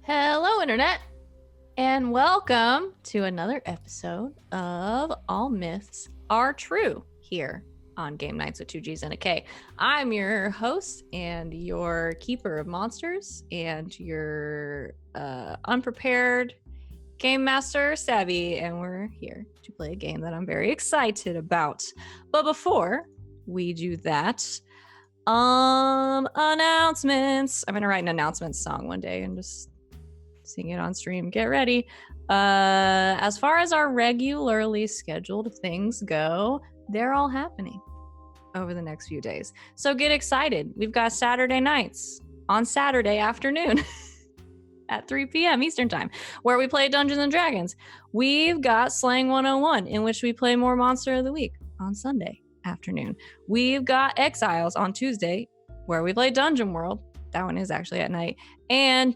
Hello, Internet, and welcome to another episode of All Myths Are True here on Game Nights with 2Gs and a K. I'm your host and your keeper of monsters and your unprepared game master, Savvy, and we're here to play a game that I'm very excited about. But before we do that, announcements. I'm gonna write an announcements song one day and just sing it on stream. Get ready. As far as our regularly scheduled things go, they're all happening over the next few days. So get excited. We've got Saturday nights on Saturday afternoon at 3 p.m. Eastern time, where we play Dungeons and Dragons. We've got Slang 101, in which we play more Monster of the Week on Sunday afternoon. We've got Exiles on Tuesday, where we play Dungeon World. That one is actually at night. And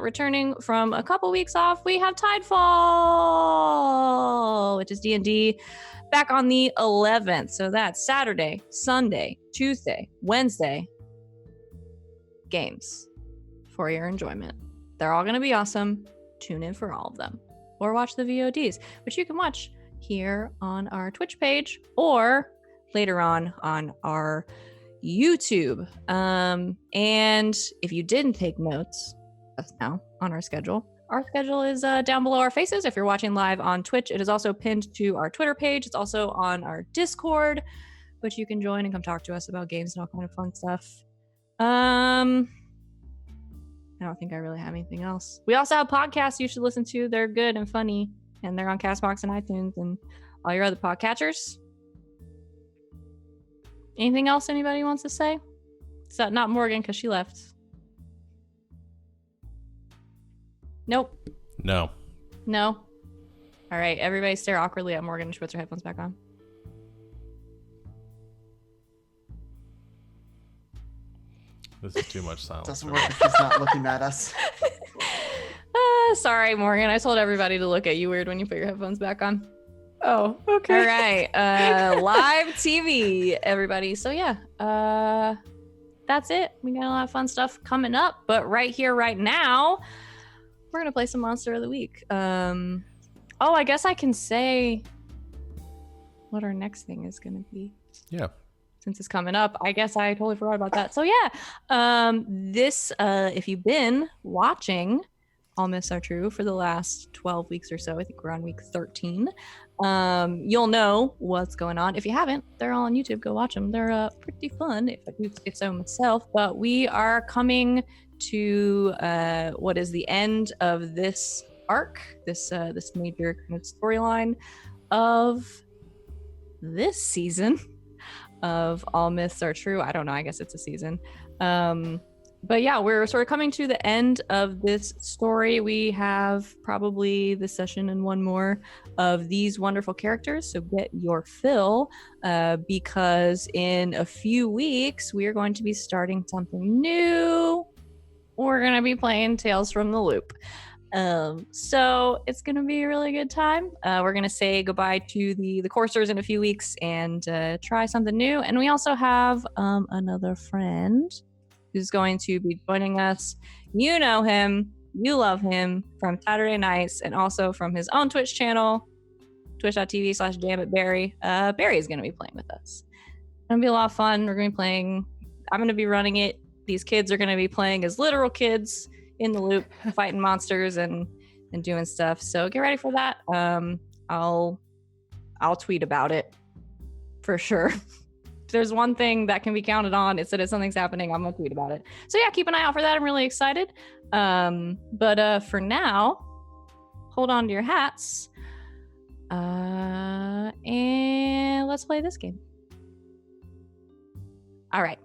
returning from a couple weeks off, we have Tidefall, which is D&D, back on the 11th. So that's Saturday, Sunday, Tuesday, Wednesday games for your enjoyment. They're all going to be awesome. Tune in for all of them. Or watch the VODs, which you can watch here on our Twitch page or later on our YouTube. And if you didn't take notes just now on our schedule is down below our faces. If you're watching live on Twitch, it is also pinned to our Twitter page. It's also on our Discord, which you can join and come talk to us about games and all kind of fun stuff. I don't think I really have anything else. We also have podcasts you should listen to. They're good and funny, and they're on Castbox and iTunes and all your other podcatchers. Anything else anybody wants to say? So not Morgan, because she left. Nope. No. All right, everybody stare awkwardly at Morgan and she puts her headphones back on. This is too much silence. Doesn't work if she's not looking at us. Sorry, Morgan. I told everybody to look at you weird when you put your headphones back on. Oh, okay. All right. Live TV, everybody. So yeah, that's it. We got a lot of fun stuff coming up, but right here, right now, we're gonna play some Monster of the Week. I guess I can say what our next thing is gonna be. Yeah. Since it's coming up, I guess I totally forgot about that. So yeah, if you've been watching All Myths Are True for the last 12 weeks or so, I think we're on week 13, you'll know what's going on. If you haven't, they're all on YouTube. Go watch them. They're pretty fun, if I do say so myself. But we are coming to what is the end of this arc, this major kind of storyline of this season of All Myths Are True. I don't know. I guess it's a season. But yeah, we're sort of coming to the end of this story. We have probably this session and one more of these wonderful characters. So get your fill, because in a few weeks, we are going to be starting something new. We're going to be playing Tales from the Loop. So it's going to be a really good time. We're going to say goodbye to the coursers in a few weeks and try something new. And we also have another friend who's going to be joining us. You know him, you love him from Saturday nights and also from his own Twitch channel, twitch.tv/dammitbarry. Barry is going to be playing with us. It's going to be a lot of fun. We're going to be playing. I'm going to be running it. These kids are going to be playing as literal kids in the loop, fighting monsters and doing stuff. So get ready for that. I'll tweet about it for sure. There's one thing that can be counted on, it's that if something's happening, I'm gonna tweet about it. So yeah, keep an eye out for that. I'm really excited. But for now, hold on to your hats, and let's play this game. All right,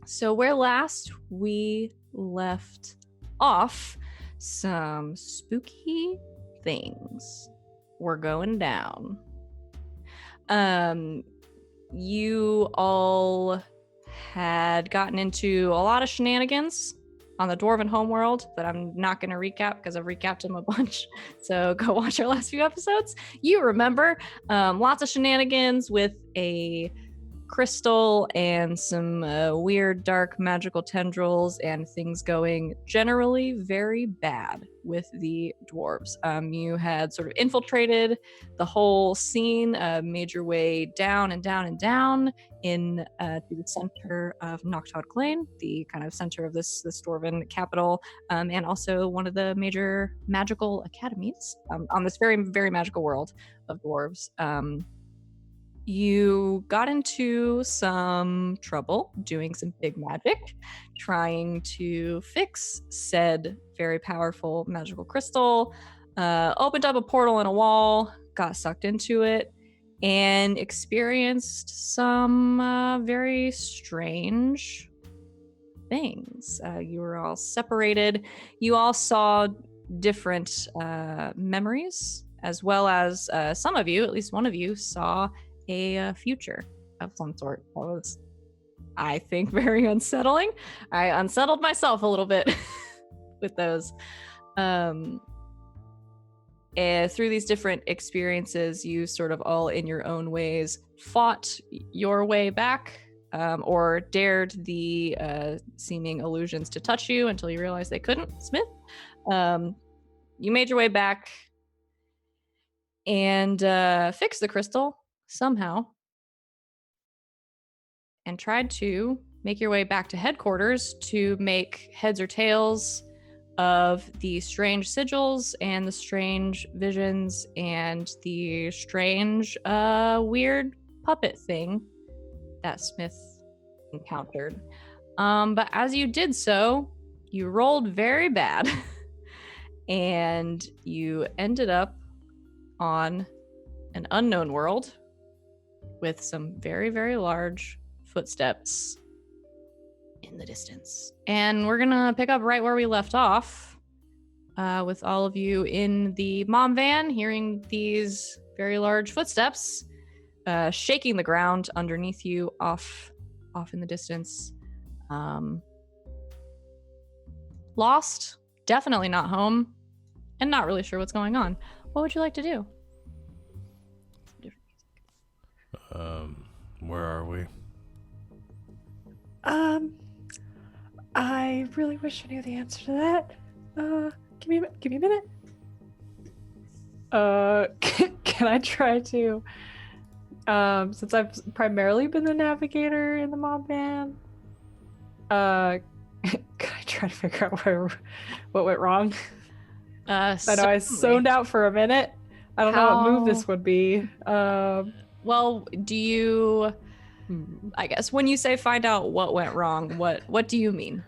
so where last we left off, some spooky things were going down. You all had gotten into a lot of shenanigans on the Dwarven homeworld that I'm not going to recap because I've recapped them a bunch. So go watch our last few episodes. You remember lots of shenanigans with a crystal and some weird dark magical tendrils and things going generally very bad with the dwarves. You had sort of infiltrated the whole scene, made your way down and down and down to the center of Noctod Clain, the kind of center of this dwarven capital, and also one of the major magical academies on this very, very magical world of dwarves. You got into some trouble doing some big magic, trying to fix said very powerful magical crystal, opened up a portal in a wall, got sucked into it, and experienced some very strange things. You were all separated. You all saw different memories, as well as some of you, at least one of you, saw a future of some sort. That was, I think, very unsettling. I unsettled myself a little bit with those. And through these different experiences, you sort of all in your own ways fought your way back, or dared the seeming illusions to touch you until you realized they couldn't, Smith. You made your way back and fixed the crystal somehow, and tried to make your way back to headquarters to make heads or tails of the strange sigils and the strange visions and the strange weird puppet thing that Smith encountered. But as you did so, you rolled very bad and you ended up on an unknown world with some very, very large footsteps in the distance. And we're gonna pick up right where we left off, with all of you in the mom van hearing these very large footsteps shaking the ground underneath you off in the distance. Lost, definitely not home, and not really sure what's going on. What would you like to do? Where are we? I really wish I knew the answer to that. Give me a minute. Can I try to, since I've primarily been the navigator in the mob van, can I try to figure out what went wrong? I know I zoned out for a minute. I don't know what move this would be. Well, do you... I guess when you say find out what went wrong, what do you mean?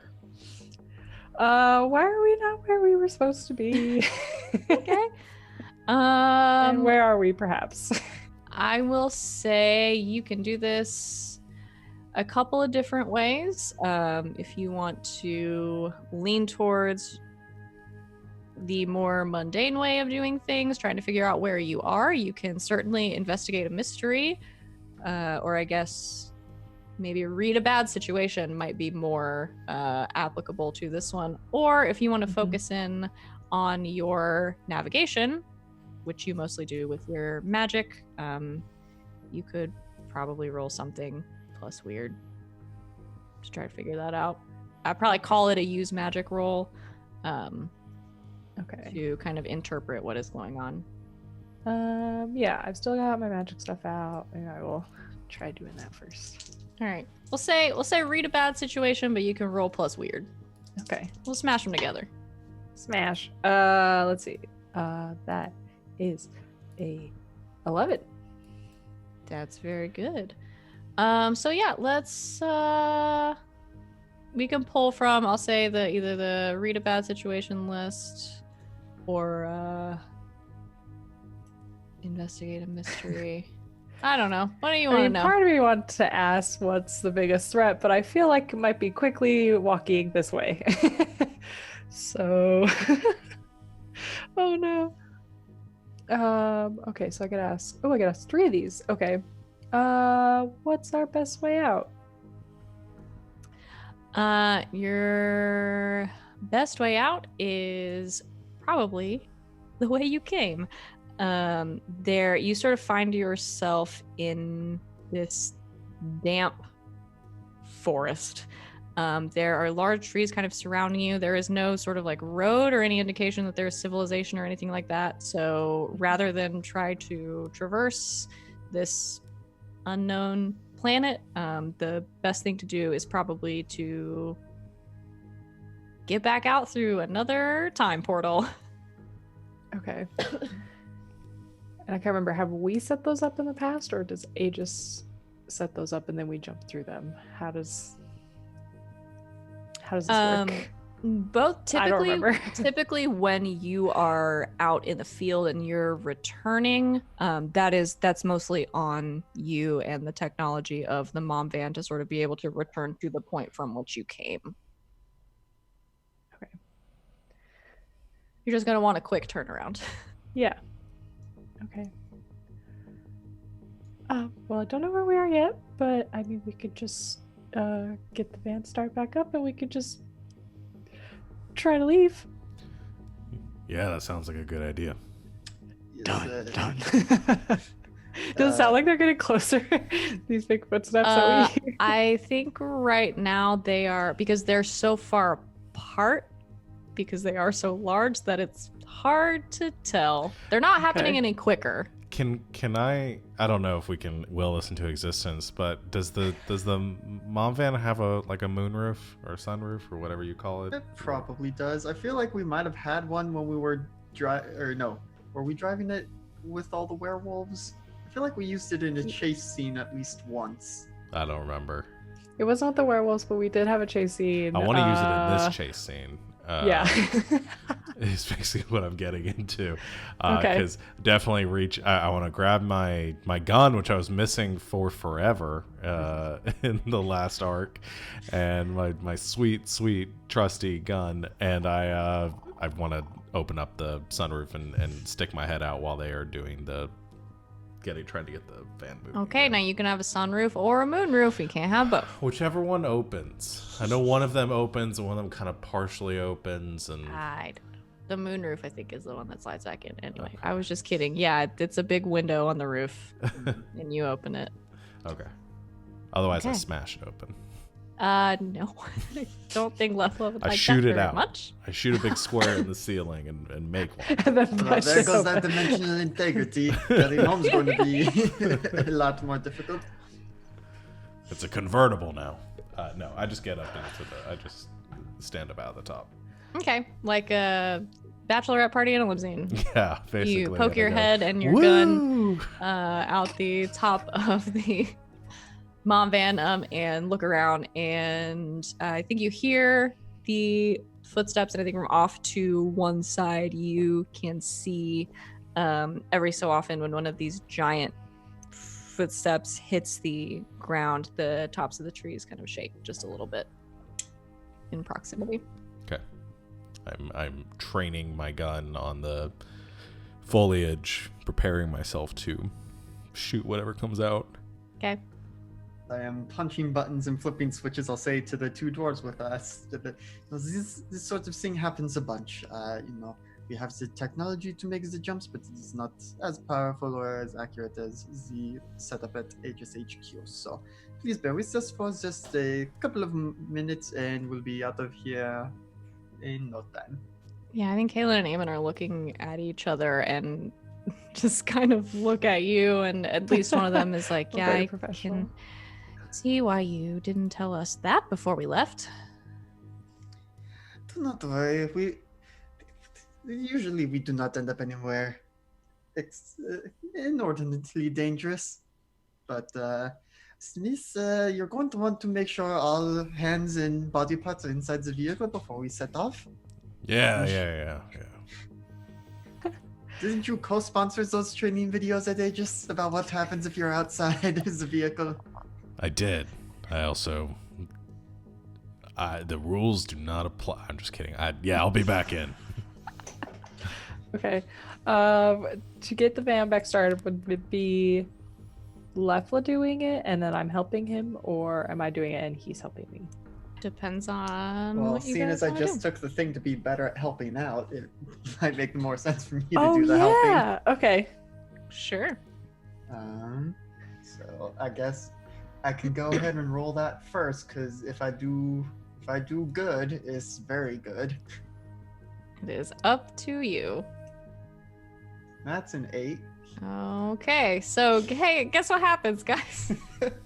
Why are we not where we were supposed to be? Okay. And where are we, perhaps? I will say you can do this a couple of different ways. If you want to lean towards the more mundane way of doing things, trying to figure out where you are, you can certainly investigate a mystery, or I guess maybe read a bad situation might be more applicable to this one. Or if you want to focus in on your navigation, which you mostly do with your magic, you could probably roll something plus weird to try to figure that out. I'd probably call it a use magic roll. Okay. To kind of interpret what is going on. Yeah, I've still got my magic stuff out, and I will try doing that first. All right. We'll say read a bad situation, but you can roll plus weird. Okay. We'll smash them together. Smash. Let's see. That is a 11. That's very good. So yeah, let's we can pull from, I'll say, either the read a bad situation list or investigate a mystery. I don't know. What do you want to know? Part of me wants to ask what's the biggest threat, but I feel like it might be quickly walking this way. So, oh no. Okay, so I gotta ask. Oh, I gotta ask 3 of these. Okay. What's our best way out? Your best way out is probably the way you came. There, you sort of find yourself in this damp forest. There are large trees kind of surrounding you. There is no sort of like road or any indication that there's civilization or anything like that. So rather than try to traverse this unknown planet, the best thing to do is probably to get back out through another time portal. Okay. And I can't remember, have we set those up in the past, or does Aegis set those up and then we jump through them? How does this work? Both I don't remember. typically when you are out in the field and you're returning, that's mostly on you and the technology of the mom van to sort of be able to return to the point from which you came. Okay. You're just gonna want a quick turnaround. Yeah. Okay. Well, I don't know where we are yet, but I mean, we could just get the van start back up and we could just try to leave. Yeah, that sounds like a good idea. Yes, Done. Does it sound like they're getting closer? These big footsteps that we hear? I think right now they are, because they're so far apart, because they are so large that it's hard to tell. They're not happening any quicker. Can I don't know if we can will this into existence, but does the mom van have a moonroof or a sunroof or whatever you call it? It probably does. I feel like we might have had one when we were were we driving it with all the werewolves? I feel like we used it in a chase scene at least once. I don't remember. It wasn't the werewolves, but we did have a chase scene. I want to use it in this chase scene. Yeah. Is basically what I'm getting into. Okay. Because definitely I want to grab my gun, which I was missing for forever in the last arc, and my sweet trusty gun, and I want to open up the sunroof and stick my head out while they are doing trying to get the van moving. Okay, now you can have a sunroof or a moonroof. You can't have both. Whichever one opens. I know one of them opens and one of them kind of partially opens, and The moonroof, I think, is the one that slides back in. Anyway, Okay. I was just kidding. Yeah, it's a big window on the roof, and you open it. okay. Otherwise, I Okay. smash it open. No, I don't think Leflo would I like shoot that it very out. much. I shoot a big square in the ceiling and make one. And then Well, push there it goes that open. dimensional integrity. Getting home's going to be a lot more difficult. It's a convertible now. No, I just get up I just stand up out of the top. Okay, like a bachelorette party in a limousine. Yeah, basically. You poke your I go, head and your gun "Woo!" out the top of the mom van and look around, and I think you hear the footsteps, and I think from off to one side you can see every so often when one of these giant footsteps hits the ground, the tops of the trees kind of shake just a little bit in proximity. Okay. I'm training my gun on the foliage, preparing myself to shoot whatever comes out. Okay. I am punching buttons and flipping switches. I'll say to the two dwarves with us, this sort of thing happens a bunch. We have the technology to make the jumps, but it's not as powerful or as accurate as the setup at Aegis HQ. So please bear with us for just a couple of minutes, and we'll be out of here in no time. Yeah, I think Kaylin and Eamon are looking at each other and just kind of look at you, and at least one of them is like, yeah, Very I professional. can see why you didn't tell us that before we left. Do not worry. We do not end up anywhere inordinately dangerous. But Denise, you're going to want to make sure all hands and body parts are inside the vehicle before we set off. Yeah. Didn't you co-sponsor those training videos at Aegis about what happens if you're outside the vehicle? I did. I also... the rules do not apply. I'm just kidding. I'll be back in. Okay. To get the van back started, would it be Lefla doing it and then I'm helping him, or am I doing it and he's helping me? Depends on Well, what you seeing guys as I wanna just do. took the thing to be better at helping out, it might make more sense for me to Oh do the helping. yeah. Okay. Sure. So I guess I can go ahead and roll that first, because if I do good, it's very good. It is up to you. That's an 8. Okay, so hey, guess what happens, guys?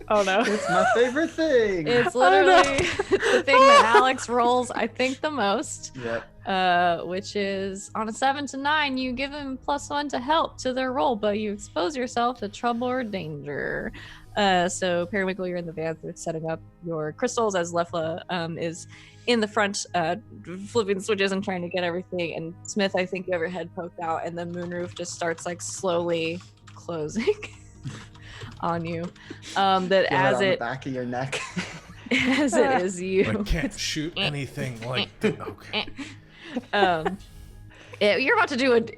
Oh no. It's my favorite thing. It's Oh, no. literally the thing that Alex rolls, I think, the most. Yep. Which is on a 7 to 9, you give him +1 to help to their roll, but you expose yourself to trouble or danger. So Periwinkle, you're in the van, so setting up your crystals as Lefla is in the front, flipping switches and trying to get everything. And Smith, I think you have your head poked out, and the moonroof just starts like slowly closing on you. That Feel as on the it back of your neck. as it is you. I can't shoot anything like that. Okay. You're about to do an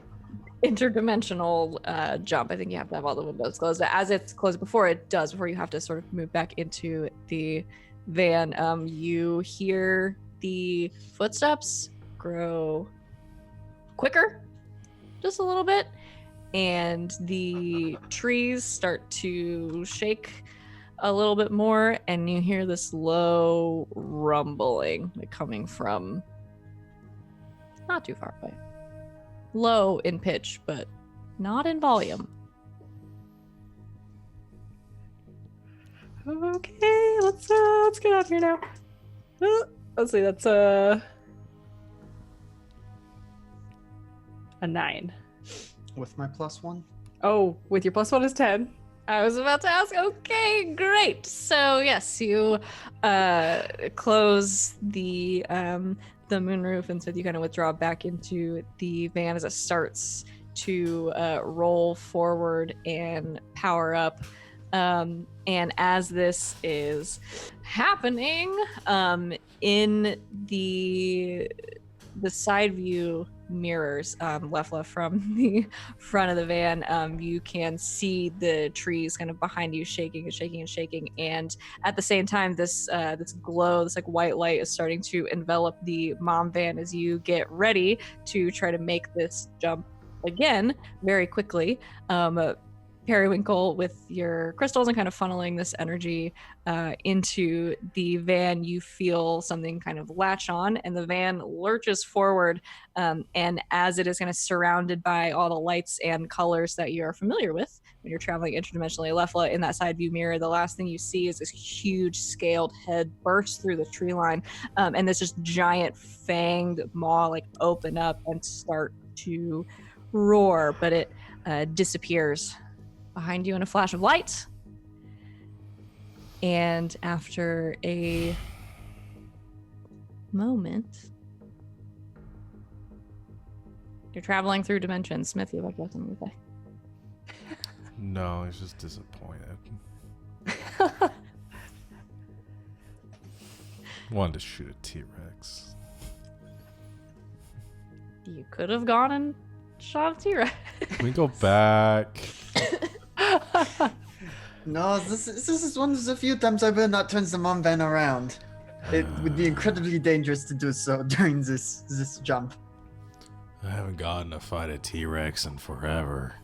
interdimensional jump. I think you have to have all the windows closed. But as it's closed, before you have to sort of move back into the van, you hear the footsteps grow quicker, just a little bit, and the trees start to shake a little bit more, and you hear this low rumbling coming from not too far away. Low in pitch, but not in volume. Okay, let's get out here now. Let's see, that's a 9. With my +1. Oh, with your +1 is 10. I was about to ask. Okay, great. So yes, you close the moonroof, and so you kind of withdraw back into the van as it starts to roll forward and power up. And as this is happening, in the side view mirrors, Lefla, from the front of the van, you can see the trees kind of behind you shaking and shaking and shaking. And at the same time, this glow, this like white light, is starting to envelop the mom van as you get ready to try to make this jump again very quickly. Periwinkle, with your crystals and kind of funneling this energy into the van, you feel something kind of latch on, and the van lurches forward. And as it is kind of surrounded by all the lights and colors that you're familiar with when you're traveling interdimensionally, Lefla, in that side view mirror, the last thing you see is this huge scaled head burst through the tree line, and this just giant fanged maw like open up and start to roar, but it disappears behind you in a flash of light. And after a moment, you're traveling through dimensions. Smith, you have something to say? No, he's just disappointed. Wanted to shoot a T-Rex. You could have gone and shot a T-Rex. Can we go back? No, this is one of the few times I will not turn the mom van around. It would be incredibly dangerous to do so during this jump. I haven't gotten to fight a T-Rex in forever.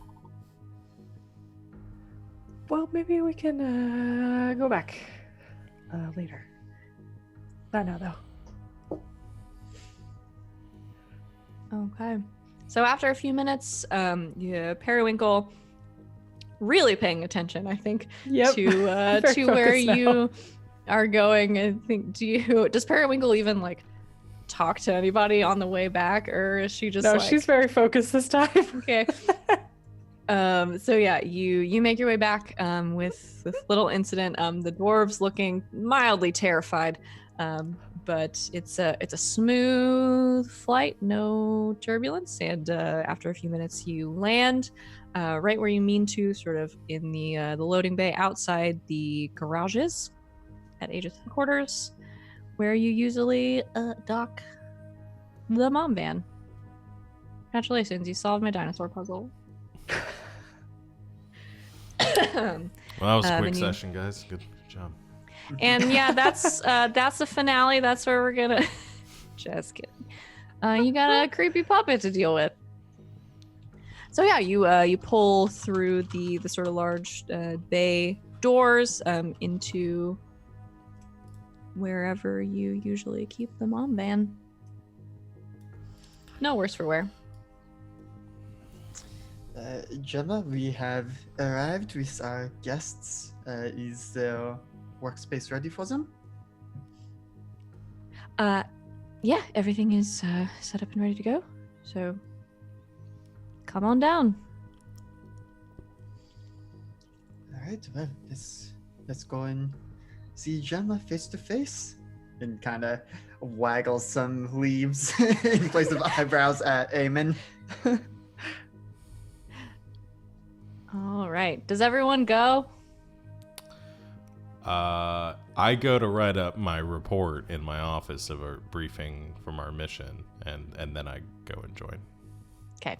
Well, maybe we can go back later. Not now, though. Okay. So after a few minutes, Periwinkle, really paying attention, I think, Yep. to Very where focused now. you are going. I think, does Periwinkle even like talk to anybody on the way back, or is she just No, like, she's very focused this time. okay? So yeah, you make your way back with little incident. The dwarves looking mildly terrified, but it's a smooth flight, no turbulence, and after a few minutes you land right where you mean to, sort of in the loading bay outside the garages at Aegis headquarters, where you usually dock the mom van. Congratulations, you solved my dinosaur puzzle. Well, that was a quick and you- session, guys. Good job. And yeah, that's the finale. That's where we're gonna. Just kidding. You got a creepy puppet to deal with. So yeah, you pull through the sort of large bay doors into wherever you usually keep the mom van. No worse for wear. Gemma, we have arrived with our guests. Is their workspace ready for them? Yeah, everything is set up and ready to go. So come on down. All right, well, let's go and see Gemma face to face. And kind of waggle some leaves in place of eyebrows at Eamon. All right. Does everyone go? I go to write up my report in my office of a briefing from our mission, and then I go and join. Okay.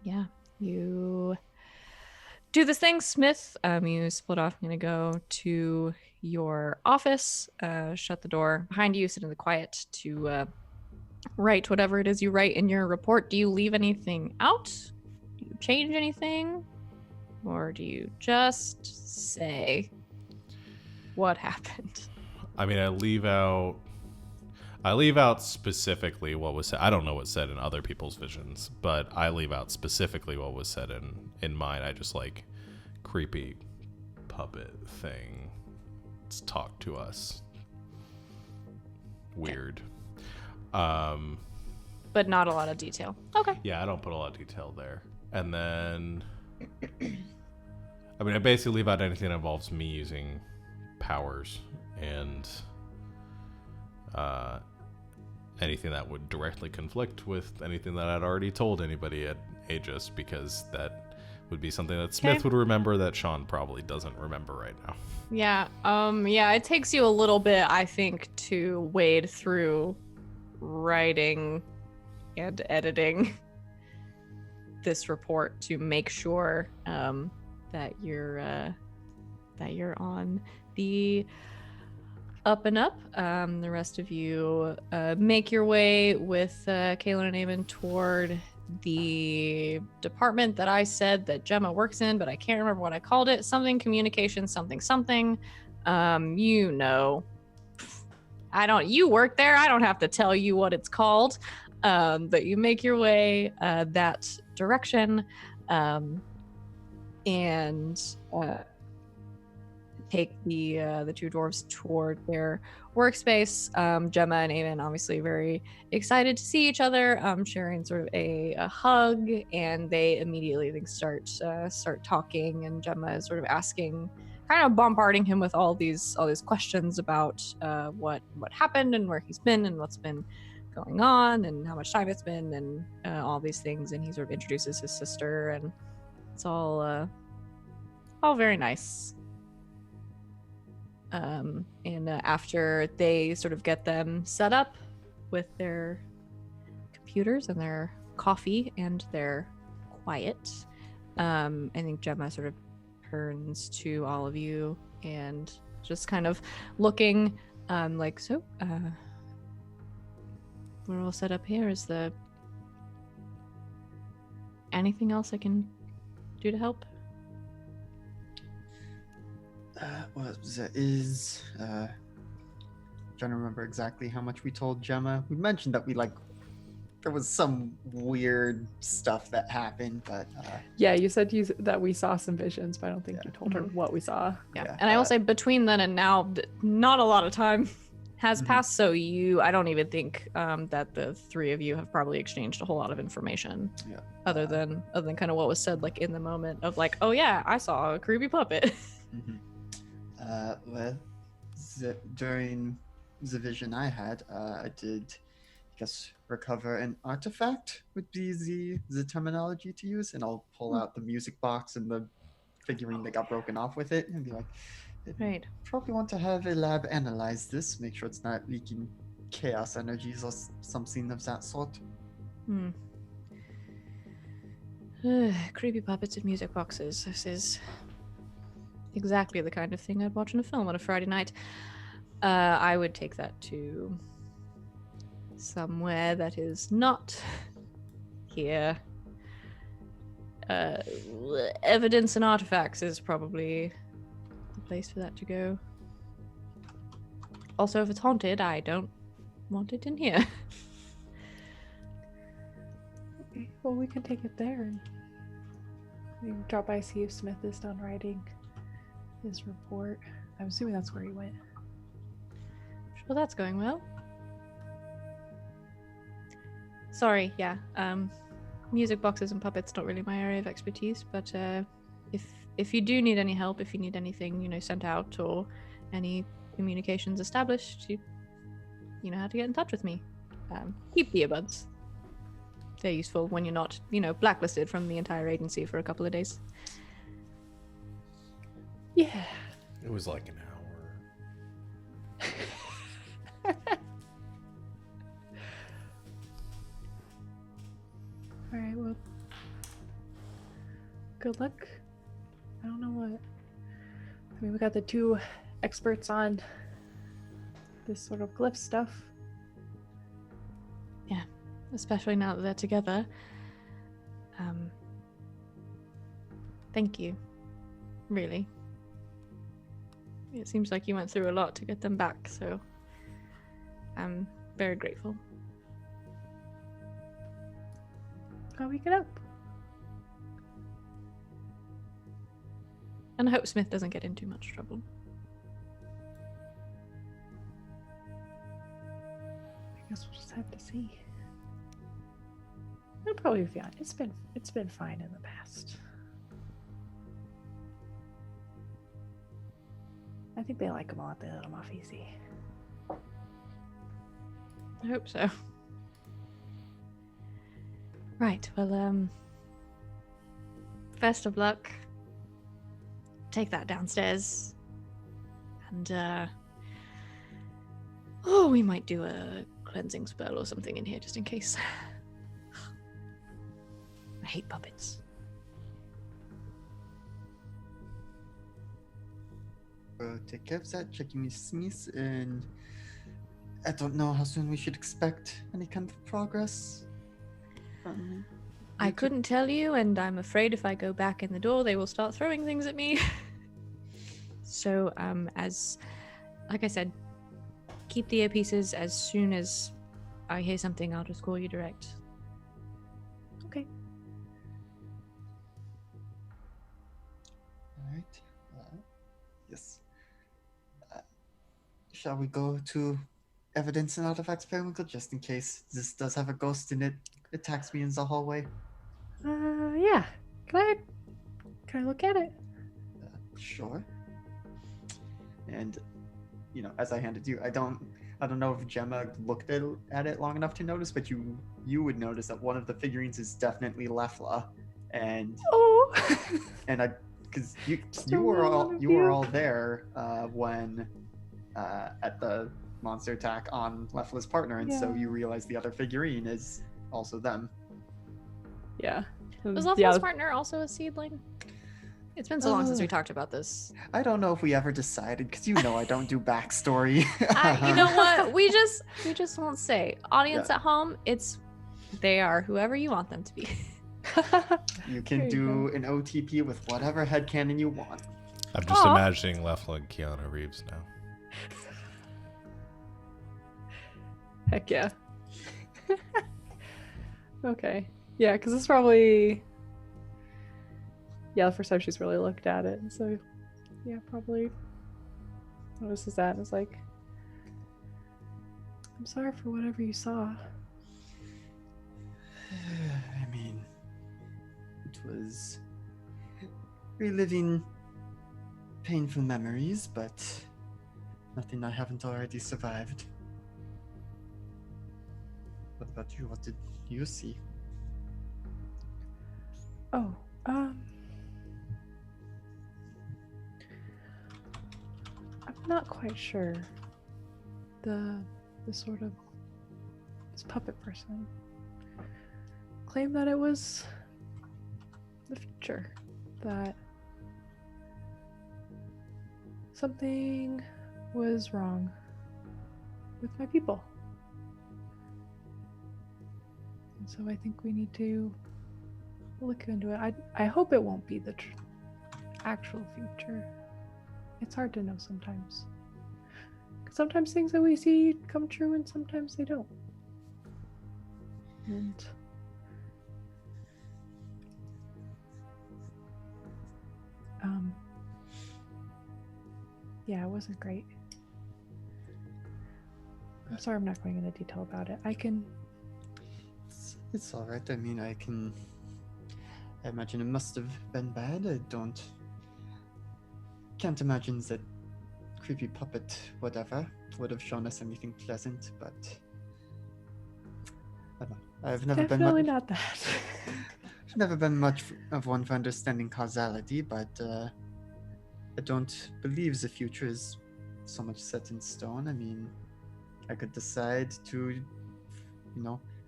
Yeah, you do this thing, Smith. You split off. I'm gonna go to your office, shut the door behind you, sit in the quiet to write whatever it is you write in your report. Do you leave anything out? Do you change anything? Or do you just say what happened? I mean, I leave out specifically what was said. I don't know what's said in other people's visions, but I leave out specifically what was said in mine. I just like creepy puppet thing. Let's talk to us. Weird. But not a lot of detail. Okay. Yeah, I don't put a lot of detail there. And then I mean, I basically leave out anything that involves me using powers and anything that would directly conflict with anything that I'd already told anybody at Aegis, because that would be something that Smith would remember that Sean probably doesn't remember right now. Yeah. Yeah, it takes you a little bit, I think, to wade through writing and editing this report to make sure that you're on the up and up. The rest of you make your way with Kaylin and Eamon toward the department that I said that Gemma works in, but I can't remember what I called it. Something communication, something. You know. You work there. I don't have to tell you what it's called. But you make your way that direction and take the two dwarves toward their workspace. Gemma and Eamon obviously very excited to see each other, sharing sort of a hug, and they immediately start talking, and Gemma is sort of asking, kind of bombarding him with all these questions about what happened and where he's been and what's been going on and how much time it's been and all these things. And he sort of introduces his sister, and it's all very nice. And after they sort of get them set up with their computers and their coffee and their quiet, I think Gemma sort of turns to all of you and just kind of looking like, so we're all set up here. Is there anything else I can do to help? Well, there is. Trying to remember exactly how much we told Gemma. We mentioned that there was some weird stuff that happened, but yeah, you said that we saw some visions, but I don't think you told her what we saw. Yeah. And I will say, between then and now, not a lot of time has passed, so I don't even think that the three of you have probably exchanged a whole lot of information. Yeah. Other than kind of what was said, like in the moment of like, oh yeah, I saw a creepy puppet. Well, during the vision I had, I did, I guess, recover an artifact would be the terminology to use, and I'll pull out the music box and the figurine that got broken off with it, and be like, Right. probably want to have a lab analyze this, make sure it's not leaking chaos energies or something of that sort. Creepy puppets and music boxes. This is exactly the kind of thing I'd watch in a film on a Friday night. I would take that to somewhere that is not here. uh, evidence and artifacts is probably the place for that to go. Also, if it's haunted, I don't want it in here. Okay, well, we can take it there. And we can drop by, see if Smith is done writing his report. I'm assuming that's where he went. Sure, that's going well. Sorry, yeah. Music boxes and puppets not really my area of expertise, but if you do need any help, if you need anything, sent out or any communications established, you know how to get in touch with me. Keep the earbuds. They're useful when you're not, blacklisted from the entire agency for a couple of days. Yeah. It was like an hour. All right, well, good luck. I don't know what. I mean, we got the two experts on this sort of glyph stuff. Yeah, especially now that they're together. Thank you. Really. It seems like you went through a lot to get them back, so I'm very grateful. How we get up? And I hope Smith doesn't get in too much trouble. I guess we'll just have to see. It'll probably be fine. It's been fine in the past. I think they like them all. They let them off easy. I hope so. Right, well, best of luck. Take that downstairs. And, we might do a cleansing spell or something in here just in case. I hate puppets. Take care of that, checking Miss Smith, and I don't know how soon we should expect any kind of progress. I couldn't tell you, and I'm afraid if I go back in the door, they will start throwing things at me. So, like I said, keep the earpieces. As soon as I hear something, I'll just call you direct. Okay. All right. Yes. Shall we go to evidence and artifacts perimeter just in case this does have a ghost in it? Attacks me in the hallway. Yeah. Can I look at it? Sure. And as I handed you, I don't know if Gemma looked at it long enough to notice, but you would notice that one of the figurines is definitely Lefla, and Oh. because you were all there when at the monster attack on Lefla's partner, and so Yeah. you realize the other figurine is also them. Yeah. Was Lefty's partner also a seedling? It's been so long since we talked about this. I don't know if we ever decided, because I don't do backstory. You know what? We just won't say. Audience at home, they are whoever you want them to be. You can do an OTP with whatever headcanon you want. I'm just imagining Lefla and Keanu Reeves now. Heck yeah. Okay. Yeah, because it's probably... Yeah, the first time she's really looked at it. So, yeah, probably notices that and is like, I'm sorry for whatever you saw. I mean, it was reliving painful memories, but nothing I haven't already survived. What about you? What did you see? Oh, I'm not quite sure. The sort of this puppet person claimed that it was the future, that something was wrong with my people. And so I think we need to look into it. I hope it won't be the actual future. It's hard to know sometimes. 'Cause sometimes things that we see come true and sometimes they don't. And yeah, it wasn't great. I'm sorry I'm not going into detail about it. I can It's all right. I mean, I imagine it must have been bad. Can't imagine that creepy puppet, whatever, would have shown us anything pleasant. But I don't know. I've never definitely been not that. I've never been much of one for understanding causality, but I don't believe the future is so much set in stone. I mean, I could decide to,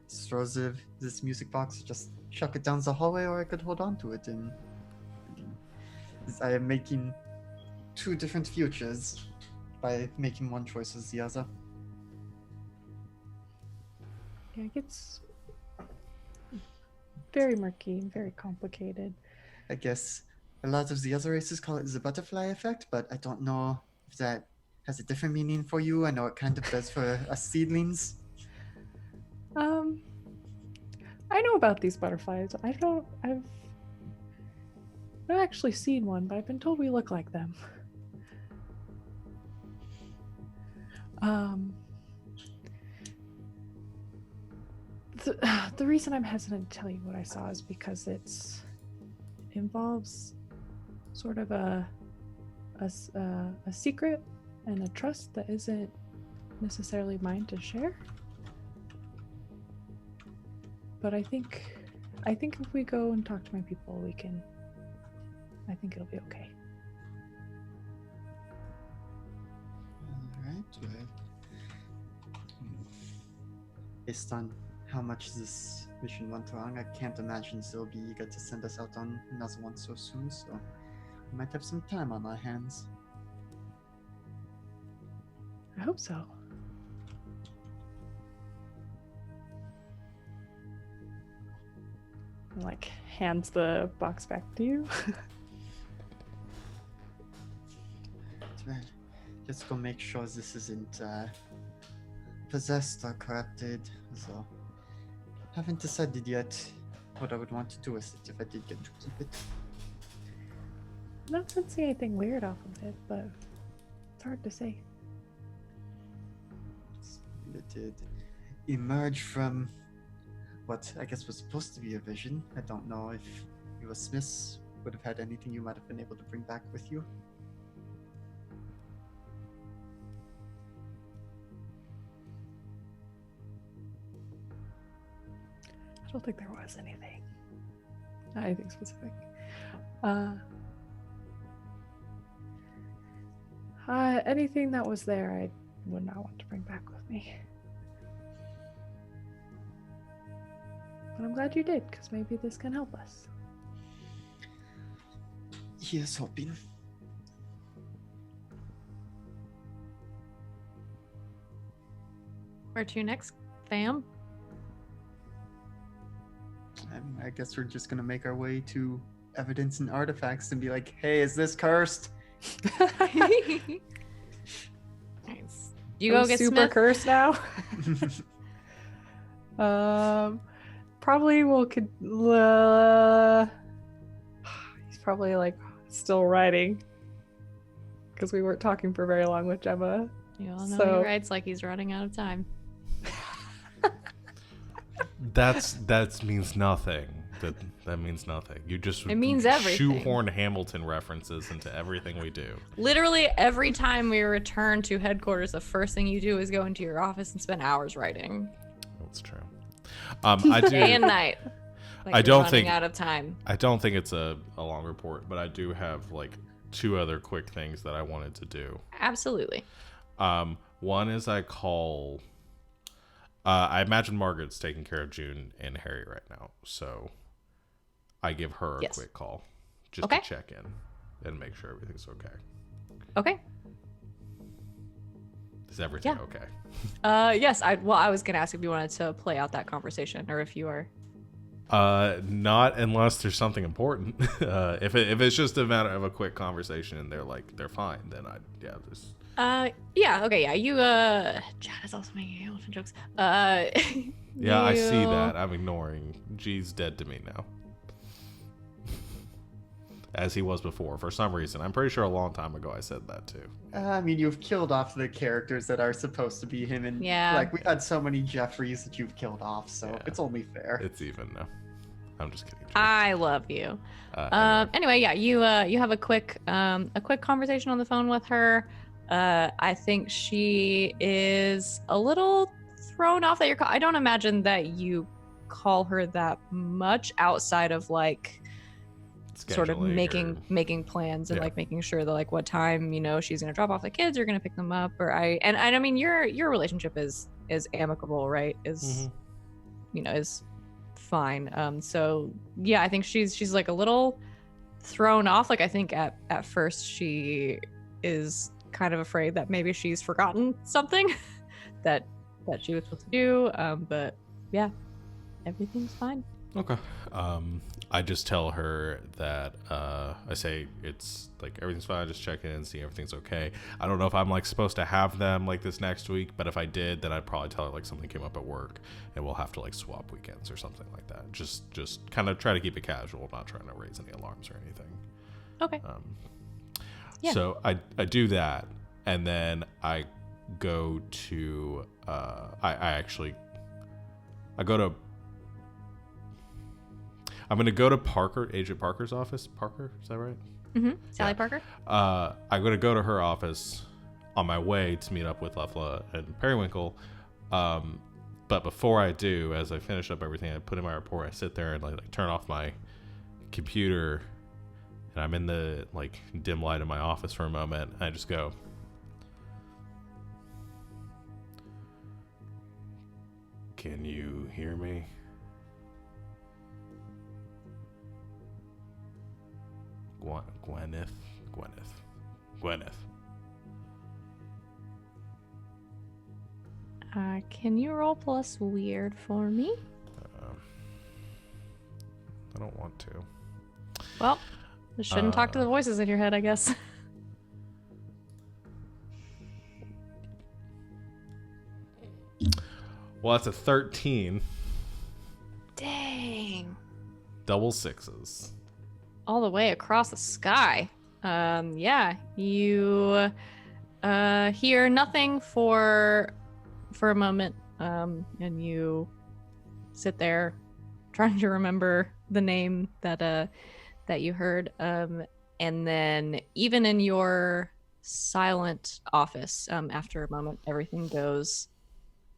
throw this music box, just chuck it down the hallway, or I could hold on to it. And I am making two different futures by making one choice as the other. Yeah, it gets very murky and very complicated. I guess a lot of the other races call it the butterfly effect, but I don't know if that has a different meaning for you. I know it kind of does for us seedlings. I know about these butterflies. I've not actually seen one, but I've been told we look like them. The reason I'm hesitant to tell you what I saw is because it involves sort of a secret and a trust that isn't necessarily mine to share. But I think if we go and talk to my people, I think it'll be okay. All right. Well, based on how much this mission went wrong, I can't imagine they'll be eager to send us out on another one so soon. So we might have some time on our hands. I hope so. And, like, hands the box back to you. Well, just go make sure this isn't possessed or corrupted. So, haven't decided yet what I would want to do with it if I did get to keep it. Not sensing anything weird off of it, but it's hard to say. It did emerge from what I guess was supposed to be a vision. I don't know if you or Smiths would have had anything you might have been able to bring back with you. I don't think there was anything specific. Anything that was there, I would not want to bring back with me. But I'm glad you did, because maybe this can help us. Here's hoping. Where to next, fam? I guess we're just gonna make our way to evidence and artifacts and be like, "Hey, is this cursed?" Nice. You go get super Smith. cursed now. Probably he's probably like still writing because we weren't talking for very long with Gemma. You all know So- he writes like he's running out of time. That means nothing. That means nothing. You just It means everything. shoehorn Hamilton references into everything we do. Literally every time we return to headquarters, the first thing you do is go into your office and spend hours writing. That's true. I do. Day and night. Like I you're don't running think- out of time. I don't think it's a long report, but I do have like 2 other quick things that I wanted to do. Absolutely. One is I imagine Margaret's taking care of June and Harry right now, so I give her a Yes. quick call just Okay. to check in and make sure everything's okay. Okay. Is everything Yeah. okay? Yes. I was gonna ask if you wanted to play out that conversation or if you are Not unless there's something important. If it's just a matter of a quick conversation and they're fine, then there's. Yeah, okay, yeah. You Chad is also making elephant jokes. Yeah, I see you- that. I'm ignoring. G's dead to me now. As he was before, for some reason. I'm pretty sure a long time ago I said that too. I mean, you've killed off the characters that are supposed to be him, and Yeah. like we've had so many Jeffreys that you've killed off, so Yeah. it's only fair. It's even now. I'm just kidding. G. I love you. Anyway. Anyway, yeah, you have a quick conversation on the phone with her. I think she is a little thrown off that you're. I don't imagine that you call her that much outside of like sort of Scheduling making plans and Yeah. like making sure that like what time she's gonna drop off the kids, you're gonna pick them up, or I mean your relationship is amicable, right? Is Mhm. is fine. So yeah, I think she's like a little thrown off. Like I think at first she is kind of afraid that maybe she's forgotten something that she was supposed to do. But yeah, everything's fine. Okay. I just tell her that I say it's like everything's fine. Just check in and see everything's okay. I don't know if I'm like supposed to have them like this next week, but if I did, then I'd probably tell her like something came up at work and we'll have to like swap weekends or something like that. Just kind of try to keep it casual, not trying to raise any alarms or anything. Okay. Yeah. So I do that, and then I go to I'm gonna go to Agent Parker's office. Parker, is that right? Sally Yeah. Parker. I'm gonna go to her office on my way to meet up with Lefla and Periwinkle. But before I do, as I finish up everything, I put in my report. I sit there and like turn off my computer, and I'm in the like dim light of my office for a moment. And I just go, "Can you hear me?" Gwyneth. Can you roll plus weird for me? I don't want to. Well, just shouldn't talk to the voices in your head, I guess. Well, that's a 13. Dang. Double sixes. All the way across the sky. Yeah, you hear nothing for a moment, and you sit there trying to remember the name that you heard, and then even in your silent office, after a moment, everything goes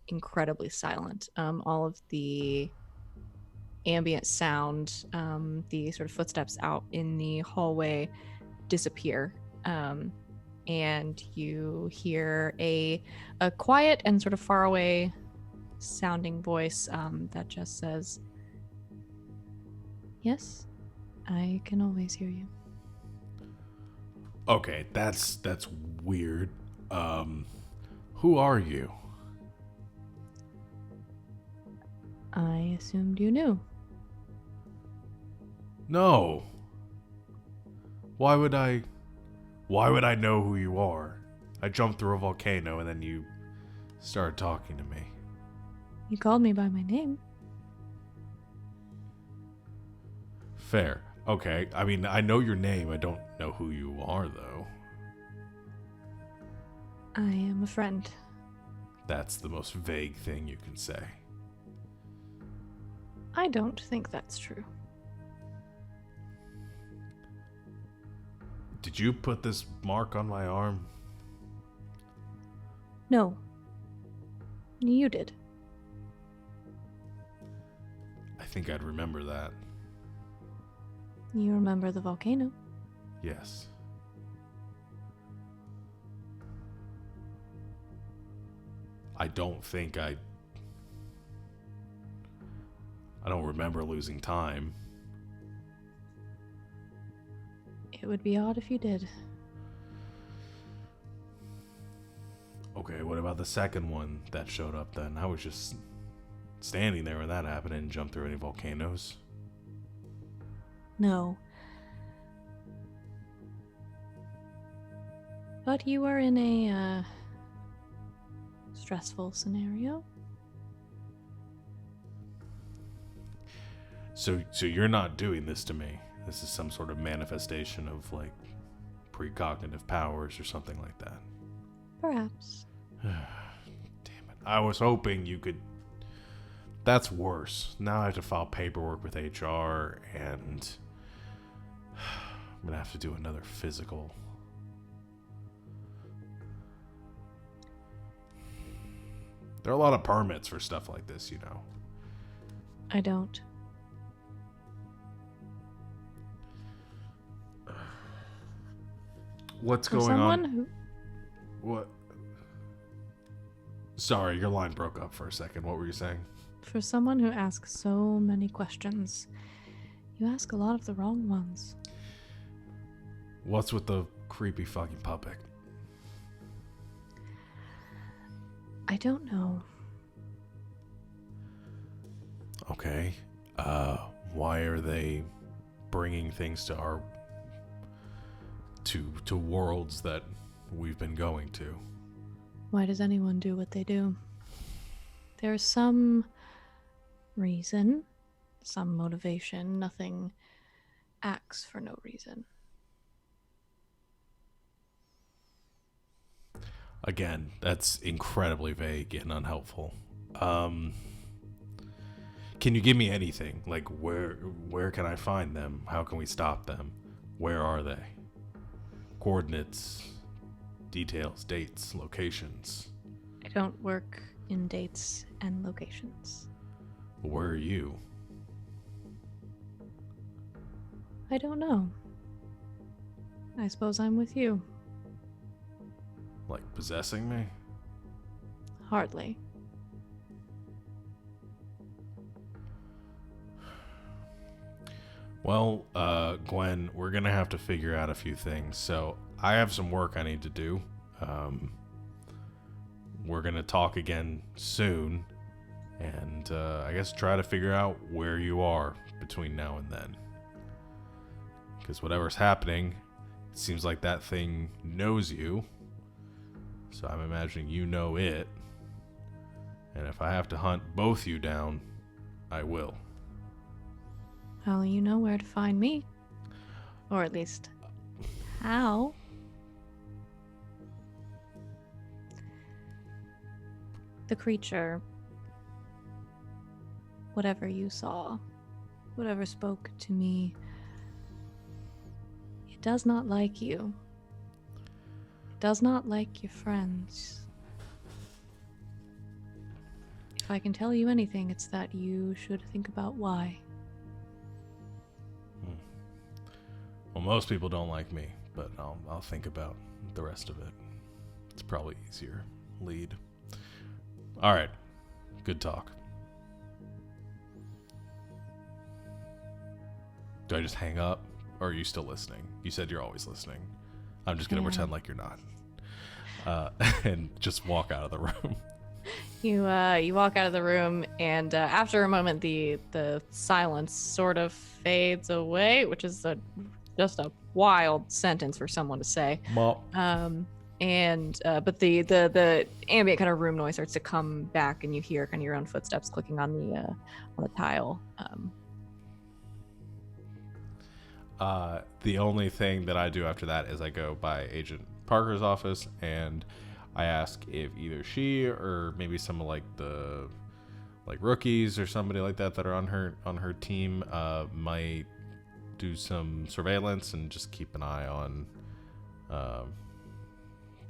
incredibly silent. All of the ambient sound, the sort of footsteps out in the hallway disappear, and you hear a quiet and sort of far away sounding voice that just says, "Yes, I can always hear you." Okay, that's weird. Who are you? I assumed you knew. No. Why would I know who you are? I jumped through a volcano and then you started talking to me. You called me by my name. Fair. Okay. I mean, I know your name. I don't know who you are, though. I am a friend. That's the most vague thing you can say. I don't think that's true. Did you put this mark on my arm? No. You did. I think I'd remember that. You remember the volcano? Yes. I don't think I don't remember losing time. It would be odd if you did. Okay, what about the second one that showed up then? I was just standing there when that happened and jump through any volcanoes. No. But you are in a stressful scenario. So you're not doing this to me. This is some sort of manifestation of like precognitive powers or something like that. Perhaps. Damn it. I was hoping you could. That's worse. Now I have to file paperwork with HR and I'm gonna have to do another physical. There are a lot of permits for stuff like this, you know. I don't. What's For going someone on? who What? Sorry, your line broke up for a second. What were you saying? For someone who asks so many questions, you ask a lot of the wrong ones. What's with the creepy fucking puppet? I don't know. Okay. Why are they bringing things to our to worlds that we've been going to? Why does anyone do what they do? There's some reason, some motivation. Nothing acts for no reason. Again, that's incredibly vague and unhelpful. Can you give me anything? Like where can I find them? How can we stop them? Where are they? Coordinates, details, dates, locations. I don't work in dates and locations. Where are you? I don't know. I suppose I'm with you. Like possessing me? Hardly. Well, Gwen, we're gonna have to figure out a few things. So I have some work I need to do. We're gonna talk again soon, and I guess try to figure out where you are between now and then. Because whatever's happening, it seems like that thing knows you. So I'm imagining you know it. And if I have to hunt both you down, I will. Well, you know where to find me. Or at least, how. The creature, whatever you saw, whatever spoke to me, it does not like you. It does not like your friends. If I can tell you anything, it's that you should think about why. Well, most people don't like me, but I'll think about the rest of it. It's probably easier. Lead. All right. Good talk. Do I just hang up, or are you still listening? You said you're always listening. I'm just gonna pretend like you're not, and just walk out of the room. You walk out of the room, and after a moment, the silence sort of fades away, which is just a wild sentence for someone to say. Mop. But the ambient kind of room noise starts to come back, and you hear kind of your own footsteps clicking on the tile. The only thing that I do after that is I go by Agent Parker's office and I ask if either she or maybe some of the rookies or somebody like that are on her team might do some surveillance and just keep an eye on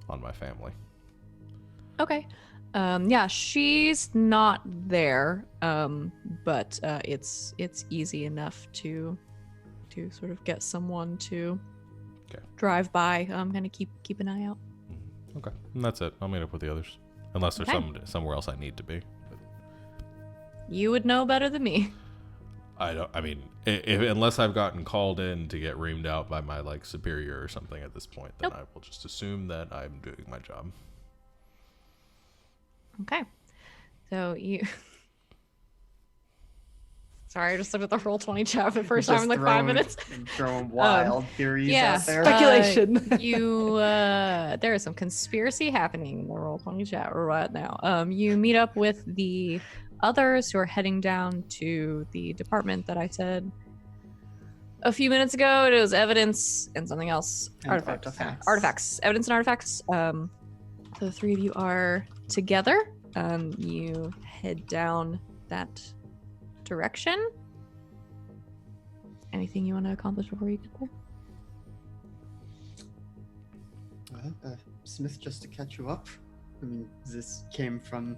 my family. Okay. Yeah, she's not there, but it's easy enough to sort of get someone to drive by. Kind of keep an eye out. Okay, and that's it. I'll meet up with the others, unless there's somewhere else I need to be. But you would know better than me. I don't. I mean, unless I've gotten called in to get reamed out by my superior or something at this point, then I will just assume that I'm doing my job. Okay, so Sorry, I just looked at the roll 20 chat for the first time in like 5 throwing- minutes. Throwing wild theories yes, out there. Speculation. There is some conspiracy happening in the roll 20 chat right now. You meet up with the others who are heading down to the department that I said a few minutes ago. It was evidence and something else. And Artifacts. Evidence and artifacts. The three of you are together. You head down that direction. Anything you want to accomplish before you get there? Smith, just to catch you up, I mean, this came from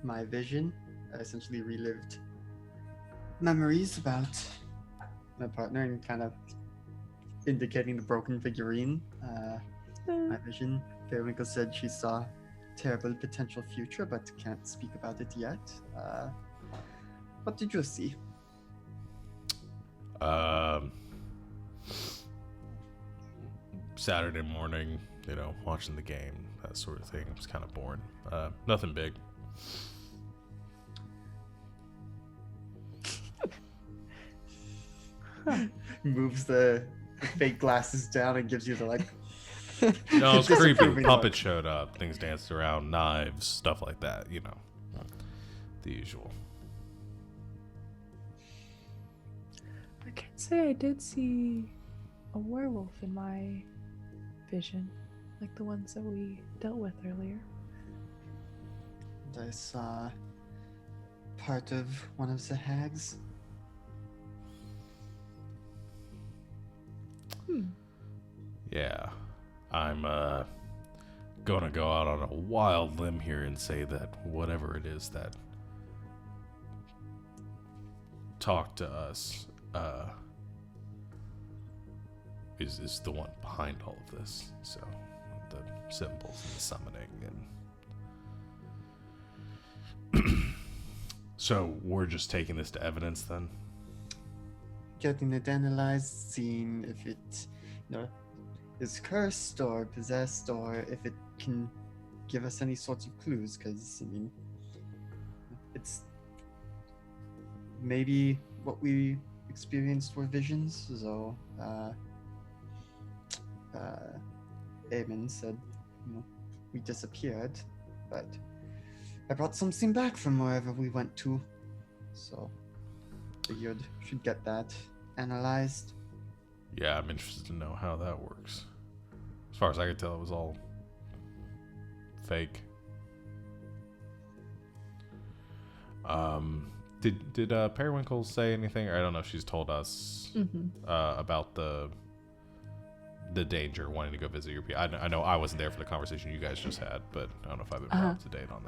my vision. I essentially relived memories about my partner and kind of indicating the broken figurine. My vision, Periwinkle said she saw terrible potential future, but can't speak about it yet. What did you see? Saturday morning, watching the game, that sort of thing. It was kind of boring. Nothing big. Moves the fake glasses down and gives you the like. No, it was creepy. disapproving Puppet look. showed up. Things danced around, knives, stuff like that. The usual. I can't say I did see a werewolf in my vision, like the ones that we dealt with earlier. And I saw part of one of the hags. Yeah, I'm gonna go out on a wild limb here and say that whatever it is that talked to us is the one behind all of this. So the symbols and the summoning and so we're just taking this to evidence then. Getting it analyzed, seeing if it, is cursed or possessed, or if it can give us any sorts of clues. Because it's maybe what we experienced were visions. So, Eamon said, we disappeared, but I brought something back from wherever we went to. So, figured should get that analyzed. Yeah, I'm interested to know how that works. As far as I could tell, it was all fake. Did Periwinkle say anything? Or I don't know if she's told us about the danger wanting to go visit your people. I know I wasn't there for the conversation you guys just had, but I don't know if I've been brought up to date on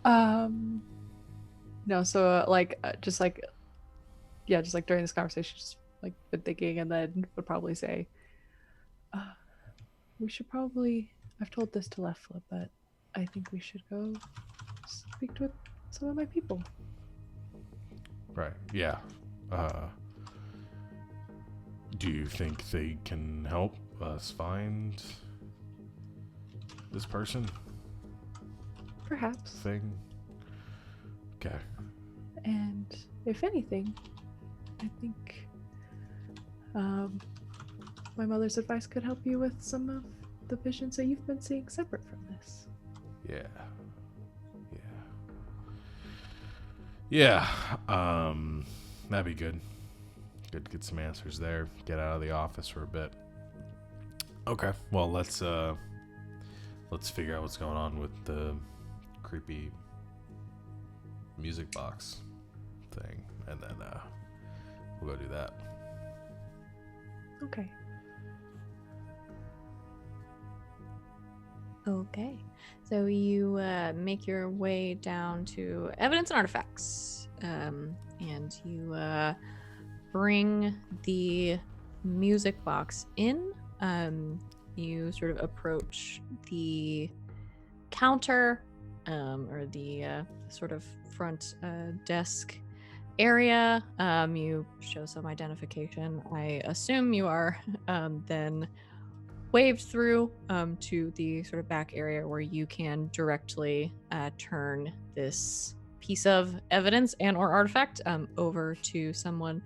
that. No, so just like during this conversation, just like been thinking, and then would probably say, we should probably, I've told this to Leftfoot, but I think we should go speak to some of my people. Right, yeah. Do you think they can help us find this person Perhaps. thing? Okay. And if anything, I think my mother's advice could help you with some of the visions that you've been seeing separate from this. Yeah, that'd be good. Good to get some answers there. Get out of the office for a bit. Okay, well let's figure out what's going on with the creepy music box thing, and then we'll go do that. Okay. Okay. So you make your way down to evidence and artifacts. And you bring the music box in. You sort of approach the counter or the sort of front desk area. You show some identification. I assume you are then waved through to the sort of back area where you can directly turn this piece of evidence and or artifact over to someone.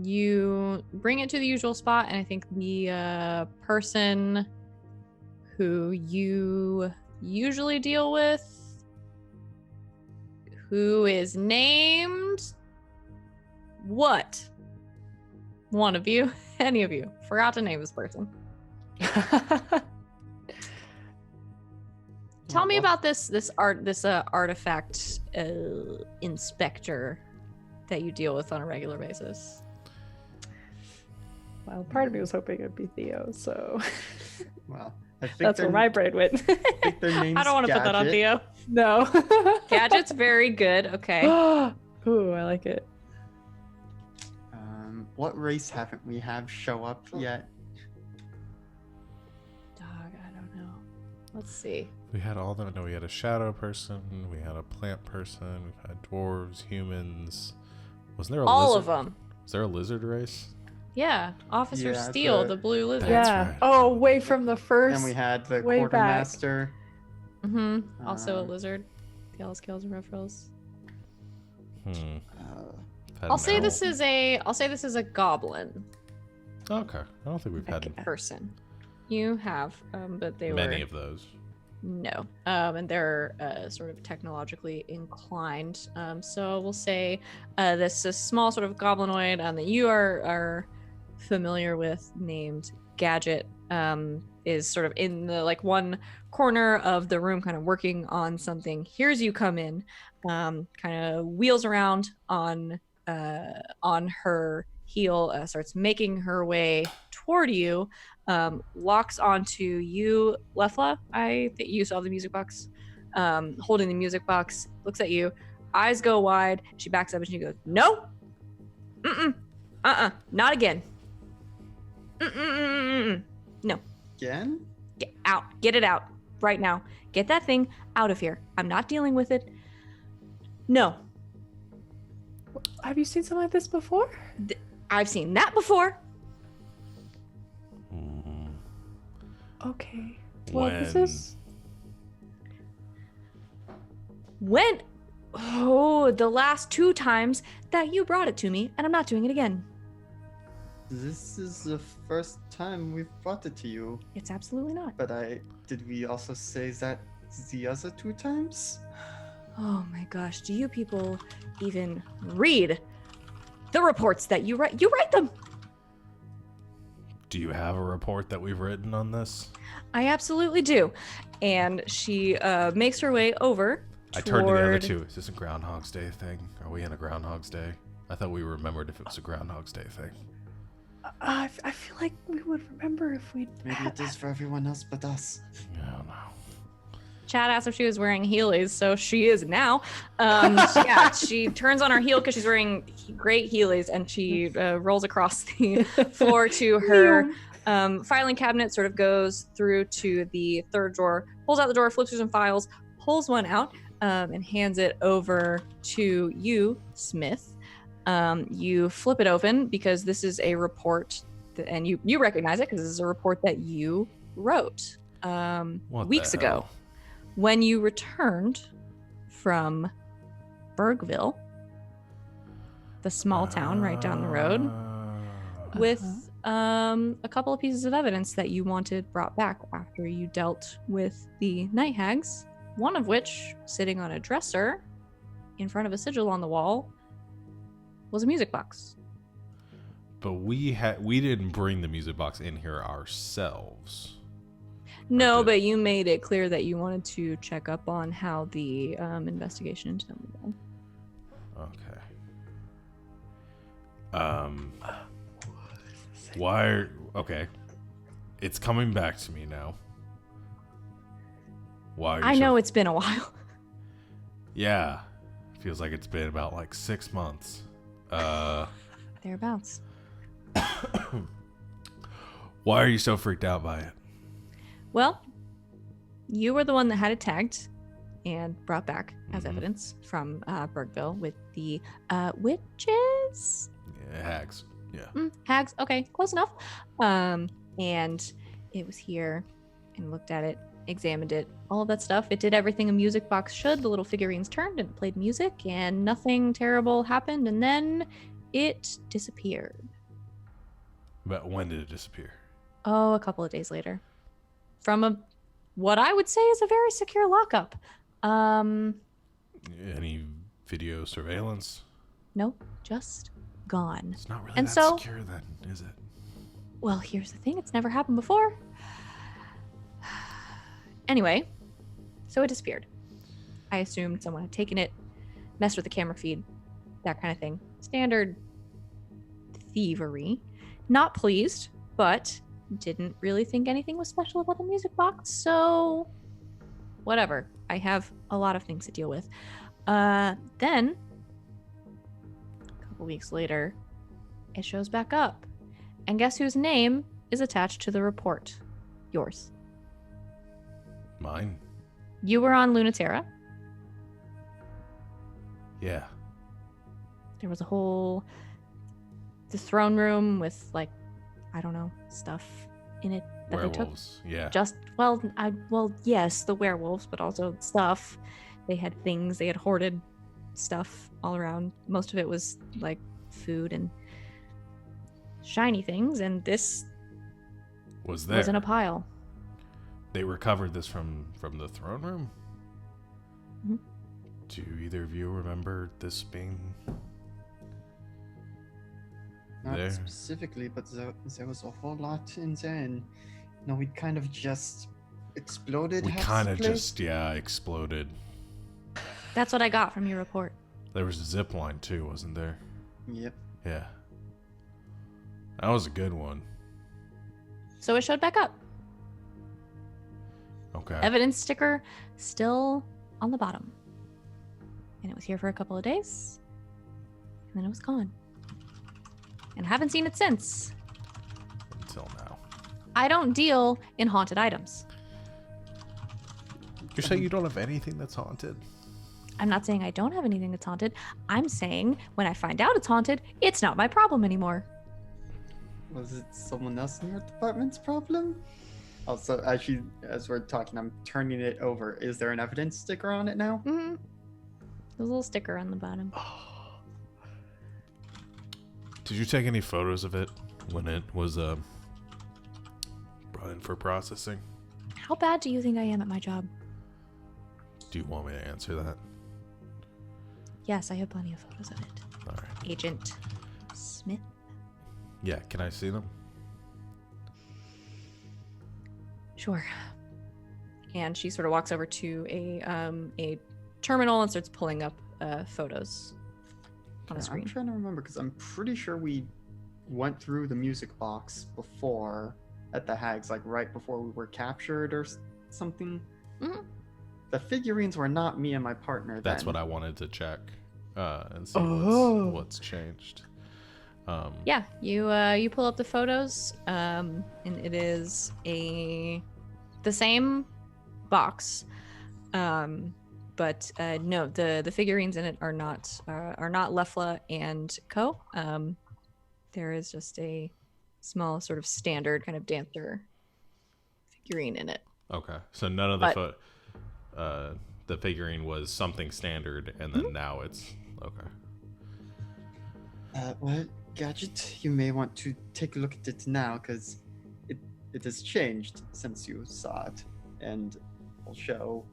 You bring it to the usual spot, and I think the person who you usually deal with, who is named what? One of you, any of you, forgot to name this person. Tell me about this artifact inspector that you deal with on a regular basis. Well, part of me was hoping it'd be Theo, so Well, I think that's where my brain went. I think their name's I don't want to put that on Gadget. Theo. No. Gadget's very good. Okay. Ooh, I like it. What race haven't we have show up yet? Dog, I don't know. Let's see. We had all them. No, we had a shadow person. We had a plant person. We had dwarves, humans. Wasn't there a All lizard? of them. Was there a lizard race? Yeah. Officer Yeah, Steele, the- the blue lizard. That's Yeah. right. Oh, way from the first. And we had the way back. quartermaster. Mm-hmm. Also a Um, lizard. Tail scales and ruffles. Hmm. Had I'll an say owl. this is a goblin Okay. I don't think we've had person. You have, but they many were of those. no, and they're sort of technologically inclined. So we'll say this is a small sort of goblinoid that you are familiar with, named Gadget. Is sort of in the like one corner of the room, kind of working on something. Hears you come in, kind of wheels around on her heel, starts making her way toward you, locks onto you, Lefla. I think you saw the music box, holding the music box, looks at you, eyes go wide. She backs up and she goes, "No, not again. No, Again? get out, get it out right now. Get that thing out of here. I'm not dealing with it. No, Have you seen something like this before? I've seen that before." Mhm. Okay. Well, When? this is. When? Oh, the last 2 times that you brought it to me, and I'm not doing it again. This is the first time we've brought it to you. It's absolutely not. But did we also say that the other 2 times? Oh my gosh, do you people even read the reports that you write? You write them. Do you have a report that we've written on this? I absolutely do. And she makes her way over. I turned to the other toward- two. Is this a Groundhog's Day thing? Are we in a Groundhog's Day? I thought we remembered if it was a Groundhog's Day thing. I feel like we would remember if we. Maybe it is for everyone else but us. I don't know. Chad asked if she was wearing Heelys, so she is now. Yeah, she turns on her heel because she's wearing great Heelys, and she rolls across the floor to her filing cabinet, sort of goes through to the third drawer, pulls out the drawer, flips through some files, pulls one out, and hands it over to you, Smith. You flip it open because this is a report, and you recognize it because this is a report that you wrote What weeks the ago. hell? When you returned from Bergville, the small town right down the road, with a couple of pieces of evidence that you wanted brought back after you dealt with the night hags, one of which, sitting on a dresser in front of a sigil on the wall, was a music box. But we didn't bring the music box in here ourselves. No, did- but you made it clear that you wanted to check up on how the investigation into them was going. Okay. Why? Okay. It's coming back to me now. Why? Are you I so- know it's been a while. Yeah. Feels like it's been about like 6 months. Thereabouts. Why are you so freaked out by it? Well, you were the one that had it tagged and brought back as Mhm. evidence from Bergville with the witches? Yeah, hags. Yeah. Hags, okay, close enough. And it was here and looked at it examined it, all of that stuff. It did everything a music box should. The little figurines turned and played music, and nothing terrible happened. And then it disappeared. But when did it disappear? Oh, a couple of days later, from what I would say is a very secure lockup. Any video surveillance? Nope, just gone. It's not really And that so- secure then, is it? Well, here's the thing, it's never happened before. Anyway, so it disappeared. I assumed someone had taken it, messed with the camera feed, that kind of thing. Standard thievery. Not pleased, but didn't really think anything was special about the music box, so whatever. I have a lot of things to deal with. Then, a couple weeks later, it shows back up. And guess whose name is attached to the report? Yours. Mine? You were on Lunaterra. Yeah. There was the throne room with, like, I don't know, stuff in it that they took. Werewolves. Yeah. Yes, the werewolves, but also stuff. They had things, they had hoarded stuff all around. Most of it was like food and shiny things, and this Was there? was in a pile. They recovered this from the throne room? Mhm. Do either of you remember this being Not there? specifically, but there was a whole lot in there, and we kind of just exploded. We half the kind of place. just, exploded. That's what I got from your report. There was a zip line too, wasn't there? Yep. Yeah. That was a good one. So it showed back up. Okay. Evidence sticker still on the bottom. And it was here for a couple of days. And then it was gone. And I haven't seen it since. Until now. I don't deal in haunted items. You're saying you don't have anything that's haunted? I'm not saying I don't have anything that's haunted. I'm saying when I find out it's haunted, it's not my problem anymore. Was it someone else in your department's problem? Also, as we're talking, I'm turning it over. Is there an evidence sticker on it now? Mm-hmm. There's a little sticker on the bottom. Did you take any photos of it when it was brought in for processing? How bad do you think I am at my job? Do you want me to answer that? Yes, I have plenty of photos of it. All right. Agent Smith. Yeah, can I see them? Sure. And she sort of walks over to a terminal and starts pulling up photos on a I'm screen. trying to remember because I'm pretty sure we went through the music box before at the Hags, like right before we were captured or something. Mhm. The figurines were not me and my partner. That's then. what I wanted to check and see Oh. what's changed. Yeah, you pull up the photos, and it is the same box, but no, the figurines in it are not Lefla and Co. There is just a small sort of standard kind of dancer figurine in it. Okay, so none of the figurine was something standard, and then now it's okay. Well, Gadget, you may want to take a look at it now because it has changed since you saw it, and I'll show.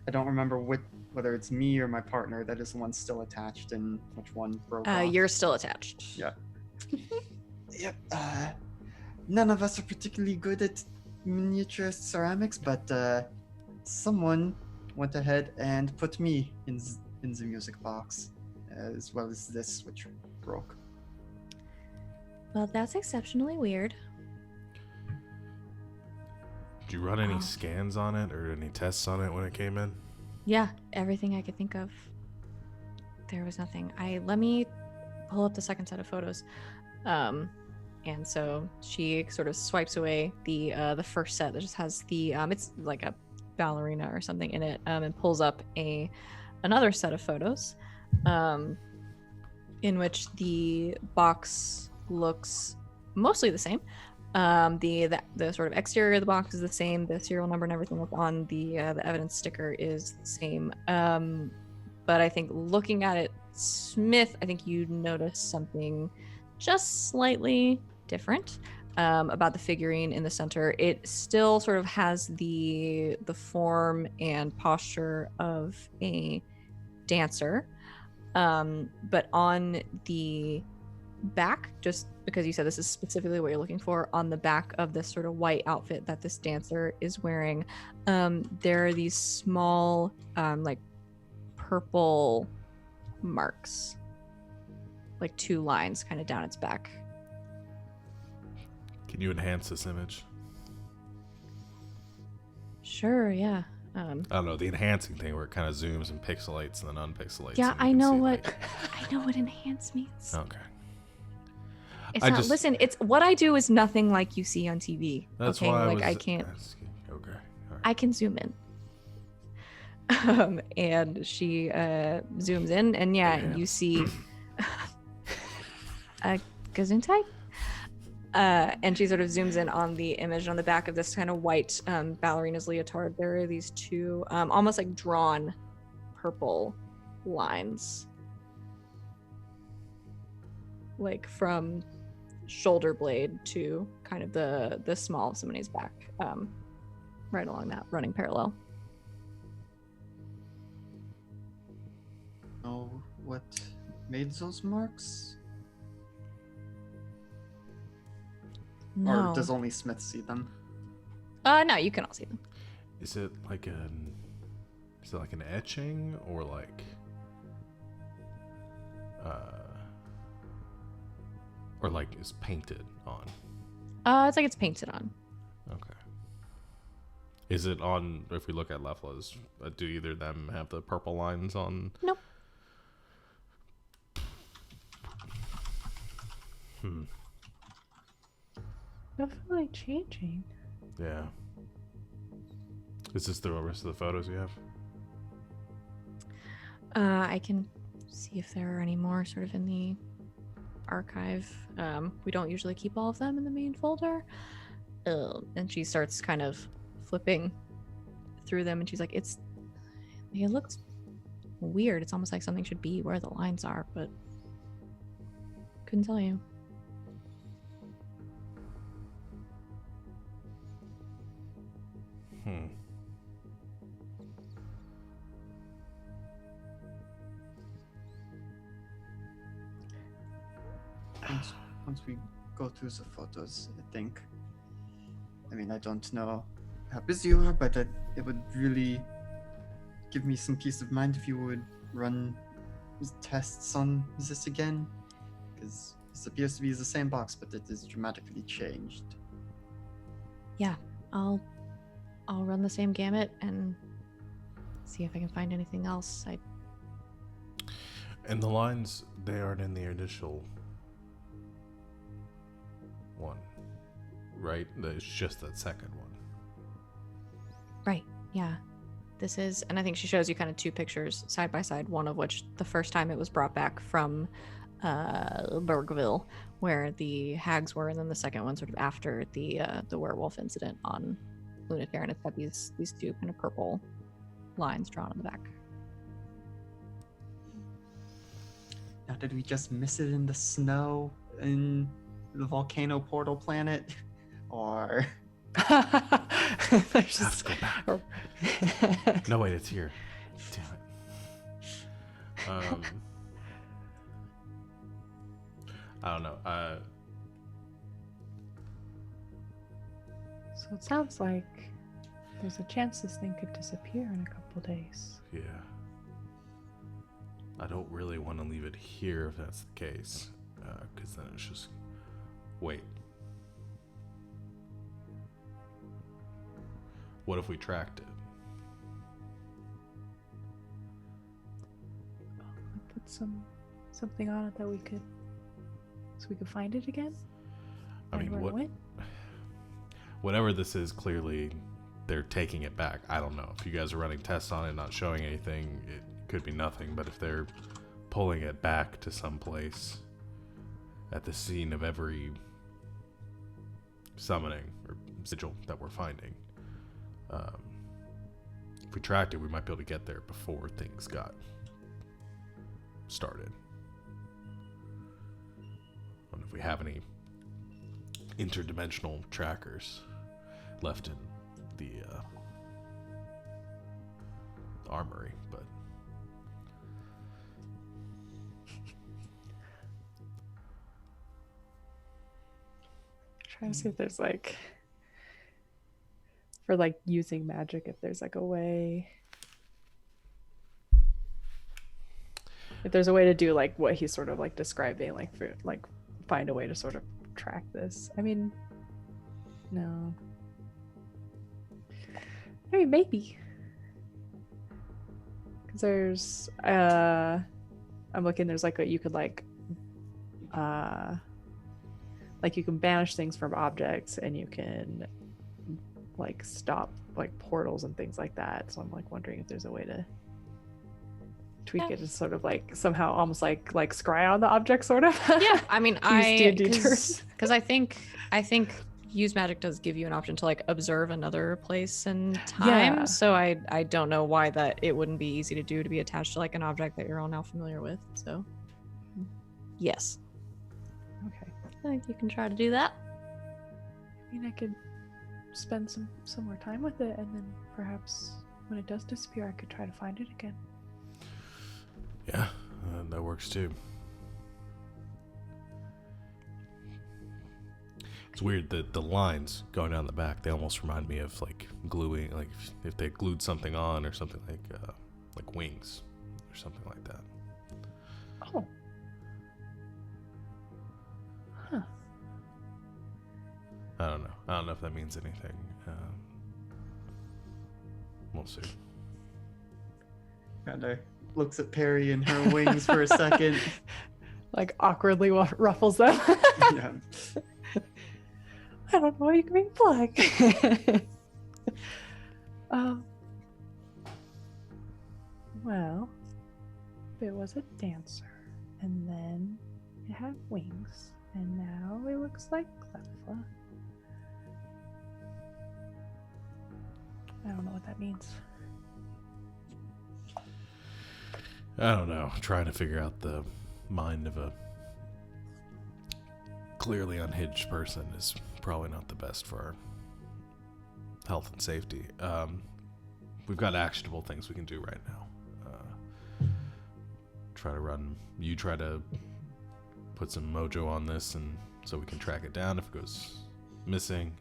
I don't remember whether it's me or my partner that is the one still attached and which one broke off. You're still attached. Yeah. Yep. None of us are particularly good at miniature ceramics, but someone went ahead and put me in the music box, as well as this, which broke. Well, that's exceptionally weird. Did you run any Wow. scans on it or any tests on it when it came in? Yeah, everything I could think of. There was nothing. Let me pull up the second set of photos. And so she sort of swipes away the first set that just has the it's like a ballerina or something in it, and pulls up another set of photos, in which the box looks mostly the same, The sort of exterior of the box is the same. The serial number and everything that's on the evidence sticker is the same. But I think looking at it, Smith, I think you notice something just slightly different about the figurine in the center. It still sort of has the form and posture of a dancer, but on the back, just because you said this is specifically what you're looking for, on the back of this sort of white outfit that this dancer is wearing, there are these small like purple marks, like 2 lines kind of down its back. Can you enhance this image? Sure, yeah. I don't know, the enhancing thing where it kind of zooms and pixelates and then unpixelates. Yeah, and you I can know see, what like- I know what enhance means. Okay. It's I not. just- Listen, it's what I do is nothing like you see on TV. That's okay, why like I I was can't. asking. Okay. All right. I can zoom in. And she zooms in, and yeah, Yeah. you see a Gesundheit. And she sort of zooms in on the image on the back of this kind of white ballerina's leotard. There are these 2 almost like drawn purple lines, like from shoulder blade to kind of the small of somebody's back, right along that, running parallel. Know what made those marks? No. Or does only Smith see them? No, you can all see them. Is it like an etching or like or like is painted on? It's like it's painted on. Okay. Is it on, if we look at Lefla's, do either of them have the purple lines on? Nope. Definitely changing. Yeah. Is this the rest of the photos you have? I can see if there are any more sort of in the archive. We don't usually keep all of them in the main folder. And she starts kind of flipping through them, and she's like, it looks weird. It's almost like something should be where the lines are, but couldn't tell you. Once we go through the photos, I think. I mean, I don't know how busy you are, but it would really give me some peace of mind if you would run tests on this again, because this appears to be the same box, but it is dramatically changed. Yeah, I'll run the same gamut and see if I can find anything else. And the lines, they aren't in the initial one, right? It's just that second one. Right, yeah. This is, and I think she shows you kind of 2 pictures side by side, one of which the first time it was brought back from Bergville, where the hags were, and then the second one sort of after the werewolf incident on Lunatic, and it's got these 2 kind of purple lines drawn on the back. Now, did we just miss it in the snow in the volcano portal planet? Or... There's Let's just... go back. No, wait, it's here. Damn it. I don't know. So it sounds like there's a chance this thing could disappear in a couple days. Yeah. I don't really want to leave it here if that's the case, because then it's just wait. What if we tracked it? Put something on it that we could, so we could find it again. I Find mean, where it went? whatever this is, clearly they're taking it back. I don't know. If you guys are running tests on it, not showing anything, it could be nothing. But if they're pulling it back to some place at the scene of every summoning or sigil that we're finding. If we tracked it, we might be able to get there before things got started. I don't know if we have any interdimensional trackers left in the armory, but Trying to see if there's like, for like using magic, if there's like a way, if there's a way to do like what he's sort of like describing, like for like find a way to sort of track this. I mean, no. I mean, maybe. Because there's, I'm looking, there's like a, you could like you can banish things from objects, and you can like stop like portals and things like that. So I'm like wondering if there's a way to tweak it to sort of like somehow almost like scry on the object, sort of. Yeah, I mean, because I think use magic does give you an option to like observe another place and time. Yeah. So I don't know why that it wouldn't be easy to do, to be attached to like an object that you're all now familiar with. So yes, Okay. I think you can try to do that. I mean, I could spend some more time with it, and then perhaps when it does disappear, I could try to find it again. yeah, that works too. It's weird that the lines going down the back, they almost remind me of like gluing, like if they glued something on or something like wings or something like that. Oh. Huh. I don't know. I don't know if that means anything. We'll see. Kinda looks at Perry and her wings for a second. Like awkwardly ruffles them. Yeah. I don't know why you can be black. Well, it was a dancer, and then it had wings, and now it looks like Clefla. I don't know what that means. I don't know. Trying to figure out the mind of a clearly unhinged person is probably not the best for our health and safety. We've got actionable things we can do right now. You try to put some mojo on this, and so we can track it down if it goes missing.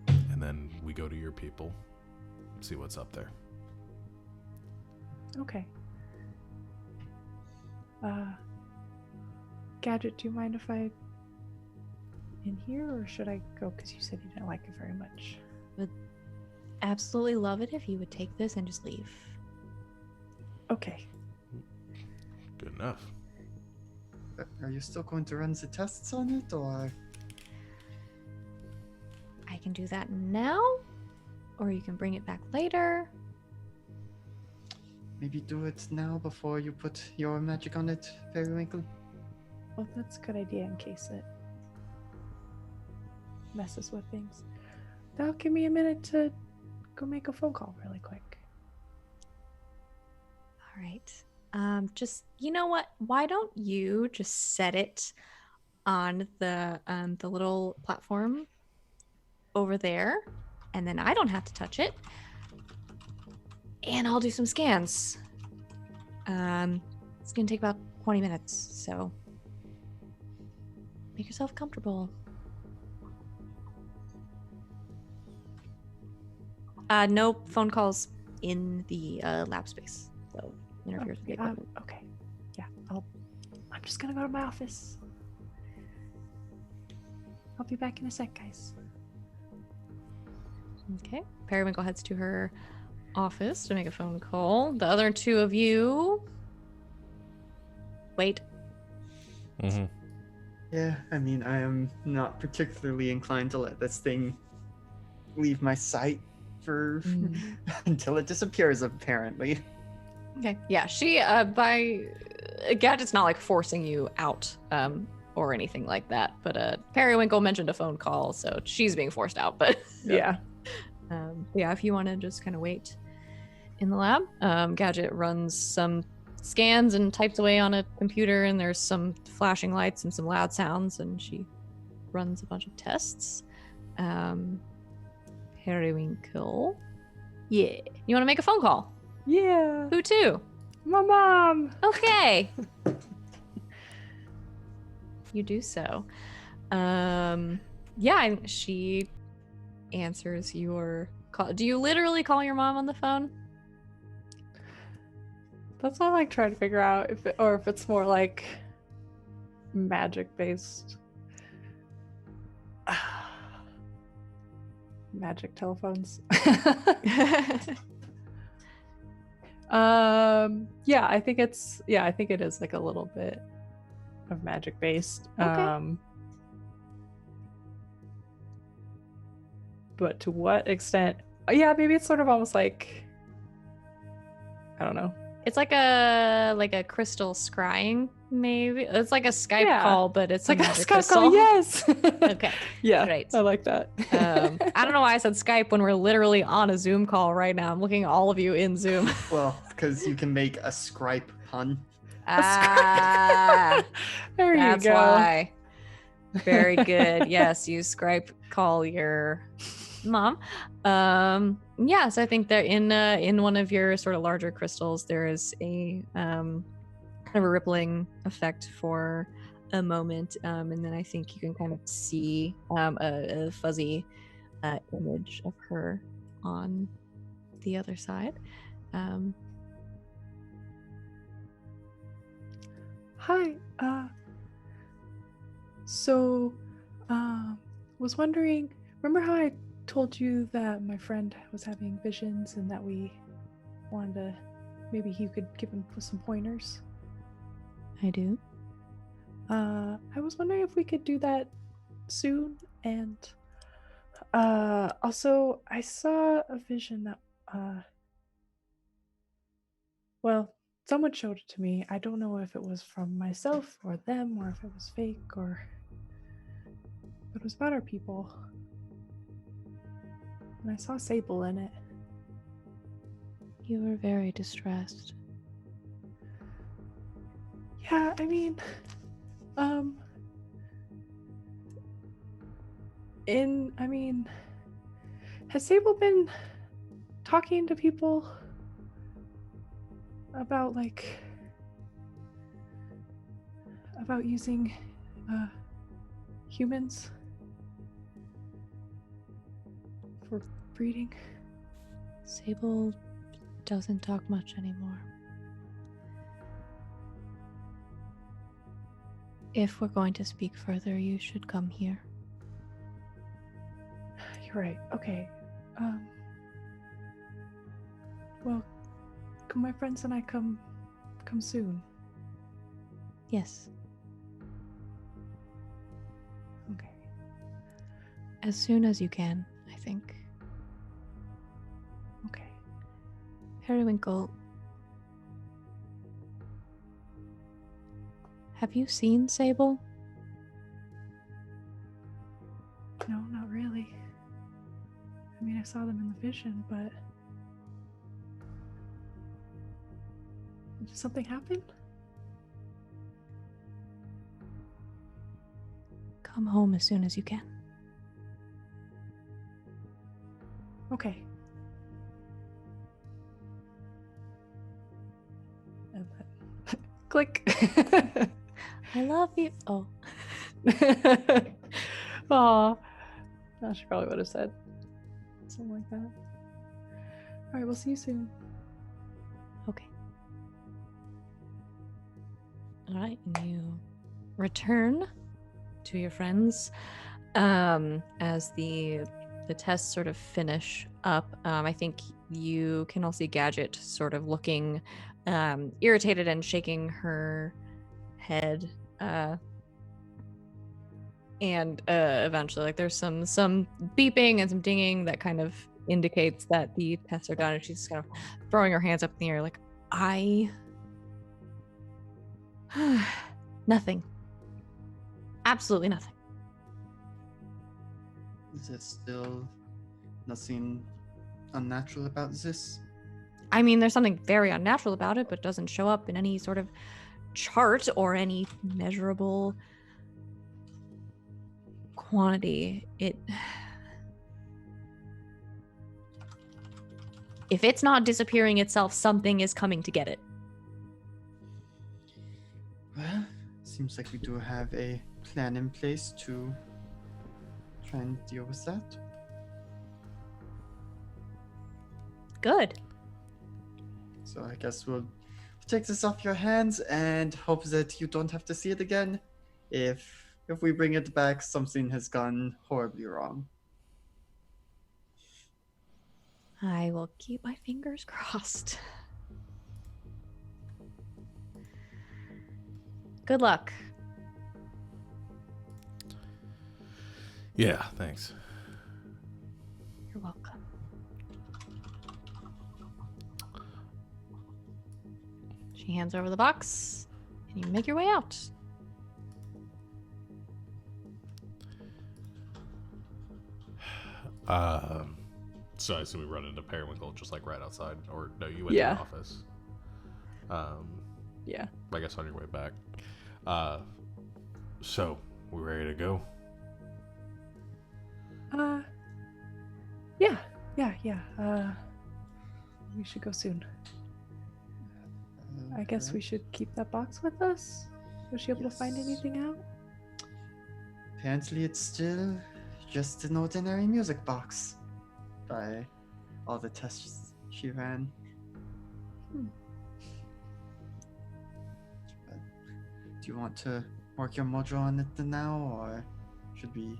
And then we go to your people, see what's up there. Okay. Gadget, do you mind if I in here, or should I go? Because you said you didn't like it very much. Absolutely love it if you would take this and just leave. Okay. Good enough. Are you still going to run the tests on it, or? I can do that now, or you can bring it back later. Maybe do it now before you put your magic on it, Periwinkle. Well, that's a good idea in case it messes with things. That'll give me a minute to go make a phone call really quick. All right. Just, you know what? Why don't you just set it on the little platform over there, and then I don't have to touch it, and I'll do some scans. It's gonna take about 20 minutes, so make yourself comfortable. No phone calls in the lab space, so interferes with the equipment. Okay. Yeah, I'm just gonna go to my office. I'll be back in a sec, guys. Okay. Periwinkle heads to her office to make a phone call. The other two of you wait. Mm-hmm. Yeah, I mean, I am not particularly inclined to let this thing leave my sight for until it disappears, apparently. Okay. Yeah, she Gadget's not like forcing you out or anything like that. But Periwinkle mentioned a phone call, so she's being forced out. But Yeah. yeah, if you want to just kind of wait in the lab, Gadget runs some scans and types away on a computer, and there's some flashing lights and some loud sounds, and she runs a bunch of tests. Periwinkle. Yeah. You want to make a phone call? Yeah. Who to? My mom. Okay. You do so. Yeah, and she answers your call. Do you literally call your mom on the phone? That's what I'm like trying to figure out if it's more like magic based. Magic telephones. Yeah, I think it is like a little bit of magic based. Okay. But to what extent? Yeah, maybe it's sort of almost like, I don't know. It's like a crystal scrying, maybe. It's like a Skype call, but it's like a magic Skype crystal. call. Yes. Okay. Yeah. Right. I like that. I don't know why I said Skype when we're literally on a Zoom call right now. I'm looking at all of you in Zoom. Well, because you can make a Skype pun. Ah, There you that's go. why. Very good. Yes, you Skype call your mom. Yeah, so I think that in one of your sort of larger crystals, there is a kind of a rippling effect for a moment, and then I think you can kind of see a fuzzy image of her on the other side. Hi. So, was wondering. Remember how I told you that my friend was having visions and that we wanted to, maybe you could give him some pointers? I do. I was wondering if we could do that soon, and also I saw a vision that well, someone showed it to me. I don't know if it was from myself or them or if it was fake but it was about our people. And I saw Sable in it. You were very distressed. Yeah, I mean, has Sable been talking to people about about using humans for breeding? Sable doesn't talk much anymore. If we're going to speak further, you should come here. You're right. Okay. Well, can my friends and I come soon? Yes. Okay. As soon as you can, I think. Okay. Periwinkle, have you seen Sable? No, not really. I mean, I saw them in the vision, but did something happen? Come home as soon as you can. Okay. And then click. I love you. Oh. Aw. She probably would have said something like that. Alright, we'll see you soon. Okay. All right, and you return to your friends as the tests sort of finish up. I think you can all see Gadget sort of looking irritated and shaking her head, and eventually, like, there's some beeping and some dinging that kind of indicates that the tests are done, and she's kind of throwing her hands up in the air, like, I nothing. Absolutely nothing. Is there still nothing unnatural about this? I mean, there's something very unnatural about it, but it doesn't show up in any sort of chart or any measurable quantity. If it's not disappearing itself, something is coming to get it. Well, seems like we do have a plan in place to try and deal with that. Good. So I guess we'll take this off your hands and hope that you don't have to see it again. If we bring it back, something has gone horribly wrong. I will keep my fingers crossed. Good luck. Yeah, thanks. You're welcome. She hands over the box, and you make your way out. So I assume we run into Periwinkle just like right outside, or no, you went Yeah. to the office. Yeah. I guess on your way back. So we ready to go? Yeah. We should go soon. I guess we should keep that box with us. Was she able to find Yes. anything out? Apparently it's still just an ordinary music box by all the tests she ran. Hmm. But do you want to work your mojo on it now, or should we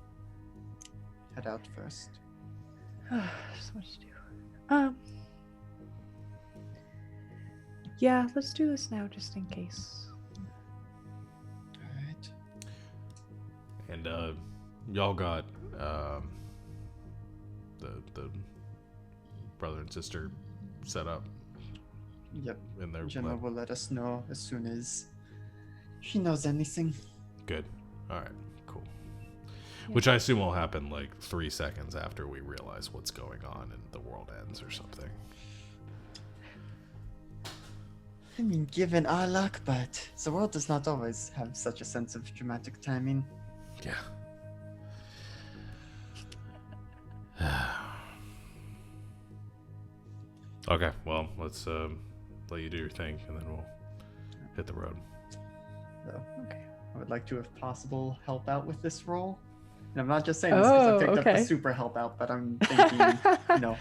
head out first? So much to do. Yeah, let's do this now just in case. Alright. And y'all got the brother and sister set up Yep. in their Jenna lab. will let us know as soon as she knows anything. Good. All right. Cool. Yeah. Which I assume will happen like 3 seconds after we realize what's going on and the world ends or something. I mean, given our luck, but the world does not always have such a sense of dramatic timing. Yeah. Okay. Well, let's let you do your thing, and then we'll hit the road. So Okay. I would like to, if possible, help out with this role. And I'm not just saying this because I picked up okay. the super help out, but I'm thinking, you know,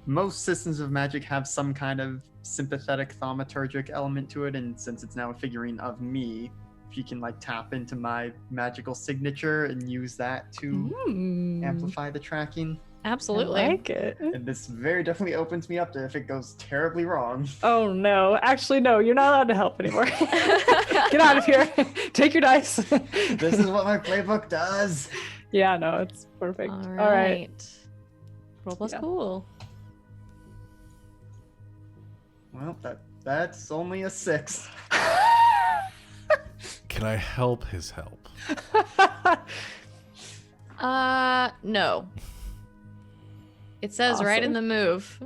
most systems of magic have some kind of sympathetic thaumaturgic element to it, and since it's now a figurine of me, if you can like tap into my magical signature and use that to amplify the tracking. Absolutely. I like it. And this very definitely opens me up to if it goes terribly wrong. Oh no. Actually, no, you're not allowed to help anymore. Get out of here. Take your dice. This is what my playbook does. Yeah, no, it's perfect. All All right. right. Roll plus Yeah. cool. Well, that's only a 6. Can I help his help? No. It says right in the Awesome. move.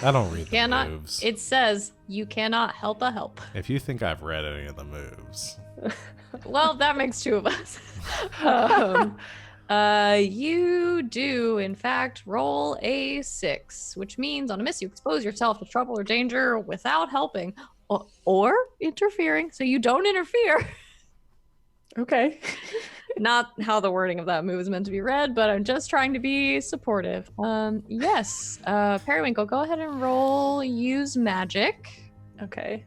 I don't read the Cannot. moves. It says you cannot help a help. If you think I've read any of the moves, Well, that makes two of us. You do, in fact, roll a 6, which means on a miss, you expose yourself to trouble or danger without helping or interfering. So you don't interfere. Okay. Not how the wording of that move is meant to be read, but I'm just trying to be supportive. Yes. Periwinkle, go ahead and roll use magic. Okay.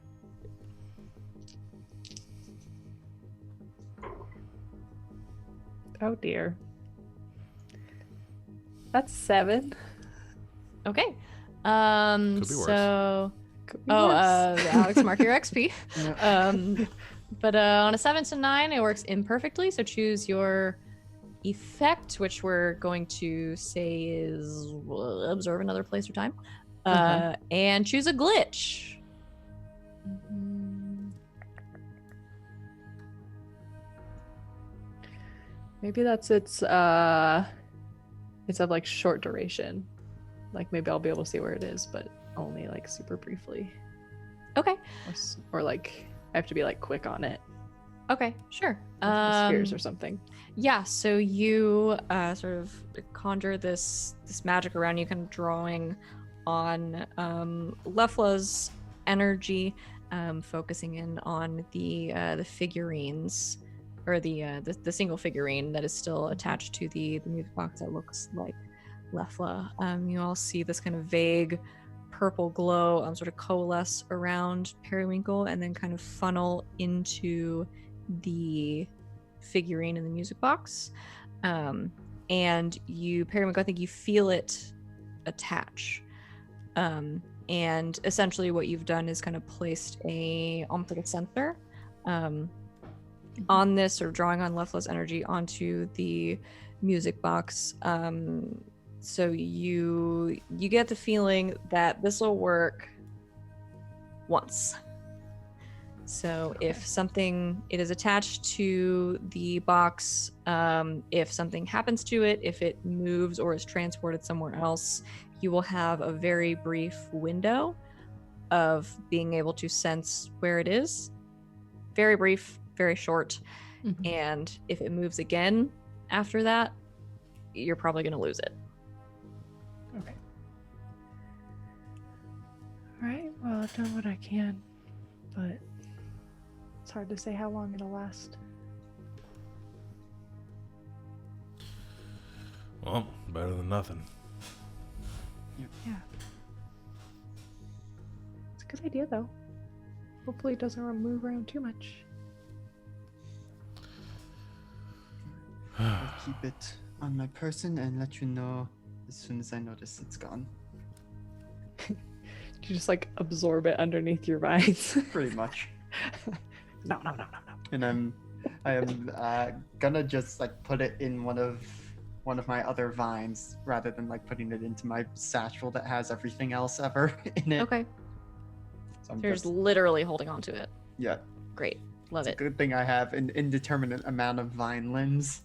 Oh dear. That's 7. Okay. Could be worse. So Could be worse. Alex, mark your XP. Yeah. But on a 7 to 9, it works imperfectly. So choose your effect, which we're going to say is observe another place or time, and choose a glitch. Maybe that's it's of like short duration. Like maybe I'll be able to see where it is, but only like super briefly. Okay. Or like I have to be like quick on it. Okay, sure. With the spheres or something. Yeah, so you sort of conjure this magic around you, kind of drawing on Lefla's energy, focusing in on the figurines, or the single figurine that is still attached to the music box that looks like Lefla. You all see this kind of vague purple glow sort of coalesce around Periwinkle and then kind of funnel into the figurine in the music box. And you, Periwinkle, I think you feel it attach. And essentially what you've done is kind of placed almost like a sensor on this, or drawing on Lefla's energy onto the music box. So you get the feeling that this will work once. So if something, it is attached to the box, if something happens to it, if it moves or is transported somewhere else, you will have a very brief window of being able to sense where it is. Very brief, very short. Mhm. And if it moves again after that, you're probably going to lose it. Okay. All right. Well, I've done what I can, but it's hard to say how long it'll last. Well, better than nothing. Yeah. It's a good idea, though. Hopefully it doesn't move around too much. I'll keep it on my person and let you know as soon as I notice it's gone. You just like absorb it underneath your vines. Pretty much. No. And I am gonna just like put it in one of my other vines rather than like putting it into my satchel that has everything else ever in it. Okay. So I'm You're just literally holding on to it. yeah. Great. Love It's a it. good thing I have an indeterminate amount of vine limbs.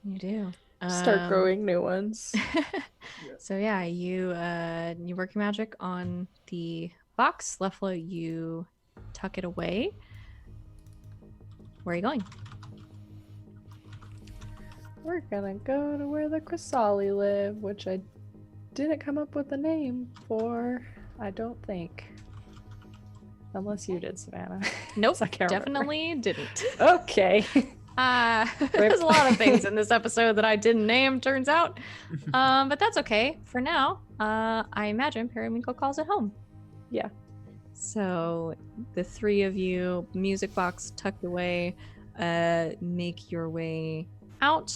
You do. Start growing new ones. So yeah, you work your magic on the box. Lefla, you tuck it away. Where are you going? We're gonna go to where the Chrysali live, which I didn't come up with a name for, I don't think. Unless you did, Savannah. Nope, I can't remember. definitely didn't. Okay. There's a lot of things in this episode that I didn't name, turns out. But that's okay. For now, I imagine Periwinkle calls it home. Yeah. So the three of you, music box tucked away, make your way out,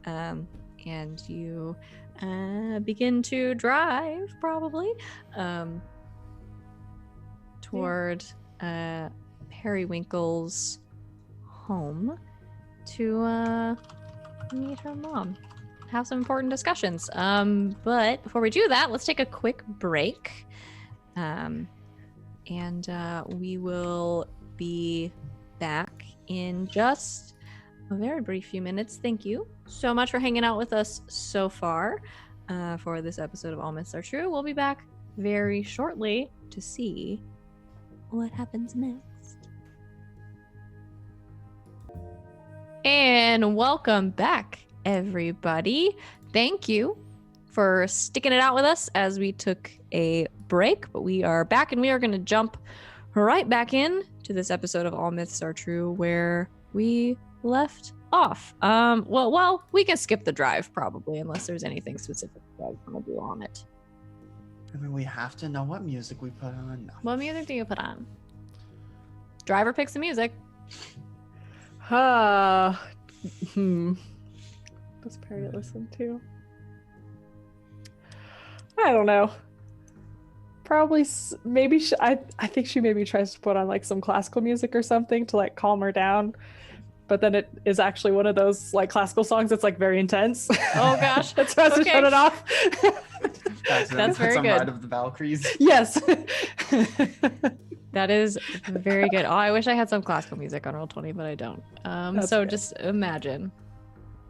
and you begin to drive, probably, toward Periwinkle's home to meet her mom, have some important discussions. But before we do that, let's take a quick break, and we will be back in just a very brief few minutes. Thank you so much for hanging out with us so far for this episode of All Myths Are True. We'll be back very shortly to see what happens next. And welcome back, everybody. Thank you for sticking it out with us as we took a break, but we are back and we are going to jump right back in to this episode of All Myths Are True where we left off. Well, we can skip the drive probably unless there's anything specific you guys want to do on it. I mean, we have to know what music we put on. No. What music do you put on? Driver picks the music. Does Perry listen to? I don't know. Probably, maybe I think she maybe tries to put on like some classical music or something to like calm her down. But then it is actually one of those like classical songs that's like very intense. Oh gosh. That's how to shut it off. That's very good. Ride of the Valkyries. Yes. That is very good. Oh, I wish I had some classical music on Roll20, but I don't. That's So good. just imagine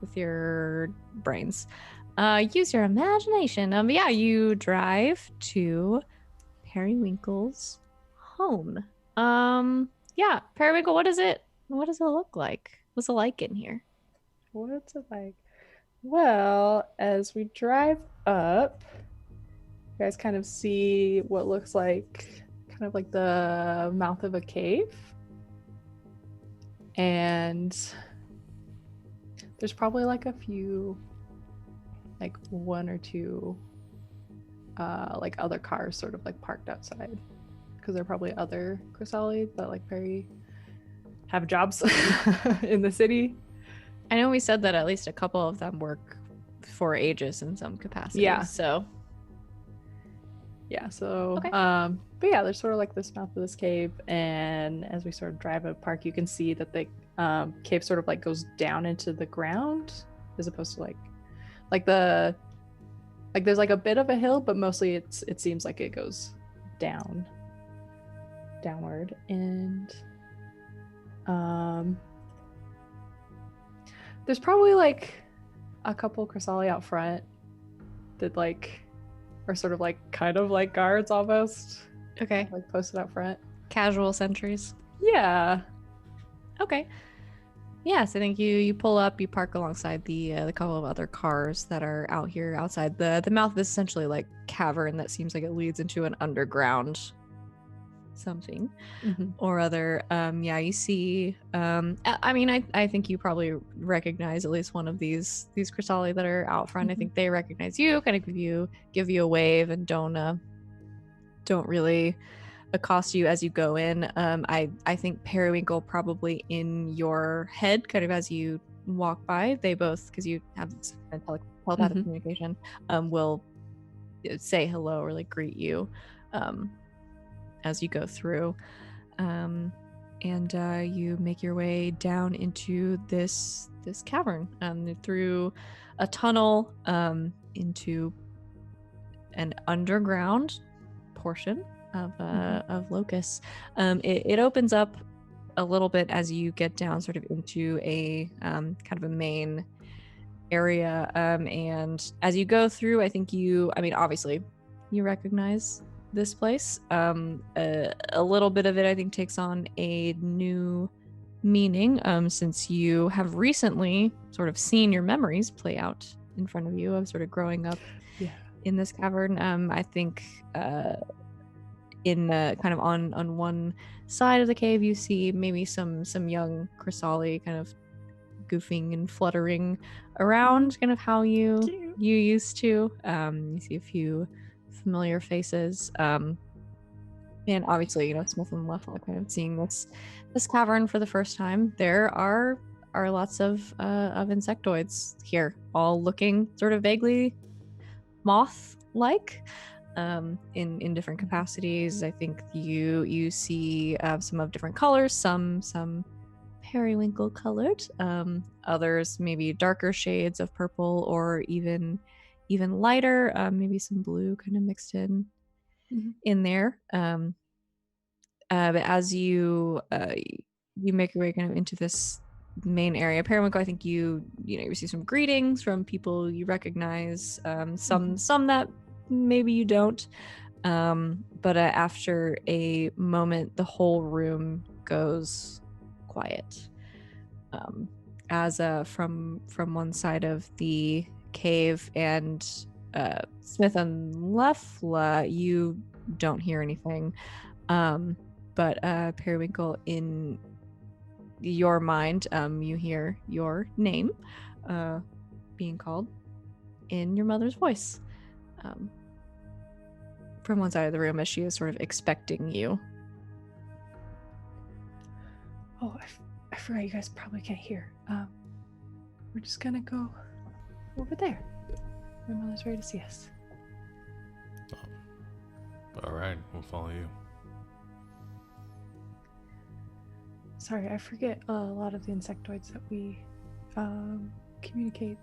with your brains. Use your imagination. But yeah, you drive to Periwinkle's home. Yeah, Periwinkle, what does it look like? What's it like in here? What's it like? Well, as we drive up, you guys kind of see what looks like kind of like the mouth of a cave. And there's probably like a few, like one or two, like other cars sort of like parked outside. Because there are probably other Chrysali that like very have jobs in the city. I know we said that at least a couple of them work for Aegis in some capacity. Yeah. So Yeah, so Okay. But yeah, there's sort of like this mouth of this cave, and as we sort of drive up park, you can see that the cave sort of like goes down into the ground as opposed to like the like there's like a bit of a hill, but mostly it seems like it goes downward. And there's probably like a couple Chrysali out front that like are sort of like kind of like guards almost, okay. like posted out front. Casual sentries. Yeah. Okay. Yes, I think you pull up, you park alongside the couple of other cars that are out here outside the mouth of this essentially like cavern that seems like it leads into an underground something or other. Yeah, you see. I mean, I think you probably recognize at least one of these Chrysali that are out front. I think they recognize you, kind of give you a wave, and don't really accost you as you go in. I think Periwinkle probably in your head, kind of as you walk by, they both, because you have this telepathic communication, will say hello or like greet you as you go through. And you make your way down into this cavern, through a tunnel into an underground portion of Locus. It opens up a little bit as you get down sort of into a kind of a main area, and as you go through, I think obviously you recognize this place. A little bit of it I think takes on a new meaning, since you have recently sort of seen your memories play out in front of you of sort of growing up in this cavern. I think in kind of on one side of the cave you see maybe some young Chrysali kind of goofing and fluttering around, kind of how you used to. You see a few familiar faces, and obviously Smith and Leffler kind of seeing this cavern for the first time. There are lots of insectoids here, all looking sort of vaguely moth-like, in different capacities. I think you see some of different colors, some periwinkle colored, others maybe darker shades of purple, or even lighter, maybe some blue kind of mixed in there. But as you make your way kind of into this main area, Periwinkle, I think you receive some greetings from people you recognize, some that maybe you don't, but after a moment the whole room goes quiet, as from one side of the cave, and Smith and Leffla, you don't hear anything, but Periwinkle, in your mind, you hear your name being called in your mother's voice, from one side of the room, as she is sort of expecting you. Oh, I forgot you guys probably can't hear. We're just gonna go over there. My mother's ready to see us. All right, we'll follow you. Sorry, I forget a lot of the insectoids that we communicate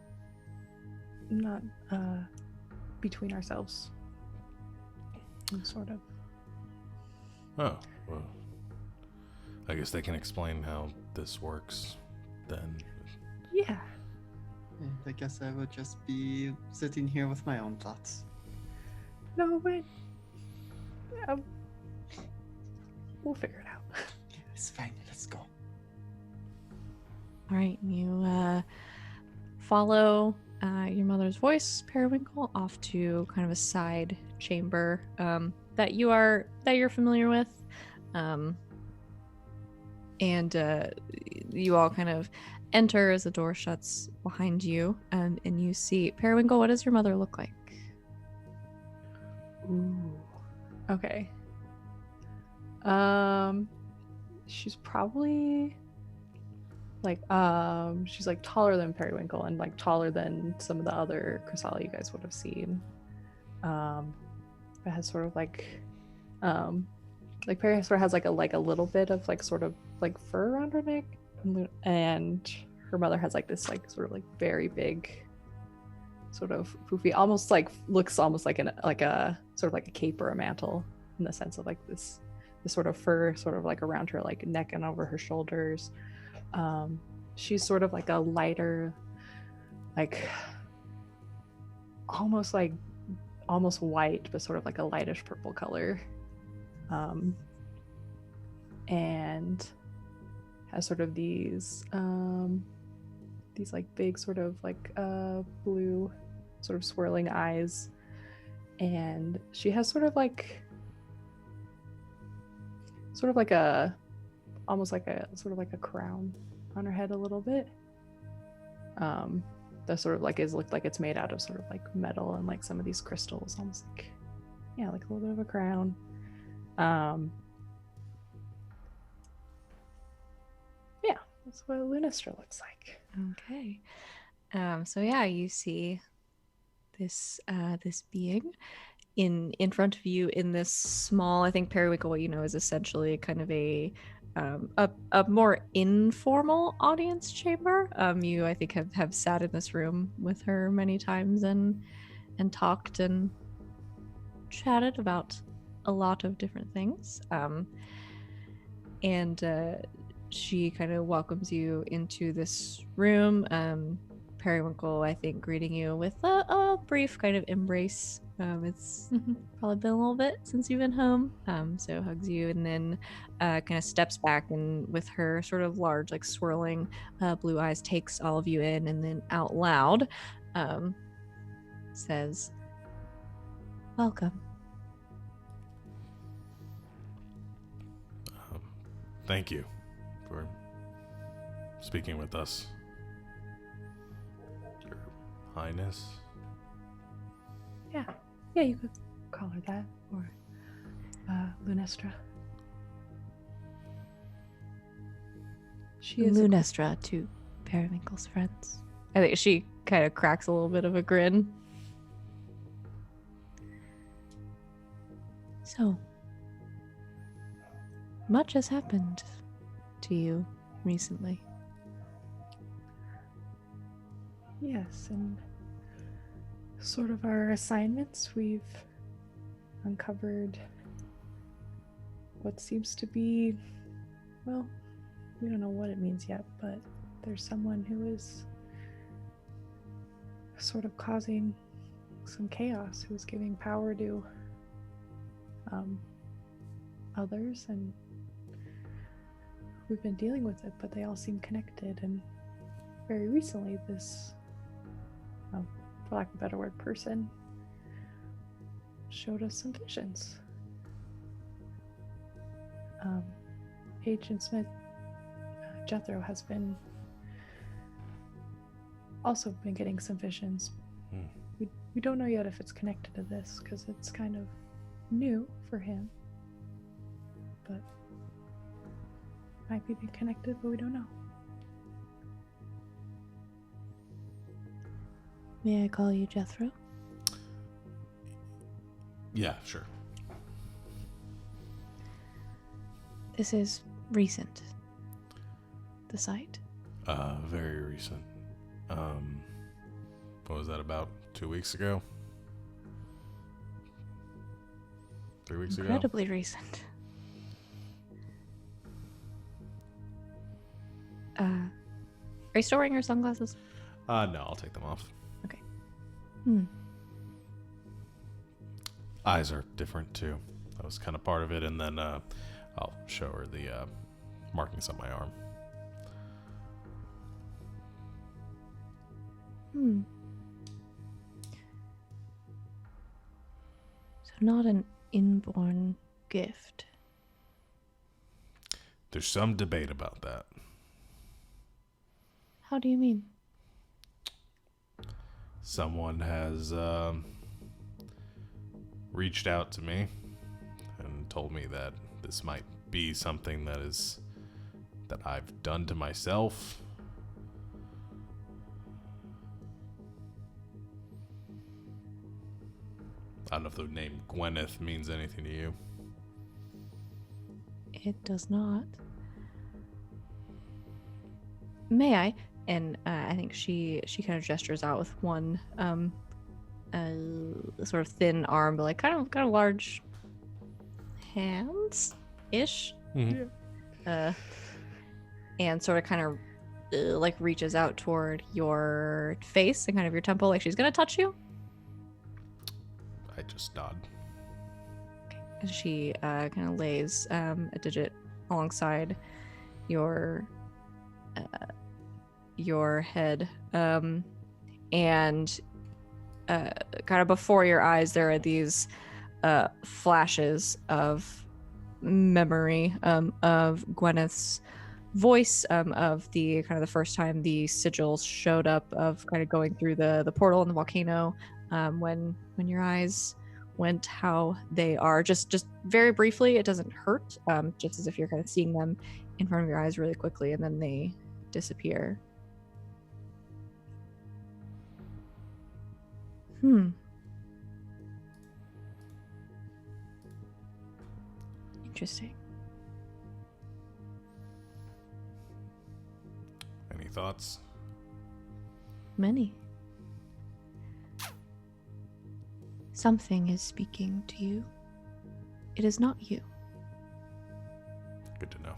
not between ourselves. Sort of. Oh, Well, I guess they can explain how this works then. Yeah. And I guess I will just be sitting here with my own thoughts. No, wait. We'll figure it out. It's fine. Let's go. All right, you follow your mother's voice, Periwinkle, off to kind of a side chamber that you're familiar with, and you all kind of enter as the door shuts behind you, and you see Periwinkle. What does your mother look like? Ooh. Okay. She's probably like she's like taller than Periwinkle and like taller than some of the other Chrysala you guys would have seen. It has sort of like Peri sort of has like a little bit of like sort of like fur around her neck, and her mother has like this like sort of like very big sort of poofy, almost like looks almost like a sort of like a cape or a mantle in the sense of like this sort of fur sort of like around her like neck and over her shoulders. She's sort of like a lighter, like almost white, but sort of like a lightish purple color, and has sort of these like big sort of like blue sort of swirling eyes, and she has sort of like a almost like a sort of like a crown on her head a little bit, that sort of like looked like it's made out of sort of like metal and like some of these crystals, almost like like a little bit of a crown. That's what Lunastra looks like. Okay. So yeah, you see this being in front of you in this small, I think Periwinkle, what you know, is essentially kind of a more informal audience chamber. You, I think, have sat in this room with her many times and talked and chatted about a lot of different things. And she kind of welcomes you into this room. Periwinkle, I think, greeting you with a brief kind of embrace. It's probably been a little bit since you've been home. So hugs you and then kind of steps back and with her sort of large, like swirling blue eyes, takes all of you in and then out loud says, "Welcome." Thank you for speaking with us, Your Highness. Yeah, you could call her that, or Lunastra. She is Lunastra to Periwinkle's friends. I think she kind of cracks a little bit of a grin. So, much has happened to you recently. Yes, and sort of our assignments, we've uncovered what seems to be, well, we don't know what it means yet, but there's someone who is sort of causing some chaos, who's giving power to others, and we've been dealing with it, but they all seem connected. And very recently, this, for lack of a better word, person showed us some visions. Agent Smith, Jethro, has been also been getting some visions. We don't know yet if it's connected to this because it's kind of new for him, but might be connected, but we don't know. May I call you Jethro? Yeah, sure. This is recent. The site? Very recent. What was that, about 2 weeks ago? 3 weeks ago? Incredibly recent. Are you still wearing your sunglasses? No, I'll take them off. Okay. Hmm. Eyes are different too. That was kind of part of it, and then I'll show her the markings on my arm. Hmm. So not an inborn gift. There's some debate about that. How do you mean? Someone has reached out to me and told me that this might be something that I've done to myself. I don't know if the name Gwyneth means anything to you. It does not. May I? And I think she kind of gestures out with one sort of thin arm, but like kind of large hands ish. Mhm. And sort of kind of like reaches out toward your face and kind of your temple, like she's gonna touch you. I just nod. And she kind of lays a digit alongside your head, and kind of before your eyes there are these flashes of memory of Gwyneth's voice, of the kind of the first time the sigils showed up, of kind of going through the portal in the volcano, when your eyes went how they are, just very briefly. It doesn't hurt, just as if you're kind of seeing them in front of your eyes really quickly, and then they disappear. Interesting. Any thoughts? Many. Something is speaking to you. It is not you. Good to know.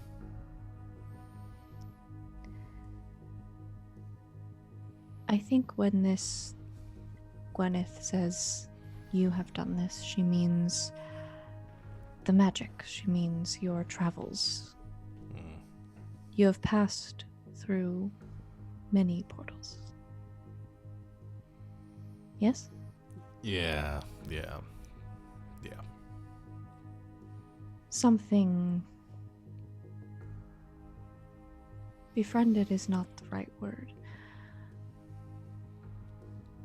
I think when this Gwyneth says you have done this, she means the magic. She means your travels. Mm. You have passed through many portals. Yes? Yeah. Something... Befriended is not the right word.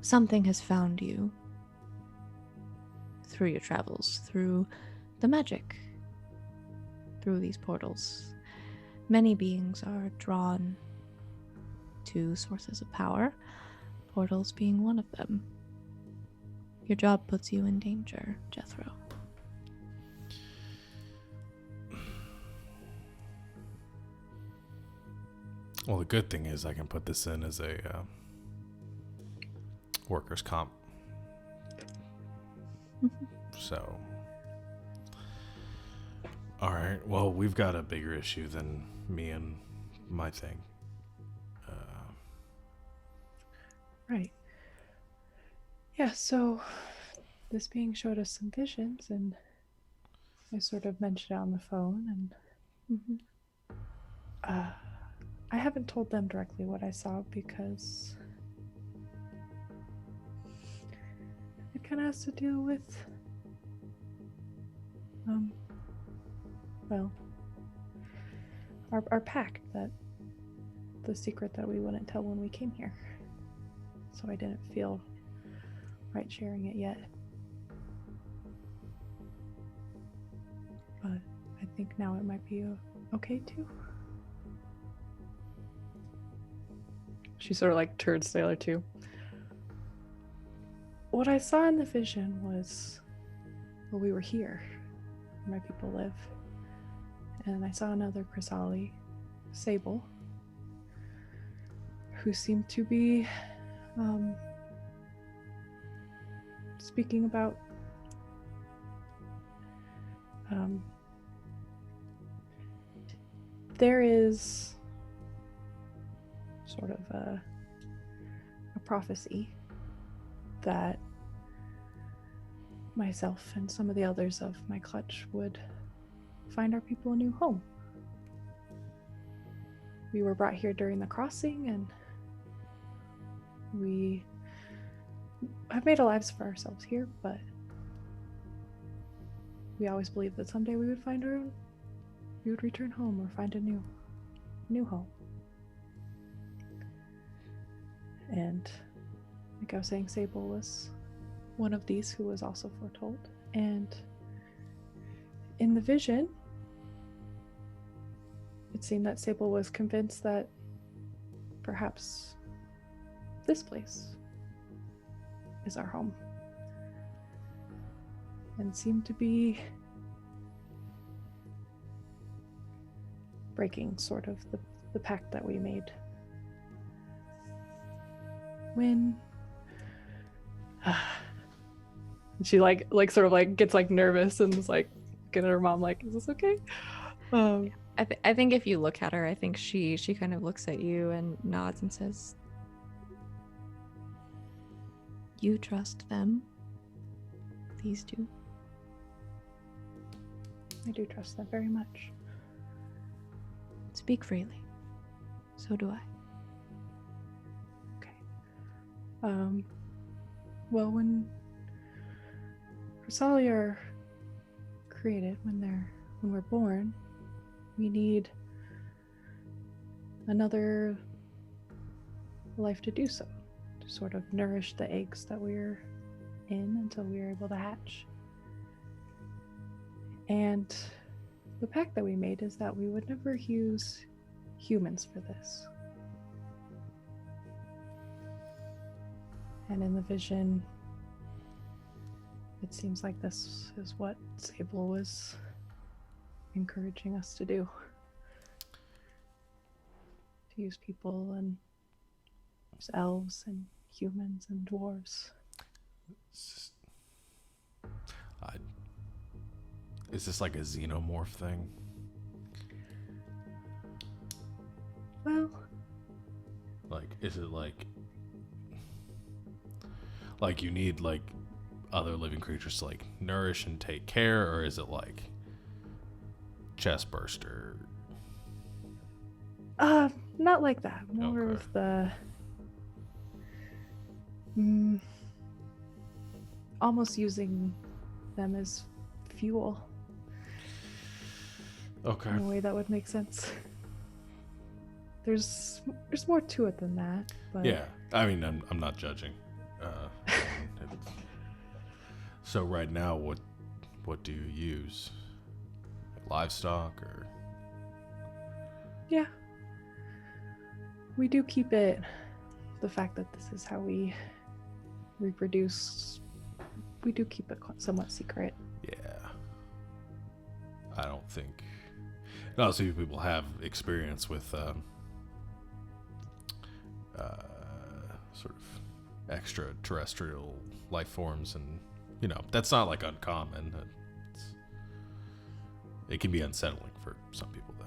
Something has found you through your travels, through the magic, through these portals. Many beings are drawn to sources of power, portals being one of them. Your job puts you in danger, Jethro. Well, the good thing is I can put this in as a workers' comp. So, all right. Well, we've got a bigger issue than me and my thing. Right. Yeah, so this being showed us some visions, and I sort of mentioned it on the phone, and I haven't told them directly what I saw because it kind of has to do with, well, our pact, that the secret that we wouldn't tell when we came here. So I didn't feel right sharing it yet. But I think now it might be okay too. She sort of like turns to the other two. What I saw in the vision was, well, we were here, where my people live, and I saw another Chrysalis, Sable, who seemed to be speaking about sort of a prophecy that myself and some of the others of my clutch would find our people a new home. We were brought here during the crossing, and we have made a lives for ourselves here, but we always believed that someday we would find our own. We would return home or find a new home. And like I was saying, Sable was one of these who was also foretold. And in the vision, it seemed that Sable was convinced that perhaps this place is our home. And seemed to be breaking sort of the pact that we made. When she like sort of like gets like nervous and is like looking at her mom like, is this okay? I think if you look at her, I think she kind of looks at you and nods and says, "You trust them, these two?" I do trust them very much. Speak freely. So do I. Well, when Chrysalia are created, when we're born, we need another life to do so, to sort of nourish the eggs that we're in until we're able to hatch. And the pact that we made is that we would never use humans for this. And in the vision, it seems like this is what Sable was encouraging us to do. To use people and use elves and humans and dwarves. Is this like a xenomorph thing? Well, Like, is it like you need like other living creatures to like nourish and take care, or is it like chest burster? not like that. More Okay. of the almost using them as fuel Okay. in a way that would make sense. There's more to it than that, but Yeah, I mean, I'm not judging. So right now, what do you use? Livestock or? yeah. We do keep it, the fact that this is how we reproduce, we do keep it somewhat secret. Yeah. I don't think. Not so many people have experience with sort of extraterrestrial life forms, and that's not like uncommon. It can be unsettling for some people, though.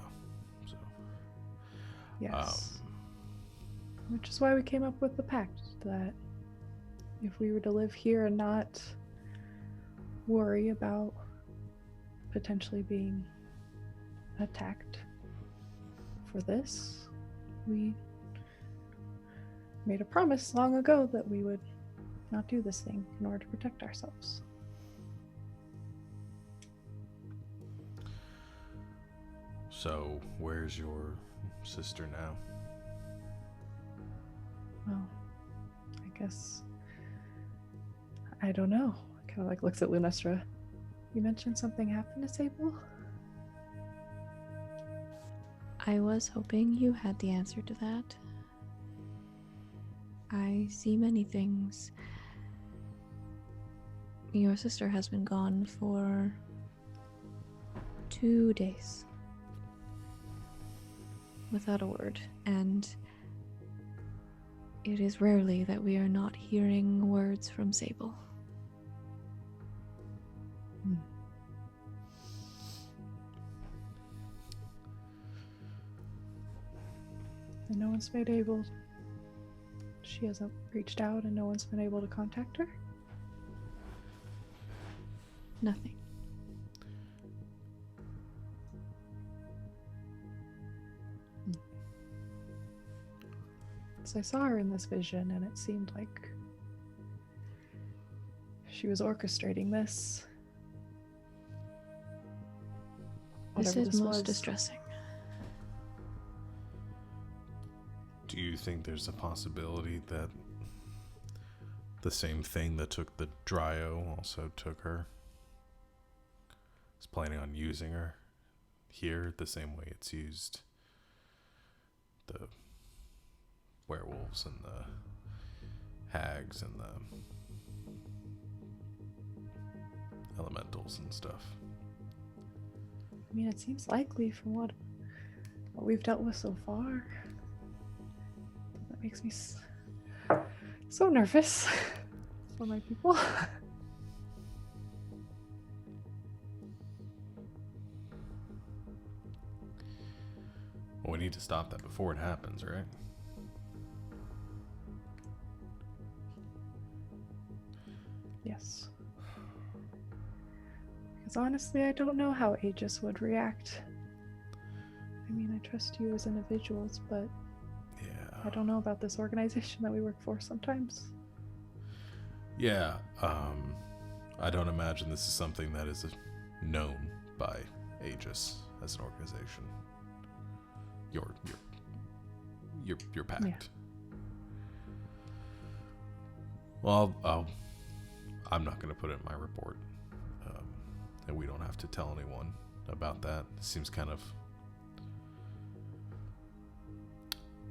So. Yes. Which is why we came up with the pact that if we were to live here and not worry about potentially being attacked for this, we made a promise long ago that we would not do this thing in order to protect ourselves. So, where's your sister now? Well, I guess I don't know. Kind of like looks at Lunestra. You mentioned something happened to Sable? I was hoping you had the answer to that. I see many things. Your sister has been gone for 2 days. Without a word. And it is rarely that we are not hearing words from Sable. And no one's been able. She hasn't reached out and no one's been able to contact her? Nothing. So I saw her in this vision and it seemed like she was orchestrating this. This Whatever is most was. distressing. Do you think there's a possibility that the same thing that took the Dryo also took her? Is planning on using her here the same way it's used the werewolves and the hags and the elementals and stuff. I mean, it seems likely from what we've dealt with so far. That makes me so nervous for my people. Well, we need to stop that before it happens, right? Yes. Because honestly, I don't know how Aegis would react. I mean, I trust you as individuals, but Yeah. I don't know about this organization that we work for sometimes. Yeah, I don't imagine this is something that is known by Aegis as an organization. Your pact. Yeah. Well, I'm not going to put it in my report, and we don't have to tell anyone about that. It seems kind of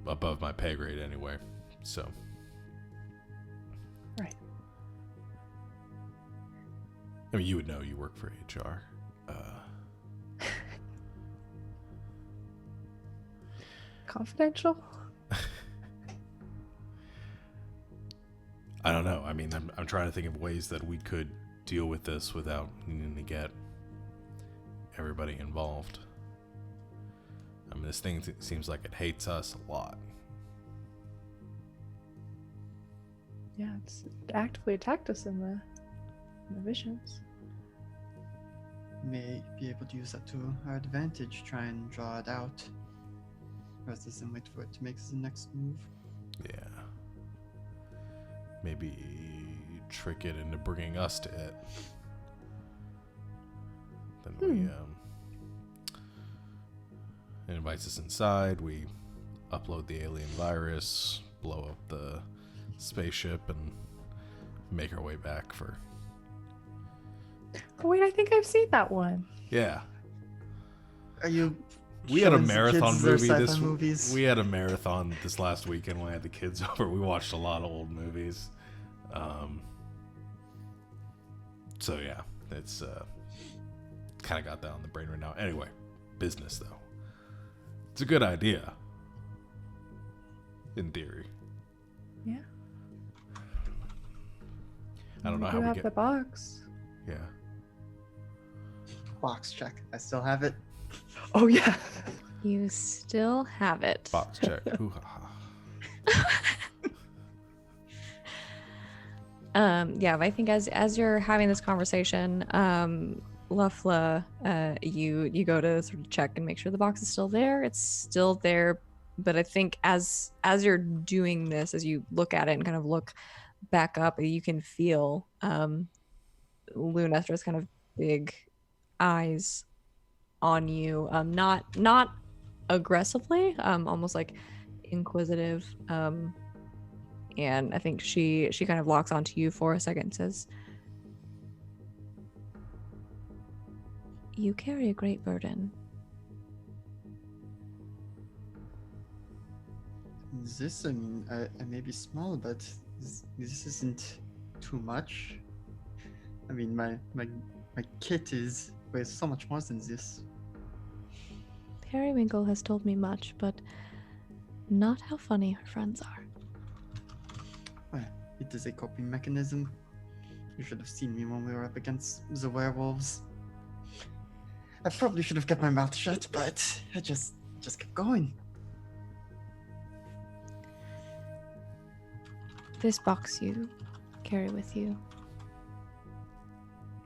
above my pay grade anyway, so. Right. I mean, you would know, you work for HR. Confidential? I don't know. I mean, I'm trying to think of ways that we could deal with this without needing to get everybody involved. I mean, this thing seems like it hates us a lot. Yeah, it actively attacked us in the visions. May be able to use that to our advantage, try and draw it out, rather than wait for it to make the next move. Yeah. Maybe trick it into bringing us to it. Then we, it invites us inside, we upload the alien virus, blow up the spaceship, and make our way back for... Oh wait, I think I've seen that one. Yeah. Are you? We had a showing the marathon kids their movie sci-fi this movies? We had a marathon this last weekend when I had the kids over. We watched a lot of old movies. So yeah, it's kind of got that on the brain right now. Anyway, business though. It's a good idea. In theory. Yeah. I don't know We how do we have get... the box. Yeah. Box check. I still have it. Oh yeah. You still have it. Box check. Hoo-ha-ha. Yeah, but I think as you're having this conversation, Lufla, you go to sort of check and make sure the box is still there. It's still there, but I think as you're doing this, as you look at it and kind of look back up, you can feel Lunestra's kind of big eyes on you, not aggressively, almost like inquisitive, and I think she kind of locks onto you for a second and says, "You carry a great burden." This, I mean, I may be small, but this isn't too much. I mean, my kit weighs so much more than this. Periwinkle has told me much, but not how funny her friends are. Well, it is a coping mechanism. You should have seen me when we were up against the werewolves. I probably should have kept my mouth shut, but I just kept going. This box you carry with you,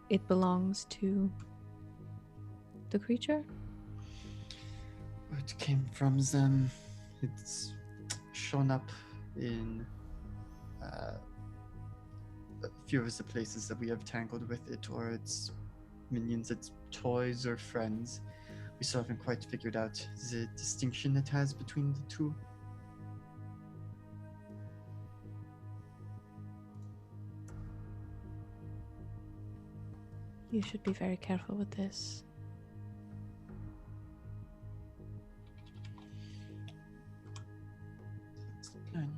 it belongs to the creature? It came from them. It's shown up in a few of the places that we have tangled with it, or its minions, its toys or friends. We still haven't quite figured out the distinction it has between the two. You should be very careful with this. Fine.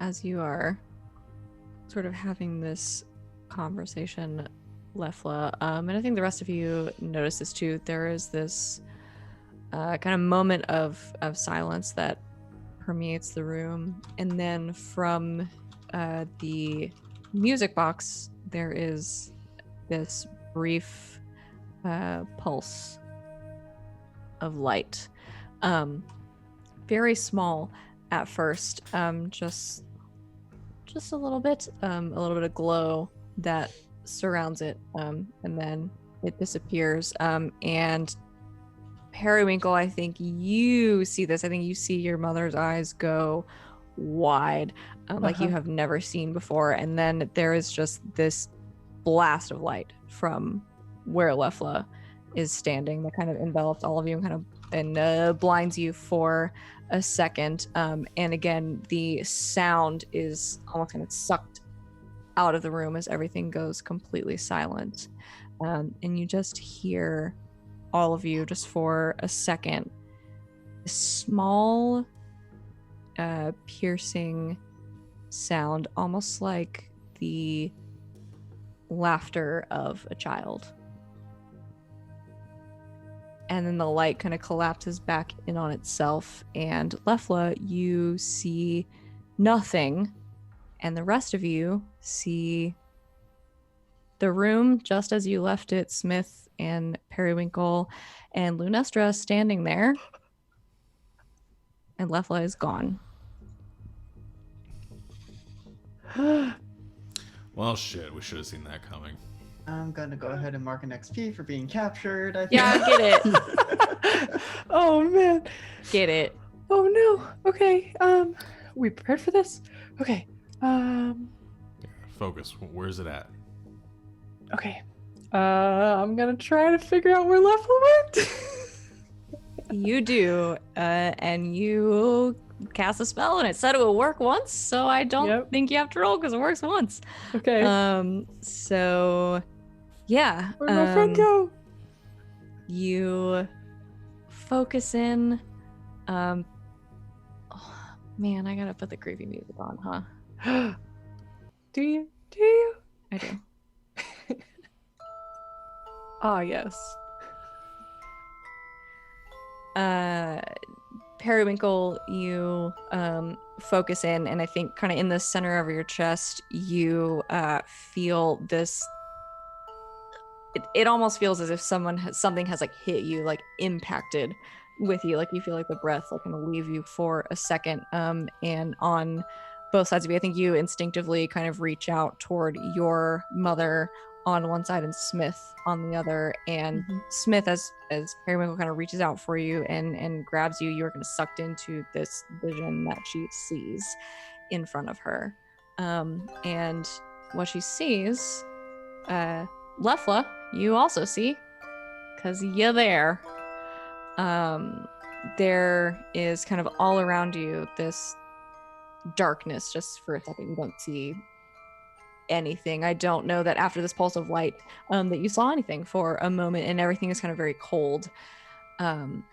As you are sort of having this conversation, Lefla, and I think the rest of you notice this too, there is this kind of moment of silence that permeates the room, and then from the music box there is this brief pulse of light, very small at first, just a little bit of glow that surrounds it, and then it disappears, and Periwinkle, I think you see this. I think you see your mother's eyes go wide, like you have never seen before. And then there is just this blast of light from where Lefla is standing that kind of envelops all of you and blinds you for a second. And again, the sound is almost kind of sucked out of the room as everything goes completely silent. And you just hear, all of you, just for a second, a small piercing sound, almost like the laughter of a child. And then the light kind of collapses back in on itself, and Lefla, you see nothing, and the rest of you see the room just as you left it, Smith and Periwinkle and Lunestra standing there, and Lefla is gone. Well, shit, we should have seen that coming. I'm gonna go ahead and mark an XP for being captured. I Yeah, think. get it. Oh man. Get it. Oh no. Okay. We prepared for this? Okay. Focus. Where's it at? Okay. I'm gonna try to figure out where Lefla went. You do, and you cast a spell, and it said it would work once, so I don't think you have to roll because it works once. Okay. So yeah. Where'd my friend go? You focus in. Oh, man, I gotta put the creepy music on, huh? Do you? Do you? I do. Ah, yes. Periwinkle, you focus in, and I think kind of in the center of your chest, you feel this. It almost feels as if something has like hit you, like impacted with you, like you feel like the breath like gonna leave you for a second. And on both sides of you, I think you instinctively kind of reach out toward your mother on one side and Smith on the other, and Smith, as Periwinkle kind of reaches out for you and grabs you, you're kind of sucked into this vision that she sees in front of her, and what she sees, Lefla, you also see, because you're there. There is kind of all around you this darkness. Just for a second, you don't see anything. I don't know that after this pulse of light that you saw anything for a moment, and everything is kind of very cold. And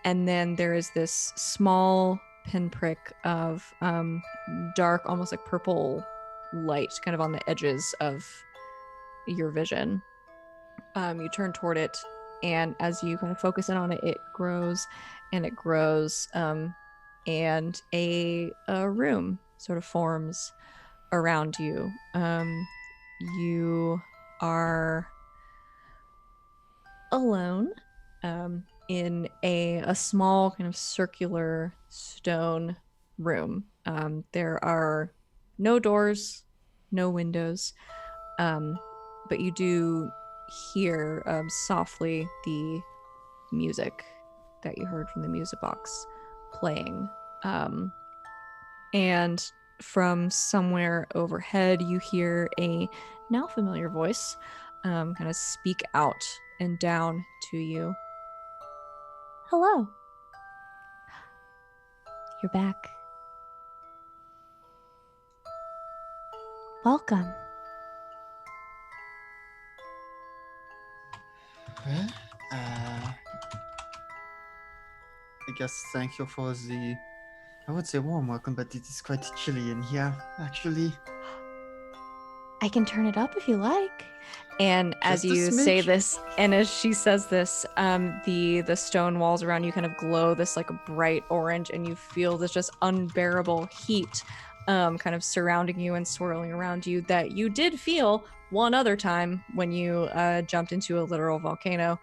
then there is this small pinprick of dark, almost like purple light kind of on the edges of your vision. You turn toward it, and as you kind of focus in on it, it grows and it grows, and a room sort of forms around you. You are alone. in a small kind of circular stone room. There are no doors, no windows, but you do hear softly the music that you heard from the music box playing. And from somewhere overhead, you hear a now familiar voice kind of speak out and down to you. Hello. You're back. Welcome. Well, I guess thank you for the, I would say warm welcome, but it is quite chilly in here, actually. I can turn it up if you like. And as Just a you say smidge. this, and as she says this, the stone walls around you kind of glow this like a bright orange, and you feel this just unbearable heat, kind of surrounding you and swirling around you that you did feel one other time when you jumped into a literal volcano.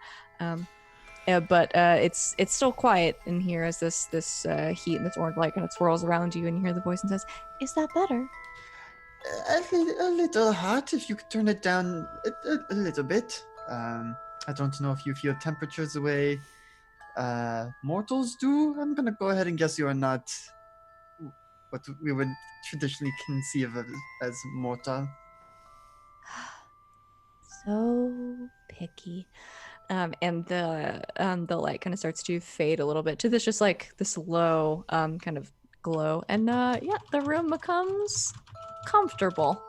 But it's still quiet in here as this heat and this orange light kind of swirls around you, and you hear the voice and says, "Is that better?" A little hot, if you could turn it down a little bit. I don't know if you feel temperatures the way mortals do. I'm gonna go ahead and guess you are not what we would traditionally conceive of as mortal. So picky. And the light kind of starts to fade a little bit to this just like this low kind of glow, and yeah, the room becomes comfortable.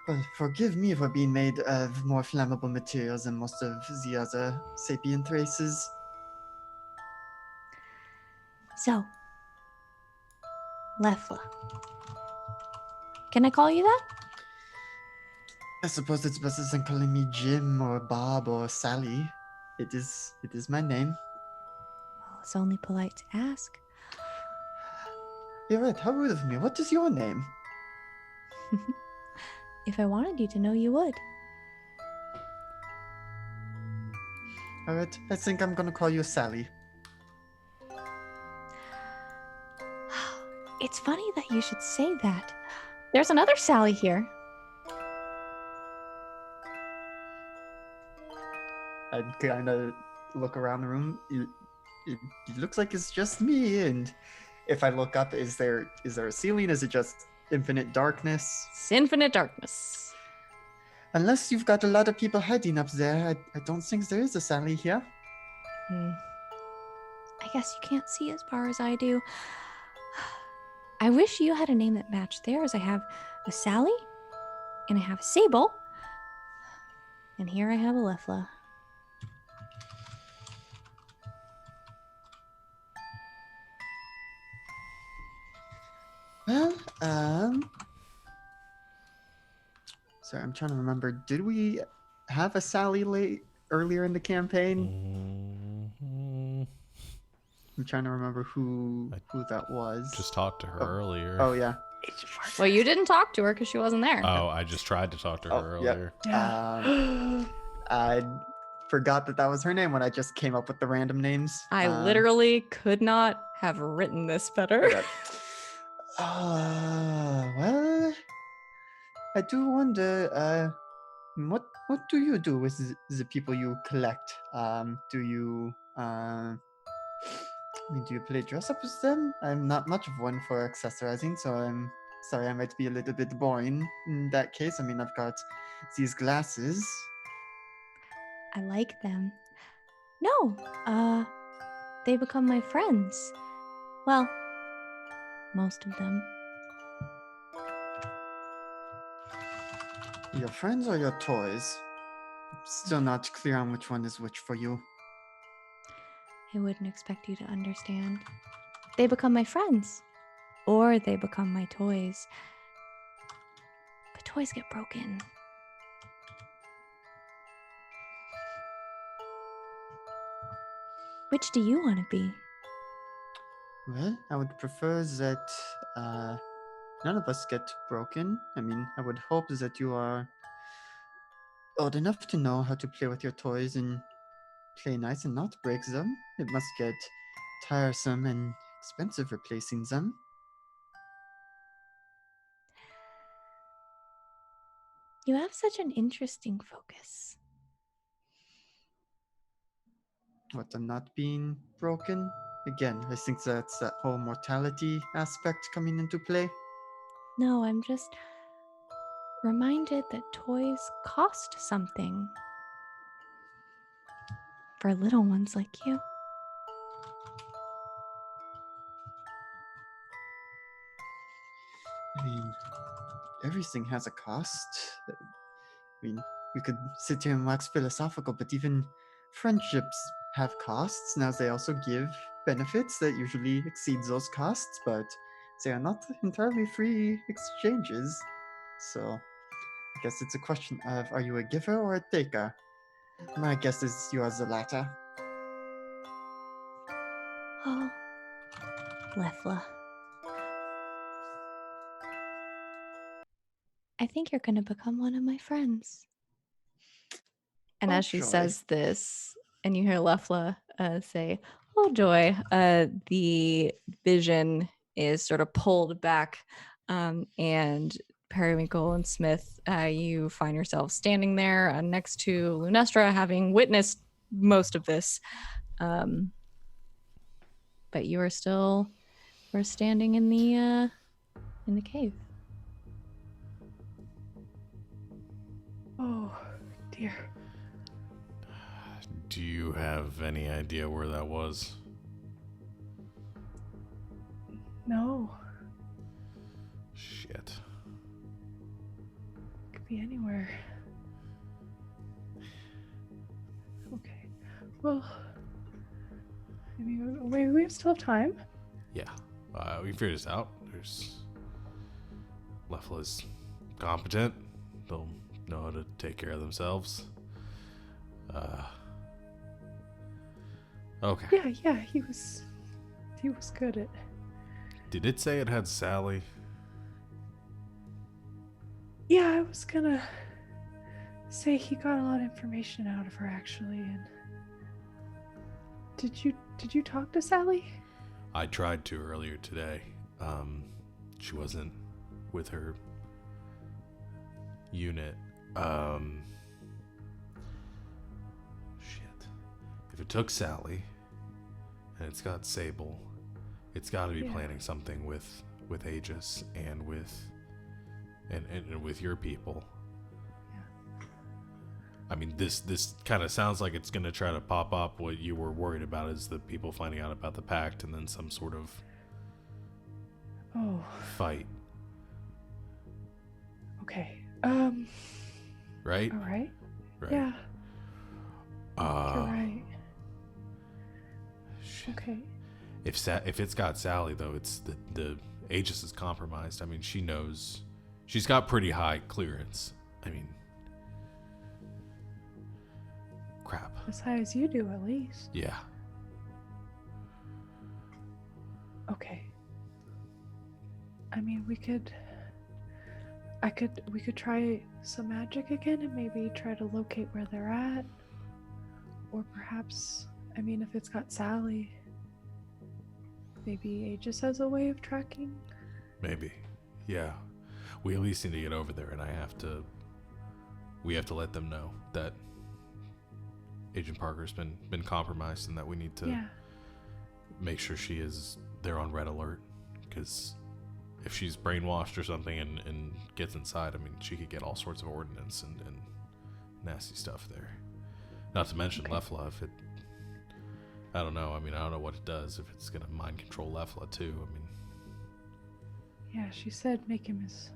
Well, forgive me for being made of more flammable materials than most of the other sapient races. So, Lefla. Can I call you that? I suppose it's better than calling me Jim or Bob or Sally. It is my name. Well, it's only polite to ask. You're right, how rude of me. What is your name? If I wanted you to know, you would. Alright, I think I'm gonna call you Sally. It's funny that you should say that. There's another Sally here. I kind of look around the room. It looks like it's just me. And if I look up, is there a ceiling? Is it just infinite darkness? It's infinite darkness. Unless you've got a lot of people hiding up there, I don't think there is a Sally here. I guess you can't see as far as I do. I wish you had a name that matched theirs. I have a Sally, and I have a Sable, and here I have a Lefla. Well, sorry, I'm trying to remember. Did we have a Sally earlier in the campaign? Mhm. I'm trying to remember who that was. Just talked to her Oh. earlier. Oh yeah. Well, you didn't talk to her because she wasn't there. Oh, I just tried to talk to her Oh, yep. earlier. I forgot that was her name when I just came up with the random names. I literally could not have written this better. Okay. Well, I do wonder. What do you do with the people you collect? Do you I mean, do you play dress up with them? I'm not much of one for accessorizing, so I'm sorry, I might be a little bit boring in that case. I mean, I've got these glasses. I like them. No, they become my friends. Well, most of them. Your friends or your toys? Still not clear on which one is which for you. I wouldn't expect you to understand. They become my friends, or they become my toys. But toys get broken. Which do you want to be? Well, I would prefer that none of us get broken. I mean, I would hope that you are old enough to know how to play with your toys and play nice and not break them. It must get tiresome and expensive replacing them. You have such an interesting focus. What, I'm not being broken? Again, I think that's that whole mortality aspect coming into play. No, I'm just reminded that toys cost something for little ones like you. I mean, everything has a cost. I mean, we could sit here and wax philosophical, but even friendships have costs. Now, they also give benefits that usually exceeds those costs, but they are not entirely free exchanges. So, I guess it's a question of, are you a giver or a taker? My guess is you are the latter. Oh, Lefla. I think you're going to become one of my friends. And Oh, as she joy. says this, and you hear Lefla say, "Oh joy!" The vision is sort of pulled back, and Periwinkle and Smith, you find yourself standing there next to Lunestra, having witnessed most of this. But you are still, we're standing in the cave. Oh, dear. Do you have any idea where that was? No. Shit. Could be anywhere. Okay. Well, I mean, we still have time. Yeah. We figured this out. There's Lefla's competent. They'll know how to take care of themselves. Okay. Yeah, he was good at. Did it say it had Sally? Yeah, I was gonna say he got a lot of information out of her actually. And did you talk to Sally? I tried to earlier today. She wasn't with her unit. Shit. If it took Sally and it's got Sable, it's got to be Yeah. planning something with Aegis and with your people. Yeah. I mean, this kind of sounds like it's going to try to pop up. What you were worried about is the people finding out about the pact and then some sort of Oh, fight, okay. right? All right. Right. Yeah, you're Uh, right. shit. Okay. If it's got Sally though, it's the Aegis is compromised. I mean, she knows she's got pretty high clearance. I mean, crap. As high as you do, at least. Yeah. Okay. I mean, we could try some magic again and maybe try to locate where they're at. Or perhaps, I mean, if it's got Sally, maybe Aegis has a way of tracking. Maybe. Yeah. We at least need to get over there, and we have to let them know that Agent Parker's been compromised and that we need to Yeah. make sure they're on red alert, because if she's brainwashed or something and gets inside, I mean, she could get all sorts of ordnance and nasty stuff there. Not to mention Okay. Lefla, if it, I don't know. I mean, I don't know what it does, if it's going to mind control Lefla too. I mean, Yeah, she said make him his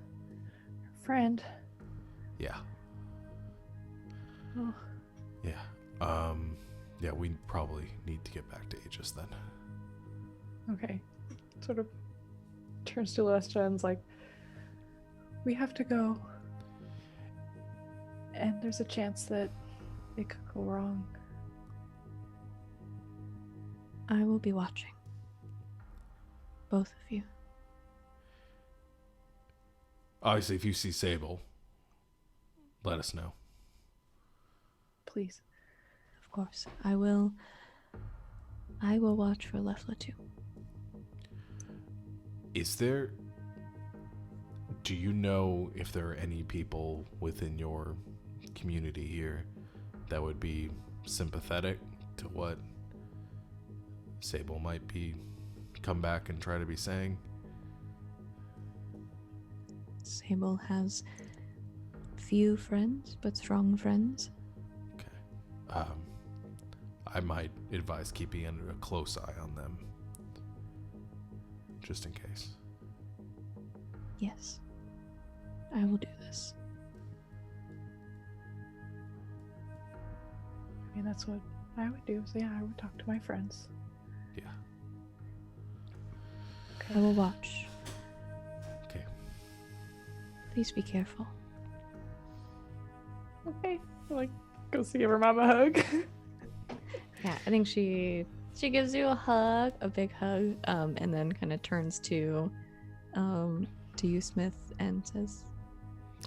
friend. yeah. Oh, Yeah. Yeah, we probably need to get back to Aegis then. okay. Sort of turns to Lesta and's like, we have to go. And there's a chance that it could go wrong. I will be watching. Both of you. Obviously, if you see Sable, let us know. Please. Of course. I will watch for Lefla too. Do you know if there are any people within your community here that would be sympathetic to what Sable might be come back and try to be saying? Sable has few friends, but strong friends. Okay. I might advise keeping under a close eye on them, just in case. Yes. I will do this. I mean, that's what I would do. So yeah, I would talk to my friends. Yeah. I will watch. Okay. Please be careful. Okay. Like, go see give her mom a hug. Yeah, I think she gives you a hug, a big hug, and then kind of turns to you, Smith, and says,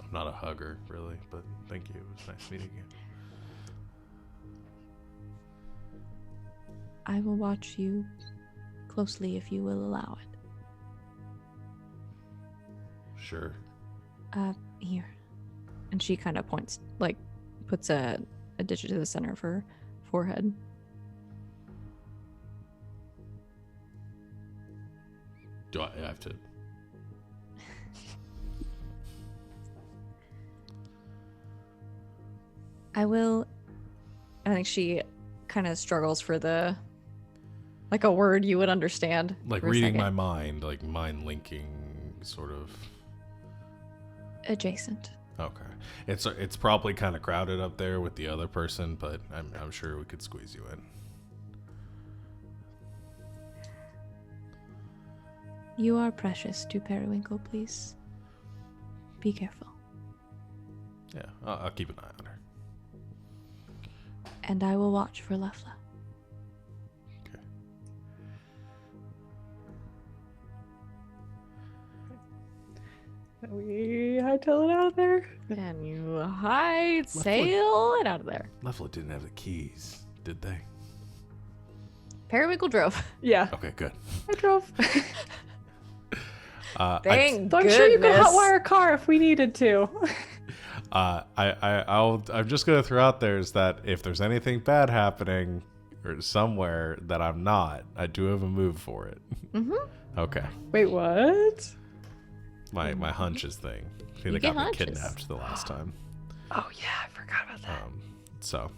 I'm not a hugger, really, but thank you. It was nice meeting you. I will watch you closely if you will allow it. Sure. Here. And she kind of points, like, puts a digit to the center of her forehead. Do I have to? I will. I think she kind of struggles for a word you would understand. Like for a reading second. my mind, like mind linking, sort of. Adjacent. Okay, it's probably kind of crowded up there with the other person, but I'm sure we could squeeze you in. You are precious to Periwinkle, please. Be careful. Yeah, I'll keep an eye on her. And I will watch for Lefla. Okay. We hightail it out of there. And you sail it out of there. Lefla didn't have the keys, did they? Periwinkle drove. Yeah, Okay, good. I drove. Thank So I'm sure you could goodness. hotwire a car if we needed to. I'm just gonna throw out there is that if there's anything bad happening or somewhere that I'm not, I do have a move for it. Mm-hmm. Okay. Wait, what? My hunches thing. You They get got me hunches. kidnapped the last time. Oh yeah, I forgot about that. So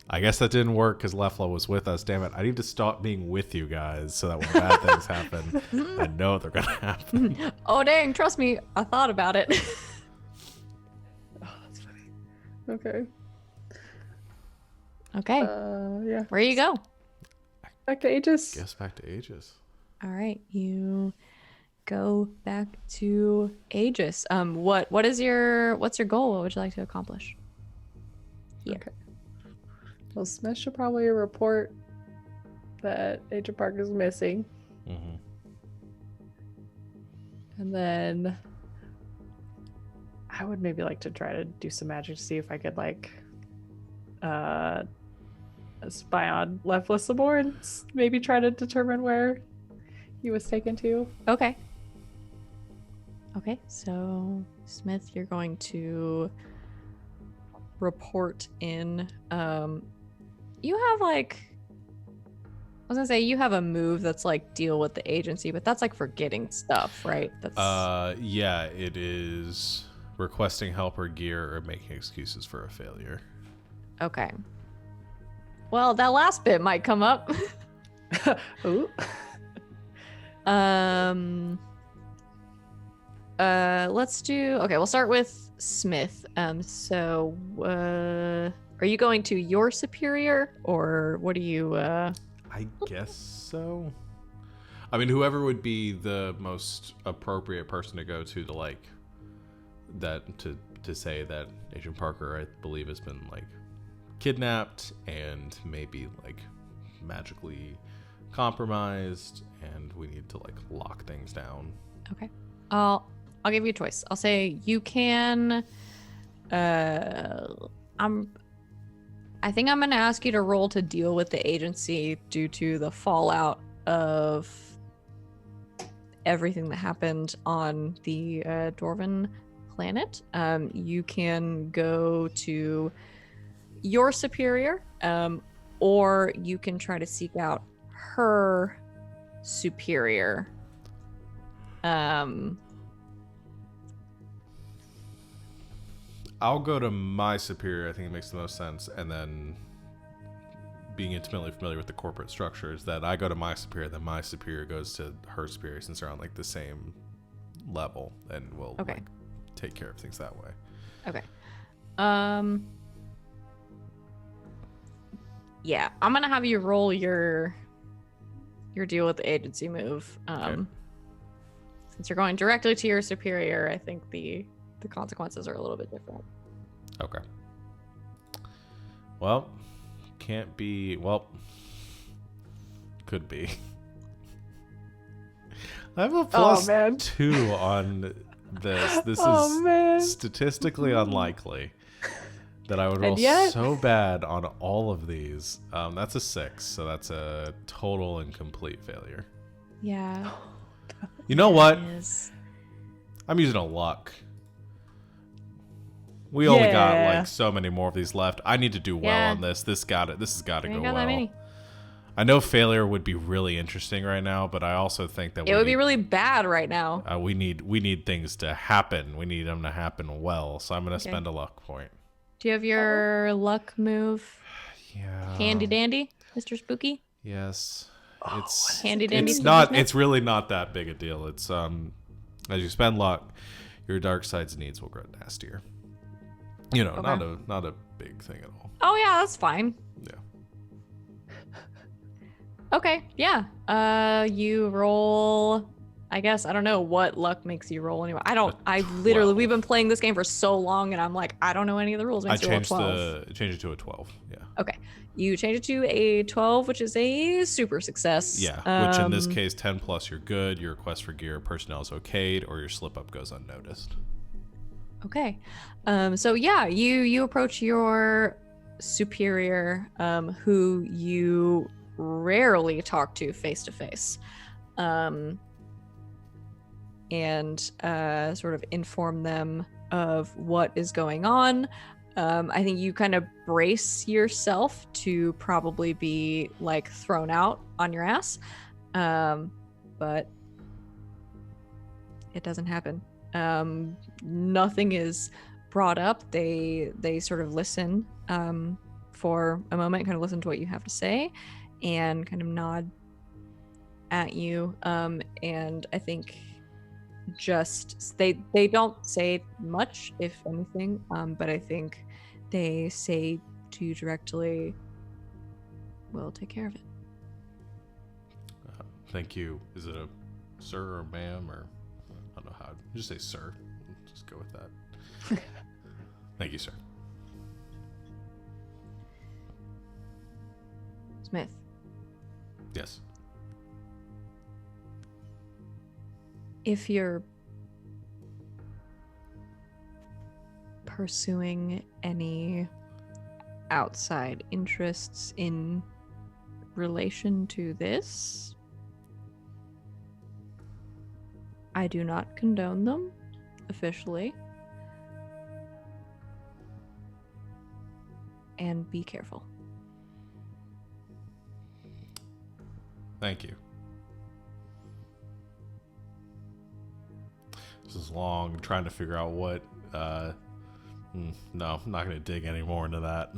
I guess that didn't work because Lefla was with us. Damn it. I need to stop being with you guys so that when bad things happen, I know they're going to happen. Oh, dang. Trust me. I thought about it. Oh, that's funny. Okay. Okay. Yeah. Where you go? Back to Aegis. Guess back to Aegis. All right. You go back to Aegis. What's your goal? What would you like to accomplish? Here. Okay. Well, Smith should probably report that Agent Park is missing. Mm-hmm. And then I would maybe like to try to do some magic to see if I could spy on Lefla some more and maybe try to determine where he was taken to. Okay. Okay. So, Smith, you're going to report in. You have I was gonna say you have a move that's like deal with the agency, but that's like for getting stuff, right? That's Yeah, it is requesting help or gear or making excuses for a failure. okay. Well, that last bit might come up. Ooh. Let's do. Okay, we'll start with Smith. Are you going to your superior, or what do you? I guess so. I mean, whoever would be the most appropriate person to go to to say that Agent Parker, I believe, has been kidnapped and maybe magically compromised, and we need to lock things down. Okay. I'll give you a choice. I'll say you can. I think I'm going to ask you to roll to deal with the agency due to the fallout of everything that happened on the Dwarven planet. You can go to your superior, or you can try to seek out her superior. I'll go to my superior. I think it makes the most sense. And then being intimately familiar with the corporate structures, that I go to my superior, then my superior goes to her superior, since they're on like the same level, and we'll like, take care of things that way. Okay. Yeah, I'm gonna have you roll your deal with the agency move. Okay. Since you're going directly to your superior, I think the consequences are a little bit different. Okay. Well, can't be. Well, could be. I have a plus 2 on this. This is statistically unlikely that I would roll so bad on all of these. That's a 6, so that's a total and complete failure. Yeah. You know what? I'm using a luck. We only got like so many more of these left. I need to do well on this. This has got to go well. I know failure would be really interesting right now, but I also think that it would be really bad right now. We need things to happen. We need them to happen well. So I'm going to spend a luck point. Do you have your luck move? Yeah. Handy dandy, Mr. Spooky? Yes. It's handy dandy. It's really not that big a deal. It's as you spend luck, your dark side's needs will grow nastier. You know, not a big thing at all. Oh yeah, that's fine. Yeah. Okay, yeah. You roll. I guess I don't know what luck makes you roll anyway. We've been playing this game for so long, and I'm like, I don't know any of the rules. I changed it to a 12. Yeah. Okay, you change it to a 12, which is a super success. Yeah, which in this case, 10 plus, you're good. Your request for gear or personnel is okayed, or your slip up goes unnoticed. Okay, so yeah, you approach your superior, who you rarely talk to face to face, and sort of inform them of what is going on. I think you kind of brace yourself to probably be like thrown out on your ass, but it doesn't happen. Nothing is brought up. They sort of listen for a moment, kind of listen to what you have to say, and kind of nod at you. And I think just they don't say much, if anything, but I think they say to you directly, we'll take care of it. Thank you. Is it a sir or ma'am, or I don't know how. Just say sir. Just go with that. Thank you, sir. Smith. Yes. If you're pursuing any outside interests in relation to this, I do not condone them officially. And be careful. Thank you. This is long, trying to figure out what. No, I'm not going to dig any more into that.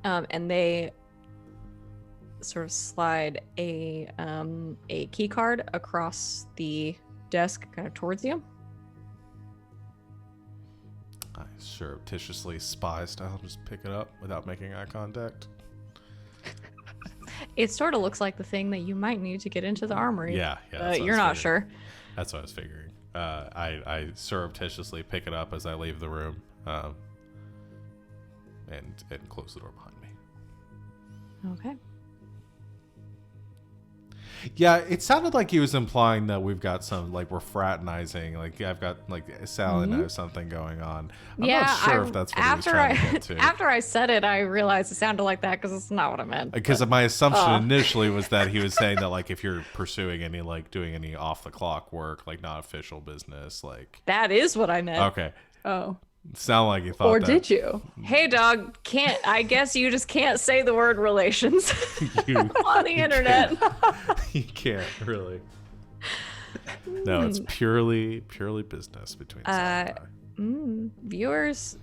And they sort of slide a key card across the desk, kind of towards you. I surreptitiously spy style just pick it up without making eye contact. It sort of looks like the thing that you might need to get into the armory. Yeah. You're not sure. That's what I was figuring. I surreptitiously pick it up as I leave the room, and close the door behind me. Okay. Yeah, it sounded like he was implying that we've got some, like, we're fraternizing. Like, I've got, like, Sally and I have something going on. I'm not sure if that's what he was trying to get to. After I said it, I realized it sounded like that because it's not what I meant. Because my assumption initially was that he was saying that, like, if you're pursuing any, like, doing any off-the-clock work, like, not official business, like... That is what I meant. Okay. Oh. Sound like you thought Or that. did you? Hey, dog, I guess you just can't say the word relations on the internet. You can't, really. No, it's purely business between Sally and I. Viewers,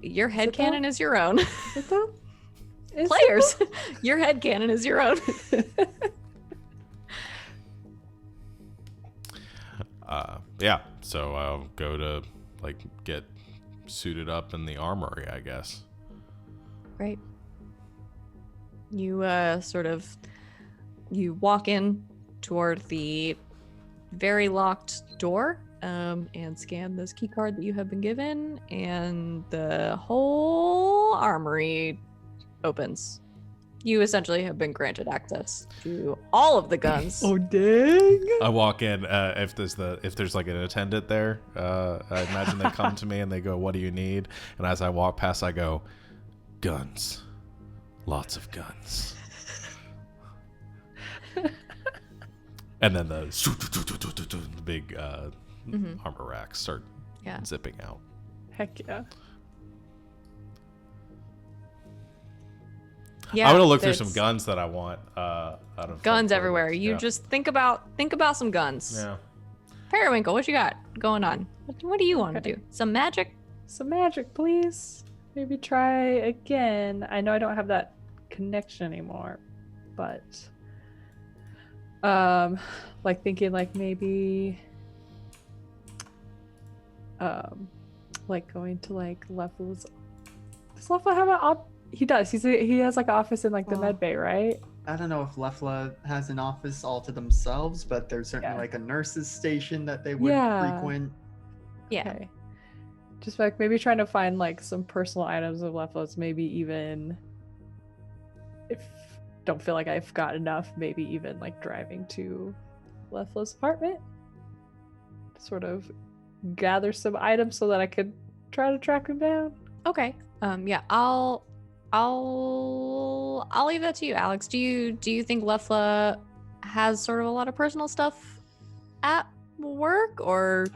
your headcanon is your own. Is it Players, your headcanon is your own. Yeah, so I'll go to, like, get suited up in the armory, I guess. Right. You you walk in toward the very locked door and scan this key card that you have been given, and the whole armory opens. You essentially have been granted access to all of the guns. Oh dang! I walk in. If there's like an attendant there, I imagine they come to me and they go, "What do you need?" And as I walk past, I go, "Guns, lots of guns." And then the big armor racks start zipping out. Heck yeah! Yeah, I'm gonna look through some guns that I want. Out of guns like, everywhere. You yeah. just think about some guns. Yeah. Periwinkle, what you got going on? What do you want to do? Some magic? Some magic, please. Maybe try again. I know I don't have that connection anymore, but like thinking like maybe like going to like Leffle's. Does Leffle have an He does. He has like an office in like the med bay, right? I don't know if Leffla has an office all to themselves, but there's certainly Yeah. like a nurse's station that they would Yeah. frequent. Yeah. Okay. Just like maybe trying to find like some personal items of Leffla's, maybe even if don't feel like I've got enough, maybe even like driving to Leffla's apartment. Sort of gather some items so that I could try to track him down. Okay. Yeah, I'll leave that to you, Alex. Do you think Leffla has sort of a lot of personal stuff at work, or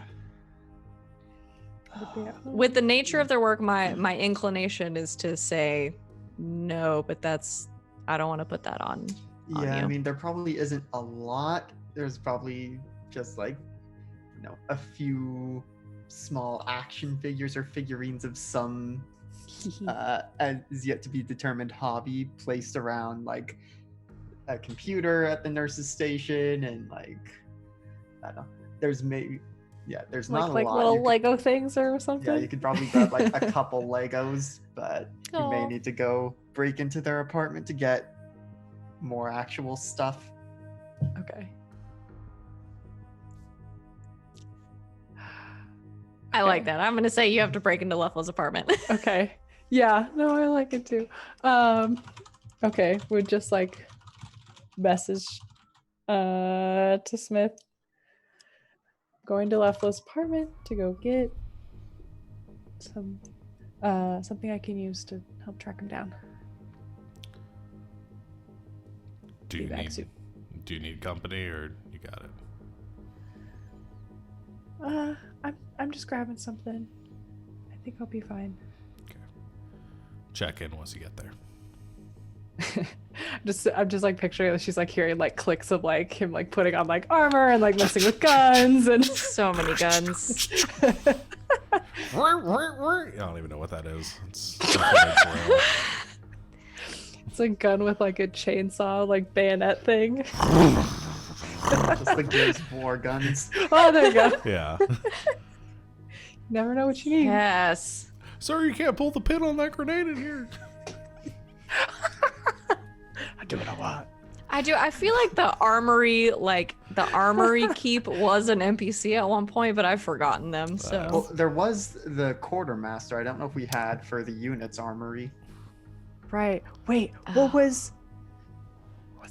with the nature of their work, my inclination is to say no, but I don't want to put that on Yeah, you. I mean, there probably isn't a lot. There's probably just like, a few small action figures or figurines of some as yet to be determined hobby placed around like a computer at the nurse's station, and like I don't know. There's there's not like a lot. little Lego things or something. Yeah, you could probably grab like a couple Legos, but you may Aw. need to go break into their apartment to get more actual stuff. Okay. I like that. I'm gonna say you have to break into Leffla's apartment. Okay. Yeah, no, I like it too. Okay, we'd just like message to Smith. Going to Leffla's apartment to go get some something I can use to help track him down. Do Be you back need soon. Do you need company, or you got it? I'm just grabbing something. I think I'll be fine. Check in once you get there. I'm just like picturing that she's like hearing like clicks of like him like putting on like armor and like messing with guns and So many guns. I don't even know what that is. It's drill. it's a gun with like a chainsaw like bayonet thing. Just the Gears of War guns. Oh, there you go. Yeah. Never know what you need. Yes. Sir, you can't pull the pin on that grenade in here. I do it a lot. I do. I feel like the armory keep was an NPC at one point, but I've forgotten them. So Well, there was the quartermaster. I don't know if we had for the unit's armory. Right. Wait, Oh. what's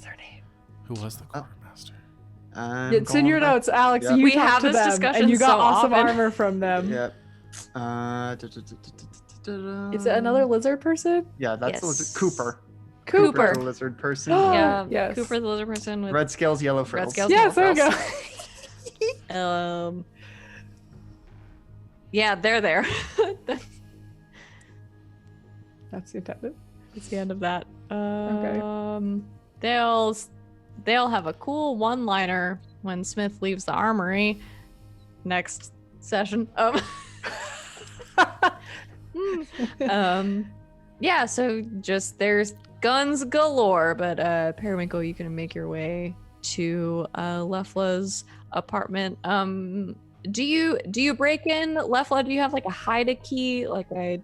her name? Who was the quartermaster? It's in your notes, Alex. Yep. You We talked have to this them, discussion and you got so awesome often. armor from them. Yep. Is it another lizard person? Yeah, that's the Yes. lizard. Cooper. Cooper. the lizard person. Yeah, Yes. Cooper the lizard person with Red scales, yellow red frills. scales. Yes, there we yellow go. frills. Yeah, they're there. That's intended. That's the end of that. They'll have a cool one-liner when Smith leaves the armory next session. Yeah, so just there's guns galore, but Periwinkle, you can make your way to Lefla's apartment. Do you break in, Lefla? Do you have like a hide a key, like a?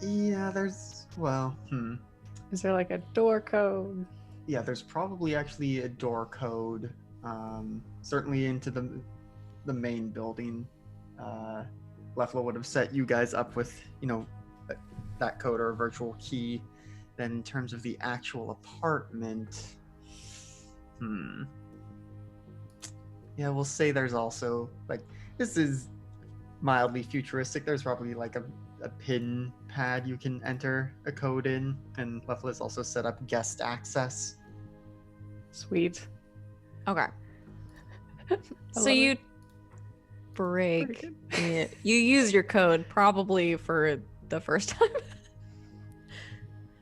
Yeah, there's Is there like a door code? yeah, there's probably actually a door code. Certainly into the main building. Lefla would have set you guys up with, that code or a virtual key. Then in terms of the actual apartment, yeah, we'll say there's also this is mildly futuristic. There's probably like a pin pad you can enter a code in, and Lefla's also set up guest access. Sweet. Okay. I So love you it. break it. You use your code probably for the first time.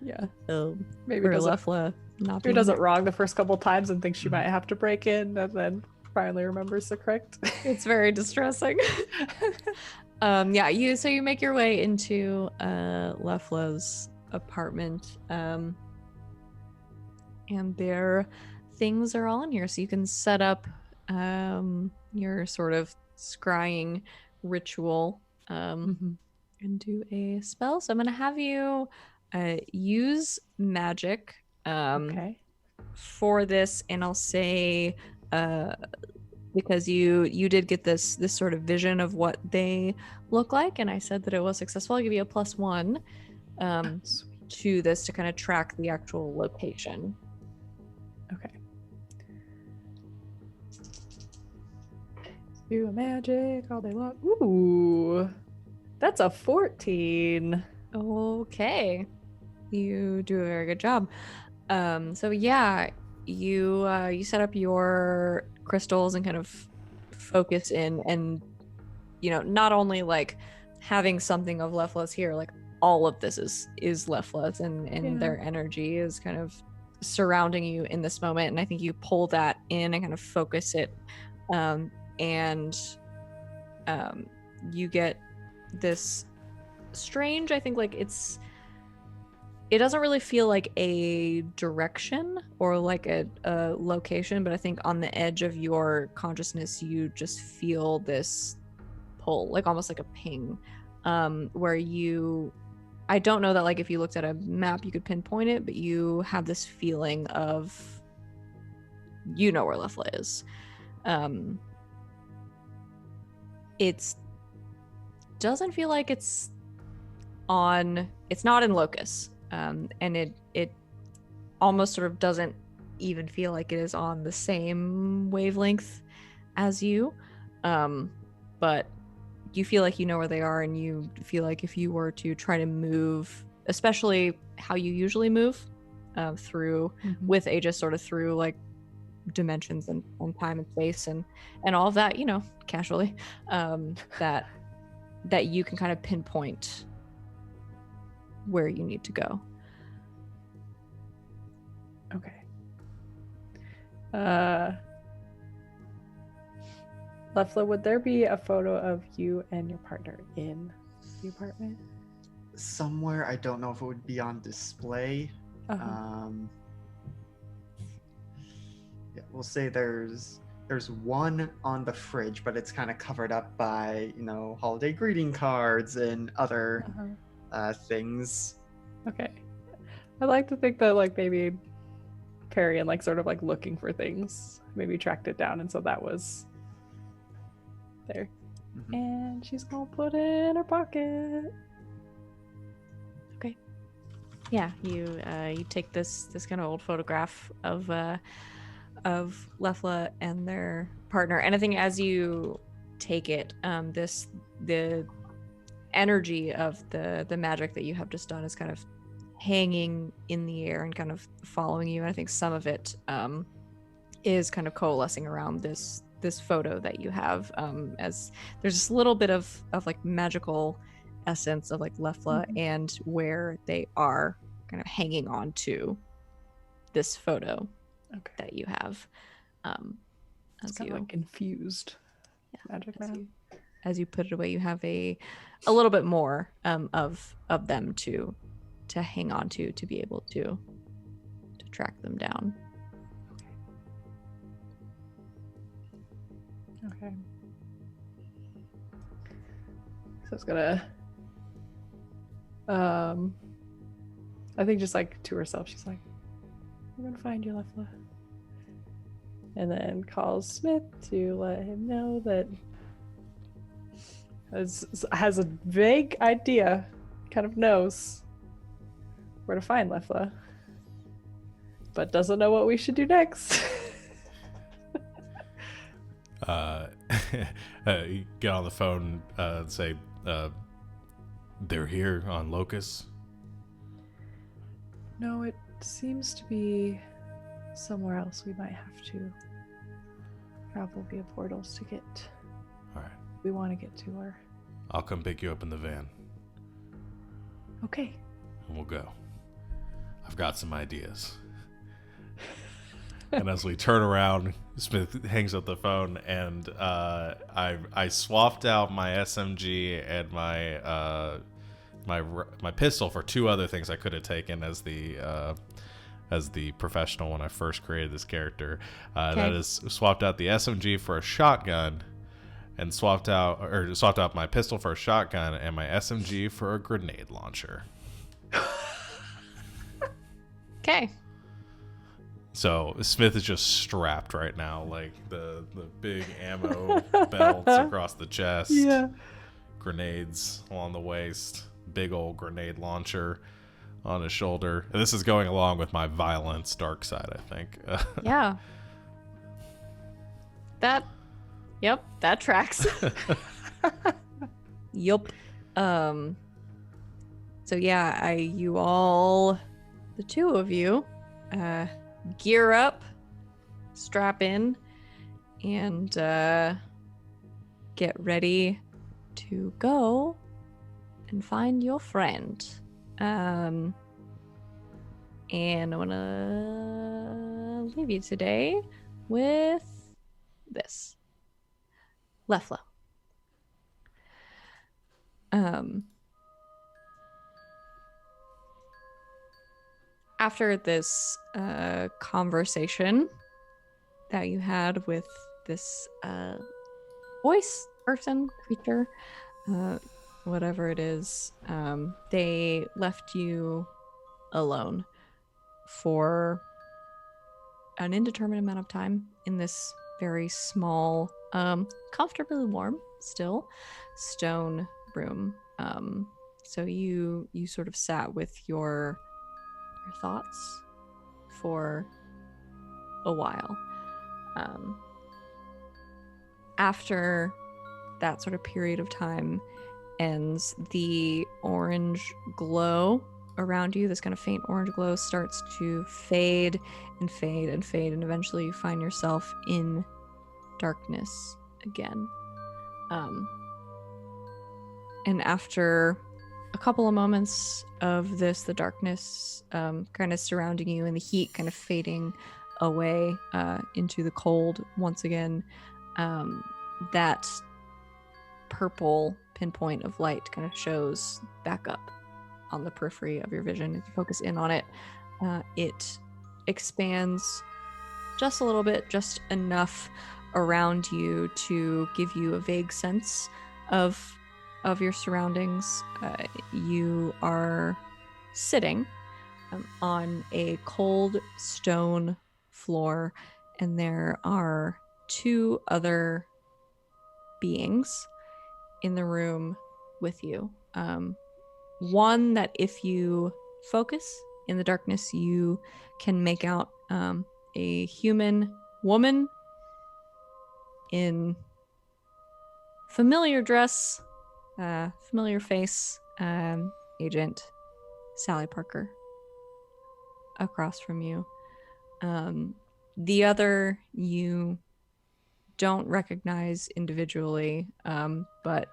Yeah. Maybe Maybe for does it, Lefla not maybe being does it there. wrong the first couple times and thinks she might have to break in, and then finally remembers the correct. It's very distressing. Yeah, you make your way into Lefla's apartment, and their things are all in here, so you can set up your sort of scrying ritual and do a spell. So I'm gonna have you use magic Okay. for this, and I'll say because you did get this sort of vision of what they look like, and I said that it was successful, I'll give you a +1 Sweet. to this to kind of track the actual location. Okay. Do magic all day long. Ooh, that's a 14. Okay, you do a very good job. So yeah, you set up your crystals and kind of focus in, and not only like having something of Lefla's here, like all of this is Lefla's, and Yeah. their energy is kind of surrounding you in this moment, and I think you pull that in and kind of focus it, and you get this strange, I think, like it doesn't really feel like a direction or like a location, but I think on the edge of your consciousness you just feel this pull, like almost like a ping, where I don't know that like if you looked at a map you could pinpoint it, but you have this feeling of where Lefla is. It doesn't feel like it's not in Locus, and it almost sort of doesn't even feel like it is on the same wavelength as you, but you feel like you know where they are, and you feel like if you were to try to move, especially how you usually move through with Aegis, sort of through like dimensions and time and space and all of that, casually, that you can kind of pinpoint where you need to go. Okay. Lefla, would there be a photo of you and your partner in the apartment? Somewhere, I don't know if it would be on display. Yeah, we'll say there's one on the fridge, but it's kind of covered up by holiday greeting cards and other things. Okay. I'd like to think that like maybe Perry and like sort of like looking for things maybe tracked it down, and so that was there. And she's gonna put it in her pocket. Yeah, you take this kind of old photograph of Lefla and their partner. And I think as you take it, the energy of the magic that you have just done is kind of hanging in the air and kind of following you. And I think some of it is kind of coalescing around this photo that you have, as there's this little bit of like magical essence of like Lefla and where they are kind of hanging on to this photo that you have. It's kind of like infused magic now. As you put it away, you have a little bit more of them to hang on to be able to track them down. Okay. So it's gonna I think just like to herself, she's like, I'm gonna find you, Lefla. And then calls Smith to let him know that has a vague idea, kind of knows where to find Lefla, but doesn't know what we should do next. You get on the phone and say, they're here on Locust. No, it seems to be somewhere else. We might have to travel via portals to get. All right. We want to get to her. I'll come pick you up in the van. Okay. And we'll go. I've got some ideas. And as we turn around, Smith hangs up the phone, and I swapped out my SMG and my pistol for two other things I could have taken as the professional when I first created this character. That is, swapped out the SMG for a shotgun, and swapped out my pistol for a shotgun and my SMG for a grenade launcher. Okay. So Smith is just strapped right now, like the big ammo belts across the chest, grenades along the waist, big old grenade launcher on his shoulder. And this is going along with my violence dark side, I think. Yeah. That tracks. Yup. So yeah, you all, the two of you, gear up, strap in, and get ready to go and find your friend. And I want to leave you today with this. Lefla. After this conversation that you had with this voice person, creature, whatever it is, they left you alone for an indeterminate amount of time in this very small, comfortably warm still stone room. So you sort of sat with your thoughts for a while. After that sort of period of time ends, the orange glow around you, this kind of faint orange glow, starts to fade and fade and fade, and eventually you find yourself in darkness again. And after a couple of moments of this, the darkness kind of surrounding you and the heat kind of fading away into the cold once again, that purple pinpoint of light kind of shows back up on the periphery of your vision. If you focus in on it, it expands just a little bit, just enough around you to give you a vague sense of your surroundings. You are sitting on a cold stone floor, and there are two other beings in the room with you. One that if you focus in the darkness, you can make out a human woman in familiar dress, familiar face, Agent Sally Parker across from you. The other you don't recognize individually, but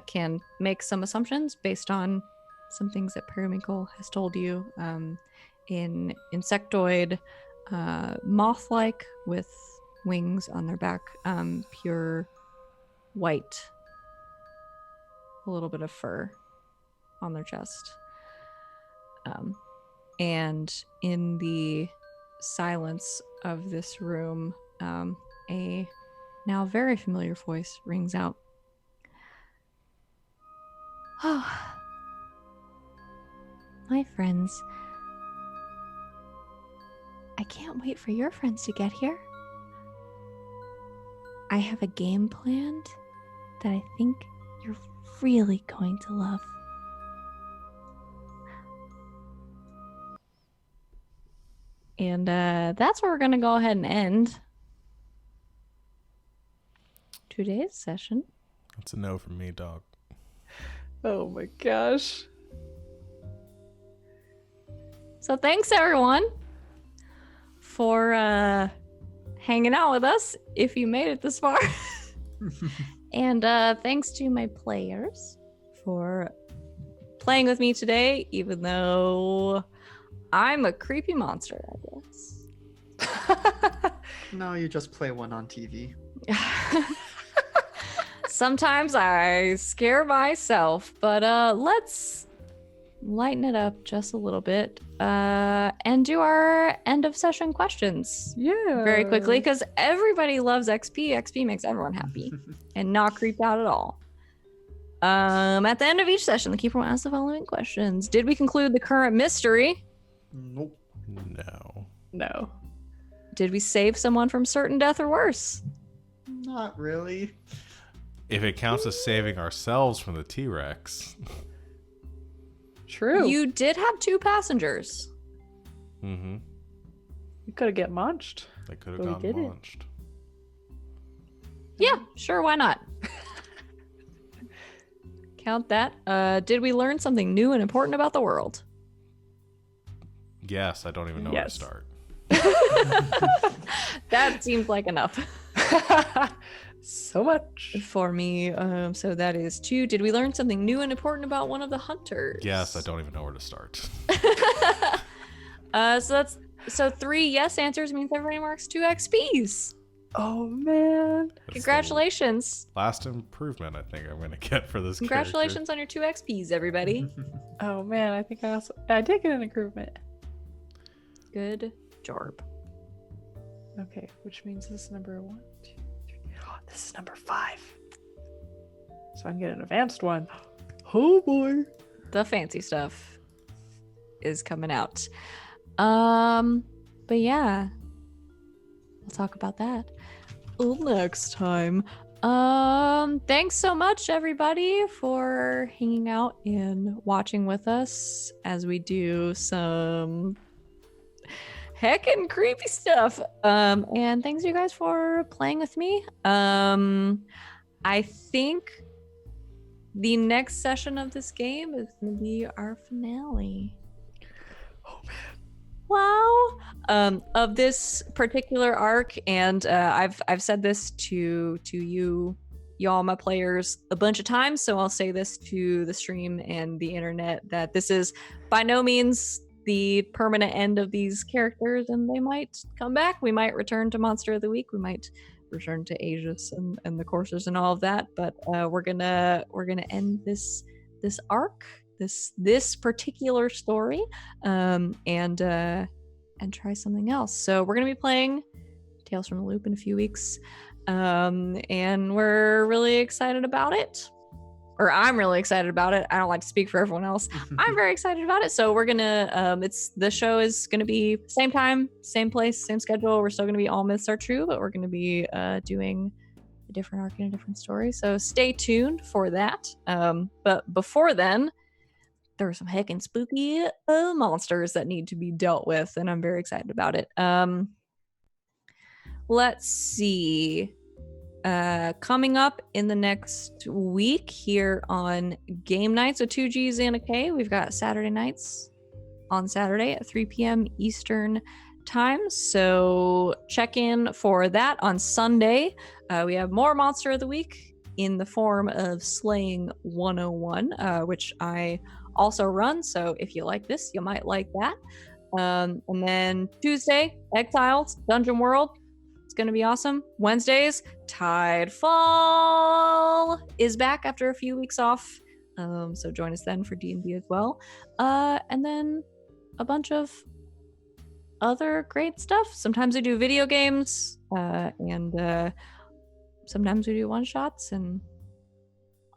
can make some assumptions based on some things that Periwinkle has told you. In insectoid, moth-like with wings on their back, pure white, a little bit of fur on their chest. And in the silence of this room, a now very familiar voice rings out. Oh, my friends. I can't wait for your friends to get here. I have a game planned that I think you're really going to love. And that's where we're going to go ahead and end today's session. That's a no from me, dog. Oh my gosh. So thanks, everyone, for hanging out with us, if you made it this far. And thanks to my players for playing with me today, even though I'm a creepy monster, I guess. No, you just play one on TV. Sometimes I scare myself, but let's lighten it up just a little bit and do our end of session questions Yeah. very quickly, because everybody loves XP. XP makes everyone happy and not creeped out at all. At the end of each session, the keeper will ask the following questions. Did we conclude the current mystery? Nope. No. No. Did we save someone from certain death or worse? Not really. If it counts as saving ourselves from the T-Rex. True. You did have 2 passengers. Mm-hmm. You could have get munched. They could have But we gotten did it. launched. Yeah, sure, why not? Count that. Did we learn something new and important about the world? Yes, I don't even know where to Yes. start. That seems like enough So much. for me. So that is 2. Did we learn something new and important about one of the hunters? Yes, I don't even know where to start. So 3 yes answers means everybody marks 2 XPs. Oh man. That's the Congratulations. last improvement I think I'm going to get for this Congratulations on your 2 XPs, everybody. Oh man, I think I did get an improvement. Good job. Okay, which means this is number 1, 2, 3. Oh, this is number 5. So I can get an advanced one. Oh boy. The fancy stuff is coming out. But yeah, we'll talk about that next time. Thanks so much, everybody, for hanging out and watching with us as we do some heckin' creepy stuff. And thanks you guys for playing with me. I think the next session of this game is going to be our finale. Oh man. Wow. Of this particular arc, and I've said this to y'all, my players, a bunch of times, so I'll say this to the stream and the internet, that this is by no means the permanent end of these characters, and they might come back. We might return to Monster of the Week. We might return to Aegis and the coursers and all of that, but we're gonna end this arc, this particular story, and try something else. So we're gonna be playing Tales from the Loop in a few weeks, and we're really excited about it. Or I'm really excited about it. I don't like to speak for everyone else. I'm very excited about it. So we're gonna the show is gonna be same time, same place, same schedule. We're still gonna be All Myths Are True, but we're gonna be doing a different arc and a different story. So stay tuned for that. But before then, there are some heckin' spooky monsters that need to be dealt with, and I'm very excited about it. let's see. Coming up in the next week here on Game Nights with 2Gs and a K, we've got Saturday nights on Saturday at 3 p.m. Eastern time. So check in for that on Sunday. We have more Monster of the Week in the form of Slaying 101, which I also run. So if you like this, you might like that. And then Tuesday, Exiles, Dungeon World. It's going to be awesome. Wednesdays, Tidefall is back after a few weeks off. So join us then for D&D as well. And then a bunch of other great stuff. Sometimes we do video games, and sometimes we do one-shots, and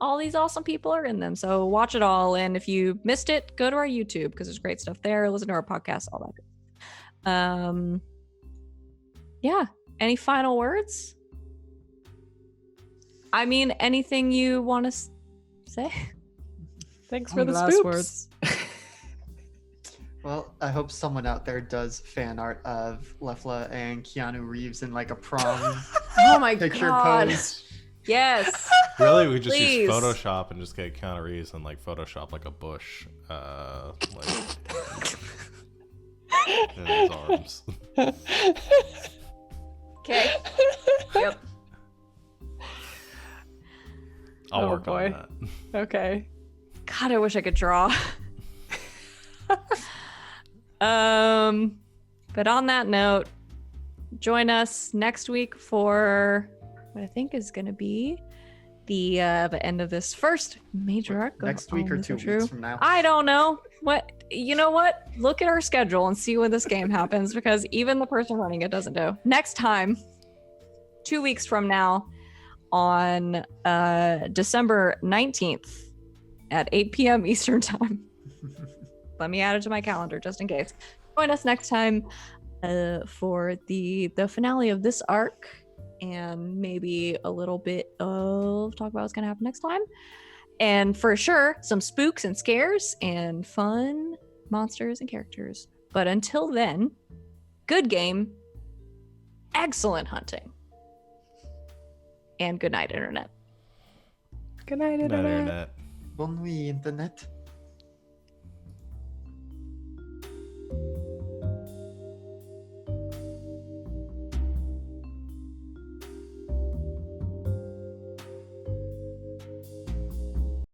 all these awesome people are in them. So watch it all. And if you missed it, go to our YouTube because there's great stuff there. Listen to our podcast, all that. Yeah. Any final words? I mean, anything you want to say? Thanks for the last spooks. words. Well, I hope someone out there does fan art of Lefla and Keanu Reeves in like a prom Oh my picture god. pose. Yes. Really, we just Please. use Photoshop and just get Keanu Reeves and like Photoshop like a bush, like in his arms. Okay. Yep. I'll Oh, work boy. on that. Okay. God, I wish I could draw. But on that note, join us next week for what I think is going to be the end of this first major arc. of Next week All or Myths 2 Are True. weeks from now. I don't know. What, you know what? Look at our schedule and see when this game happens, because even the person running it doesn't know. Next time, 2 weeks from now, on December 19th at 8 p.m. Eastern time. Let me add it to my calendar just in case. Join us next time for the finale of this arc, and maybe a little bit of talk about what's going to happen next time. And for sure, some spooks and scares and fun monsters and characters. But until then, good game, excellent hunting, and good night, Internet. Good night, Night, Internet. internet. Bon nuit, internet.